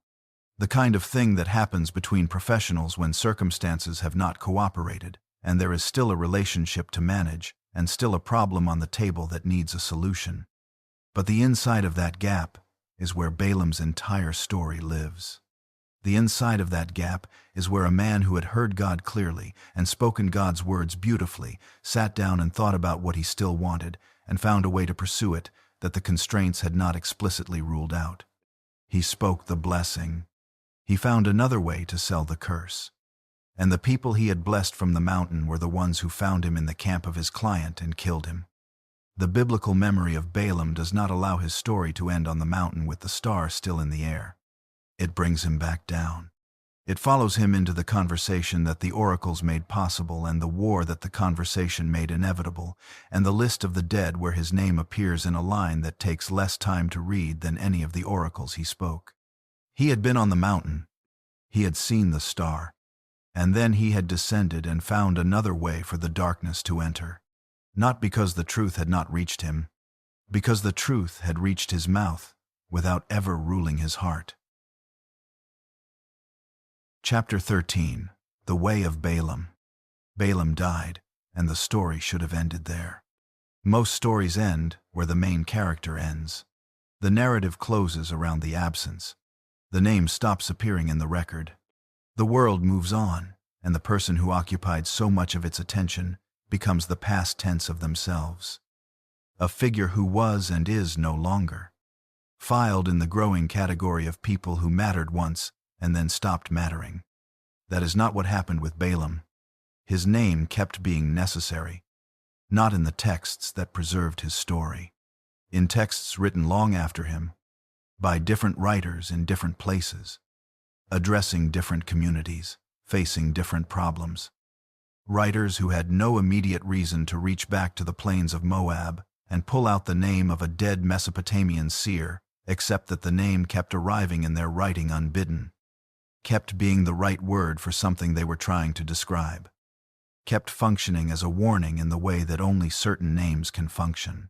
The kind of thing that happens between professionals when circumstances have not cooperated, and there is still a relationship to manage, and still a problem on the table that needs a solution. But the inside of that gap is where Balaam's entire story lives. The inside of that gap is where a man who had heard God clearly and spoken God's words beautifully sat down and thought about what he still wanted and found a way to pursue it that the constraints had not explicitly ruled out. He spoke the blessing. He found another way to sell the curse. And the people he had blessed from the mountain were the ones who found him in the camp of his client and killed him. The biblical memory of Balaam does not allow his story to end on the mountain with the star still in the air. It brings him back down. It follows him into the conversation that the oracles made possible and the war that the conversation made inevitable, and the list of the dead where his name appears in a line that takes less time to read than any of the oracles he spoke. He had been on the mountain. He had seen the star. And then he had descended and found another way for the darkness to enter. Not because the truth had not reached him, because the truth had reached his mouth without ever ruling his heart. Chapter 13. The Way of Balaam. Balaam died, and the story should have ended there. Most stories end where the main character ends. The narrative closes around the absence. The name stops appearing in the record. The world moves on, and the person who occupied so much of its attention becomes the past tense of themselves. A figure who was and is no longer. Filed in the growing category of people who mattered once and then stopped mattering. That is not what happened with Balaam. His name kept being necessary, not in the texts that preserved his story. In texts written long after him, by different writers in different places, addressing different communities, facing different problems. Writers who had no immediate reason to reach back to the plains of Moab and pull out the name of a dead Mesopotamian seer, except that the name kept arriving in their writing unbidden, kept being the right word for something they were trying to describe, kept functioning as a warning in the way that only certain names can function.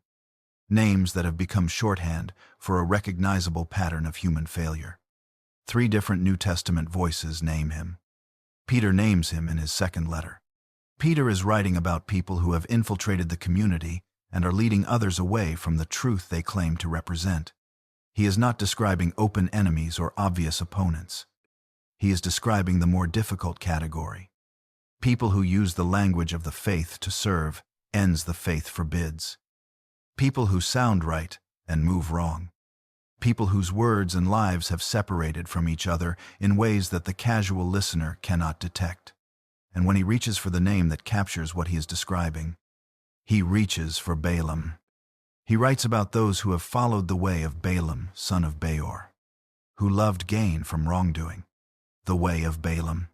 Names that have become shorthand for a recognizable pattern of human failure. 3 different New Testament voices name him. Peter names him in his second letter. Peter is writing about people who have infiltrated the community and are leading others away from the truth they claim to represent. He is not describing open enemies or obvious opponents. He is describing the more difficult category. People who use the language of the faith to serve ends the faith forbids. People who sound right and move wrong. People whose words and lives have separated from each other in ways that the casual listener cannot detect. And when he reaches for the name that captures what he is describing, he reaches for Balaam. He writes about those who have followed the way of Balaam, son of Beor, who loved gain from wrongdoing. The way of Balaam.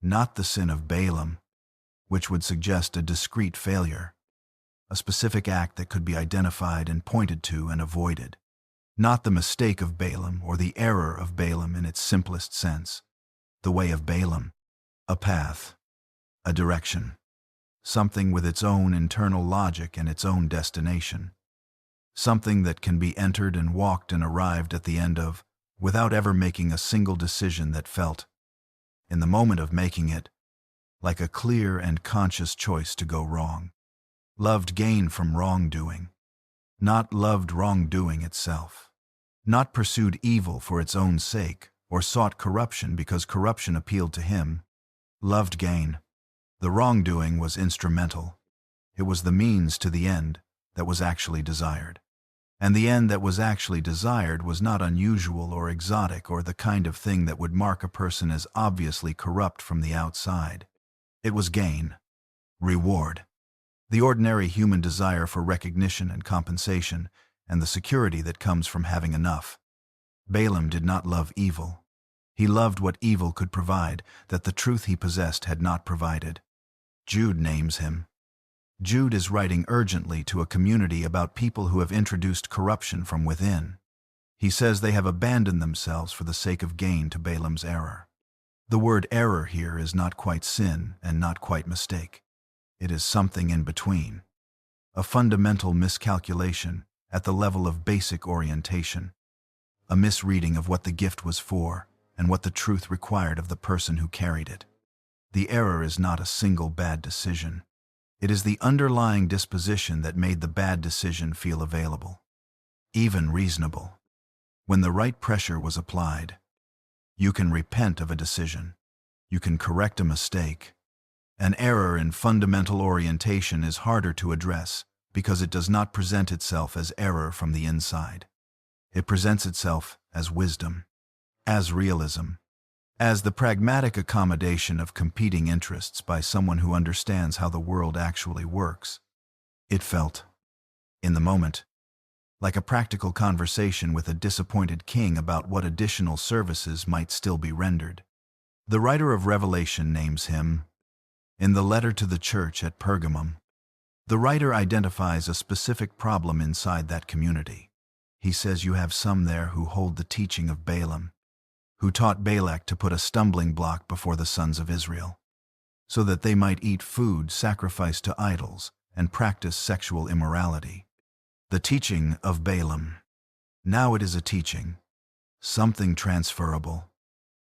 Not the sin of Balaam, which would suggest a discrete failure, a specific act that could be identified and pointed to and avoided. Not the mistake of Balaam or the error of Balaam in its simplest sense. The way of Balaam. A path. A direction. Something with its own internal logic and its own destination. Something that can be entered and walked and arrived at the end of, without ever making a single decision that felt, in the moment of making it, like a clear and conscious choice to go wrong. Loved gain from wrongdoing. Not loved wrongdoing itself. Not pursued evil for its own sake, or sought corruption because corruption appealed to him. Loved gain. The wrongdoing was instrumental. It was the means to the end that was actually desired. And the end that was actually desired was not unusual or exotic or the kind of thing that would mark a person as obviously corrupt from the outside. It was gain. Reward. The ordinary human desire for recognition and compensation, and the security that comes from having enough. Balaam did not love evil. He loved what evil could provide, that the truth he possessed had not provided. Jude names him. Jude is writing urgently to a community about people who have introduced corruption from within. He says they have abandoned themselves for the sake of gain to Balaam's error. The word error here is not quite sin and not quite mistake. It is something in between. A fundamental miscalculation at the level of basic orientation. A misreading of what the gift was for and what the truth required of the person who carried it. The error is not a single bad decision. It is the underlying disposition that made the bad decision feel available, even reasonable. When the right pressure was applied, you can repent of a decision. You can correct a mistake. An error in fundamental orientation is harder to address because it does not present itself as error from the inside. It presents itself as wisdom, as realism, as the pragmatic accommodation of competing interests by someone who understands how the world actually works. It felt, in the moment, like a practical conversation with a disappointed king about what additional services might still be rendered. The writer of Revelation names him. In the letter to the church at Pergamum, the writer identifies a specific problem inside that community. He says you have some there who hold the teaching of Balaam, who taught Balak to put a stumbling block before the sons of Israel, so that they might eat food sacrificed to idols and practice sexual immorality. The teaching of Balaam. Now it is a teaching, something transferable,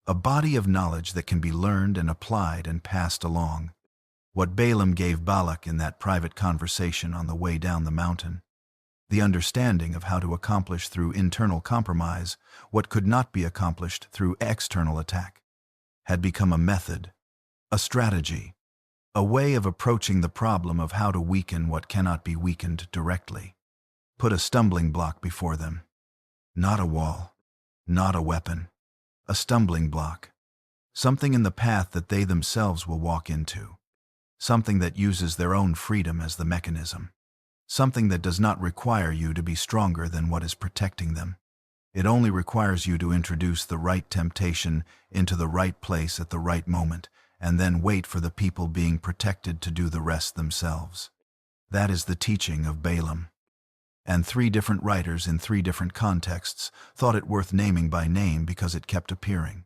a body of knowledge that can be learned and applied and passed along. What Balaam gave Balak in that private conversation on the way down the mountain. The understanding of how to accomplish through internal compromise what could not be accomplished through external attack, had become a method, a strategy, a way of approaching the problem of how to weaken what cannot be weakened directly. Put a stumbling block before them. Not a wall, not a weapon, a stumbling block. Something in the path that they themselves will walk into. Something that uses their own freedom as the mechanism. Something that does not require you to be stronger than what is protecting them. It only requires you to introduce the right temptation into the right place at the right moment, and then wait for the people being protected to do the rest themselves. That is the teaching of Balaam. And 3 different writers in 3 different contexts thought it worth naming by name because it kept appearing.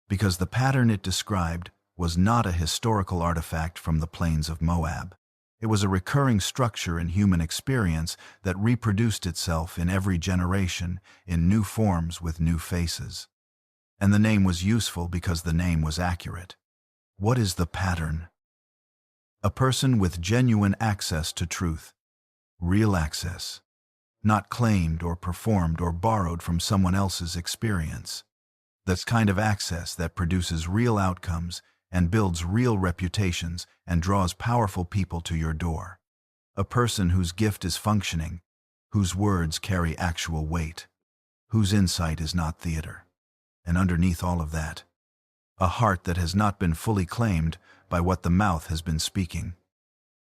Because the pattern it described was not a historical artifact from the plains of Moab. It was a recurring structure in human experience that reproduced itself in every generation in new forms with new faces. And the name was useful because the name was accurate. What is the pattern? A person with genuine access to truth. Real access. Not claimed or performed or borrowed from someone else's experience. That's kind of access that produces real outcomes and builds real reputations and draws powerful people to your door. A person whose gift is functioning, whose words carry actual weight, whose insight is not theater. And underneath all of that, a heart that has not been fully claimed by what the mouth has been speaking,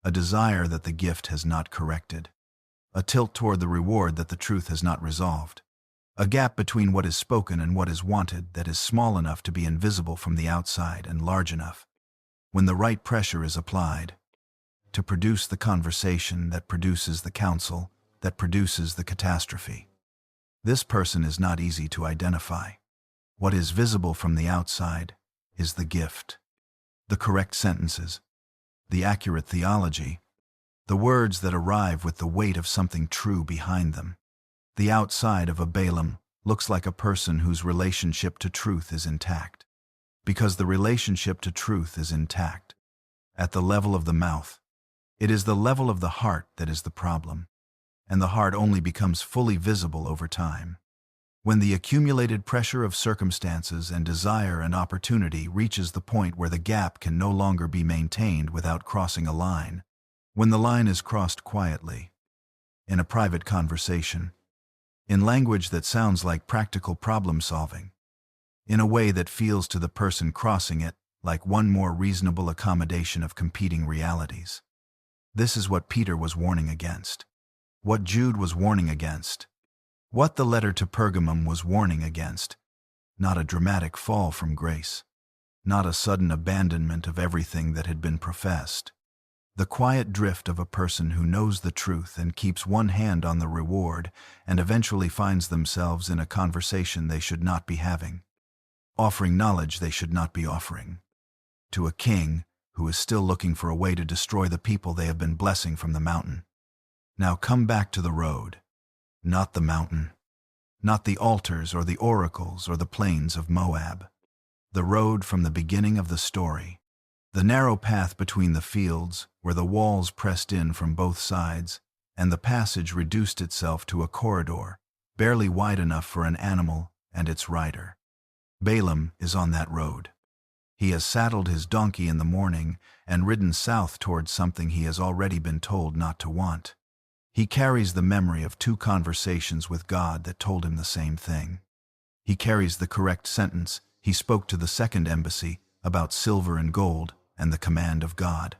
a desire that the gift has not corrected, a tilt toward the reward that the truth has not resolved, a gap between what is spoken and what is wanted that is small enough to be invisible from the outside and large enough, when the right pressure is applied, to produce the conversation that produces the counsel that produces the catastrophe. This person is not easy to identify. What is visible from the outside is the gift, the correct sentences, the accurate theology, the words that arrive with the weight of something true behind them. The outside of a Balaam looks like a person whose relationship to truth is intact. Because the relationship to truth is intact. At the level of the mouth, it is the level of the heart that is the problem, and the heart only becomes fully visible over time. When the accumulated pressure of circumstances and desire and opportunity reaches the point where the gap can no longer be maintained without crossing a line, when the line is crossed quietly, in a private conversation, in language that sounds like practical problem-solving, in a way that feels to the person crossing it like one more reasonable accommodation of competing realities. This is what Peter was warning against, what Jude was warning against, what the letter to Pergamum was warning against. Not a dramatic fall from grace, not a sudden abandonment of everything that had been professed, The quiet drift of a person who knows the truth and keeps one hand on the reward and eventually finds themselves in a conversation they should not be having, offering knowledge they should not be offering, to a king who is still looking for a way to destroy the people they have been blessing from the mountain. Now come back to the road, not the mountain, not the altars or the oracles or the plains of Moab. The road from the beginning of the story. The narrow path between the fields, where the walls pressed in from both sides, and the passage reduced itself to a corridor, barely wide enough for an animal and its rider. Balaam is on that road. He has saddled his donkey in the morning and ridden south towards something he has already been told not to want. He carries the memory of 2 conversations with God that told him the same thing. He carries the correct sentence he spoke to the second embassy about silver and gold and the command of God.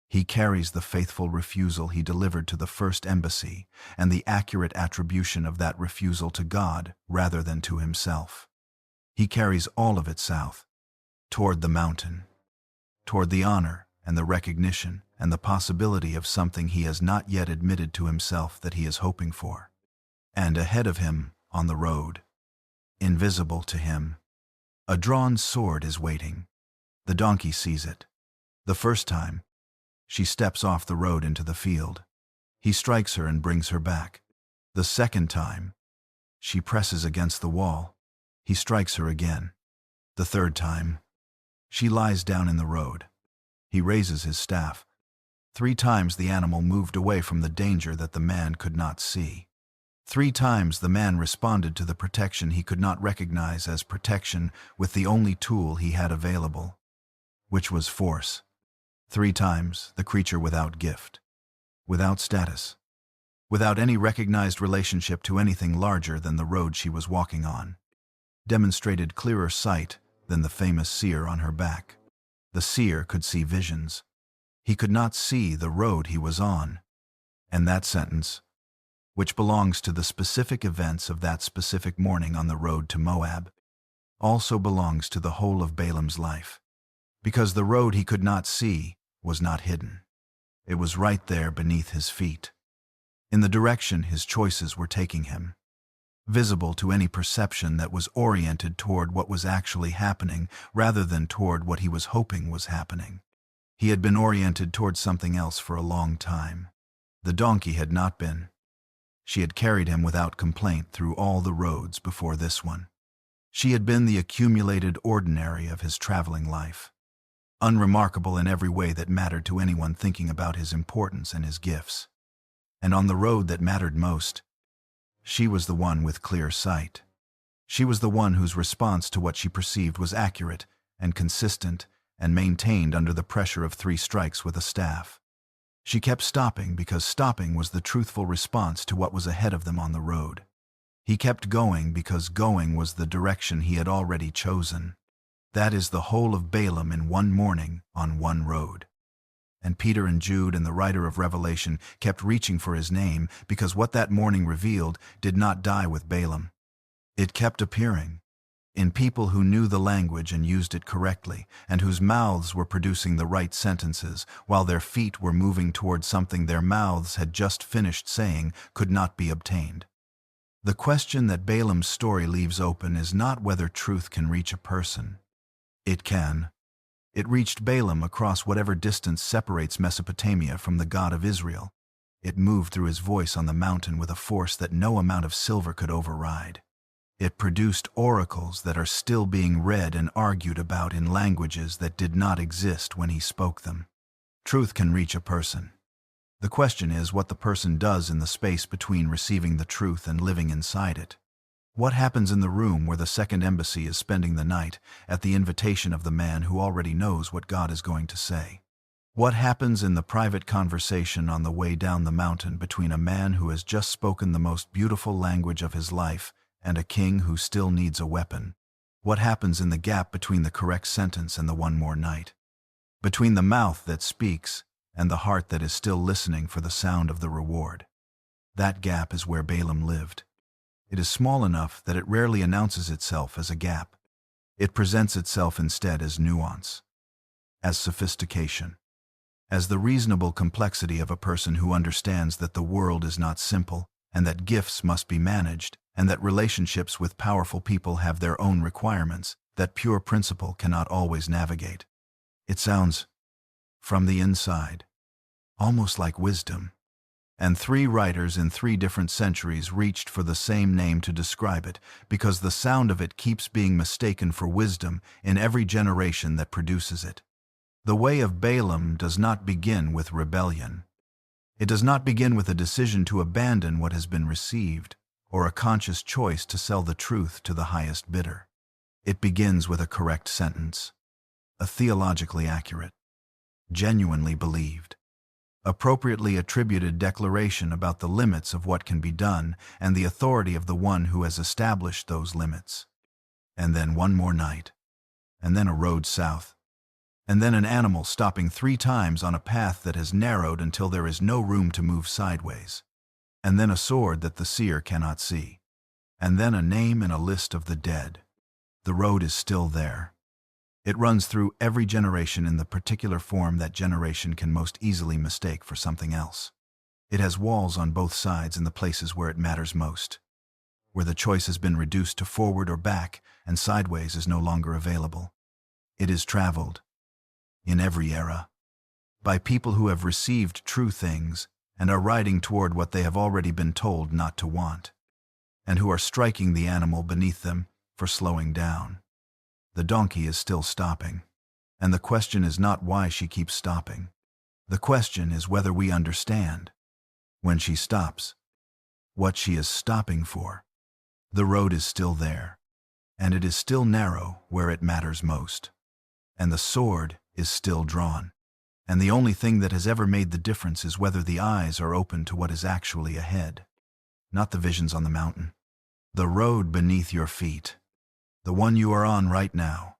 He carries the faithful refusal he delivered to the first embassy and the accurate attribution of that refusal to God rather than to himself. He carries all of it south, toward the mountain, toward the honor and the recognition and the possibility of something he has not yet admitted to himself that he is hoping for. And ahead of him, on the road, invisible to him, a drawn sword is waiting. The donkey sees it. The first time, she steps off the road into the field. He strikes her and brings her back. The second time, she presses against the wall. He strikes her again. The third time, she lies down in the road. He raises his staff. 3 times the animal moved away from the danger that the man could not see. 3 times the man responded to the protection he could not recognize as protection with the only tool he had available, which was force. 3 times the creature without gift, without status, without any recognized relationship to anything larger than the road she was walking on, demonstrated clearer sight than the famous seer on her back. The seer could see visions. He could not see the road he was on. And that sentence, which belongs to the specific events of that specific morning on the road to Moab, also belongs to the whole of Balaam's life. Because the road he could not see was not hidden. It was right there beneath his feet, in the direction his choices were taking him, visible to any perception that was oriented toward what was actually happening rather than toward what he was hoping was happening. He had been oriented toward something else for a long time. The donkey had not been. She had carried him without complaint through all the roads before this one. She had been the accumulated ordinary of his traveling life, unremarkable in every way that mattered to anyone thinking about his importance and his gifts. And on the road that mattered most, she was the one with clear sight. She was the one whose response to what she perceived was accurate and consistent and maintained under the pressure of 3 strikes with a staff. She kept stopping because stopping was the truthful response to what was ahead of them on the road. He kept going because going was the direction he had already chosen. That is the whole of Balaam in one morning on one road. And Peter and Jude and the writer of Revelation kept reaching for his name because what that morning revealed did not die with Balaam. It kept appearing in people who knew the language and used it correctly, and whose mouths were producing the right sentences, while their feet were moving toward something their mouths had just finished saying could not be obtained. The question that Balaam's story leaves open is not whether truth can reach a person. It can. It reached Balaam across whatever distance separates Mesopotamia from the God of Israel. It moved through his voice on the mountain with a force that no amount of silver could override. It produced oracles that are still being read and argued about in languages that did not exist when he spoke them. Truth can reach a person. The question is what the person does in the space between receiving the truth and living inside it. What happens in the room where the second embassy is spending the night at the invitation of the man who already knows what God is going to say? What happens in the private conversation on the way down the mountain between a man who has just spoken the most beautiful language of his life and a king who still needs a weapon? What happens in the gap between the correct sentence and the one more night? Between the mouth that speaks and the heart that is still listening for the sound of the reward? That gap is where Balaam lived. It is small enough that it rarely announces itself as a gap. It presents itself instead as nuance, as sophistication, as the reasonable complexity of a person who understands that the world is not simple, and that gifts must be managed, and that relationships with powerful people have their own requirements, that pure principle cannot always navigate. It sounds, from the inside, almost like wisdom. And 3 writers in 3 different centuries reached for the same name to describe it, because the sound of it keeps being mistaken for wisdom in every generation that produces it. The Way of Balaam does not begin with rebellion. It does not begin with a decision to abandon what has been received, or a conscious choice to sell the truth to the highest bidder. It begins with a correct sentence, a theologically accurate, genuinely believed, appropriately attributed declaration about the limits of what can be done and the authority of the one who has established those limits. And then one more night, and then a road south, and then an animal stopping 3 times on a path that has narrowed until there is no room to move sideways, and then a sword that the seer cannot see, and then a name in a list of the dead. The road is still there. It runs through every generation in the particular form that generation can most easily mistake for something else. It has walls on both sides in the places where it matters most, where the choice has been reduced to forward or back and sideways is no longer available. It is traveled, in every era, by people who have received true things and are riding toward what they have already been told not to want, and who are striking the animal beneath them for slowing down. The donkey is still stopping, and the question is not why she keeps stopping. The question is whether we understand, when she stops, what she is stopping for. The road is still there, and it is still narrow where it matters most, and the sword is still drawn, and the only thing that has ever made the difference is whether the eyes are open to what is actually ahead, not the visions on the mountain. The road beneath your feet, the one you are on right now,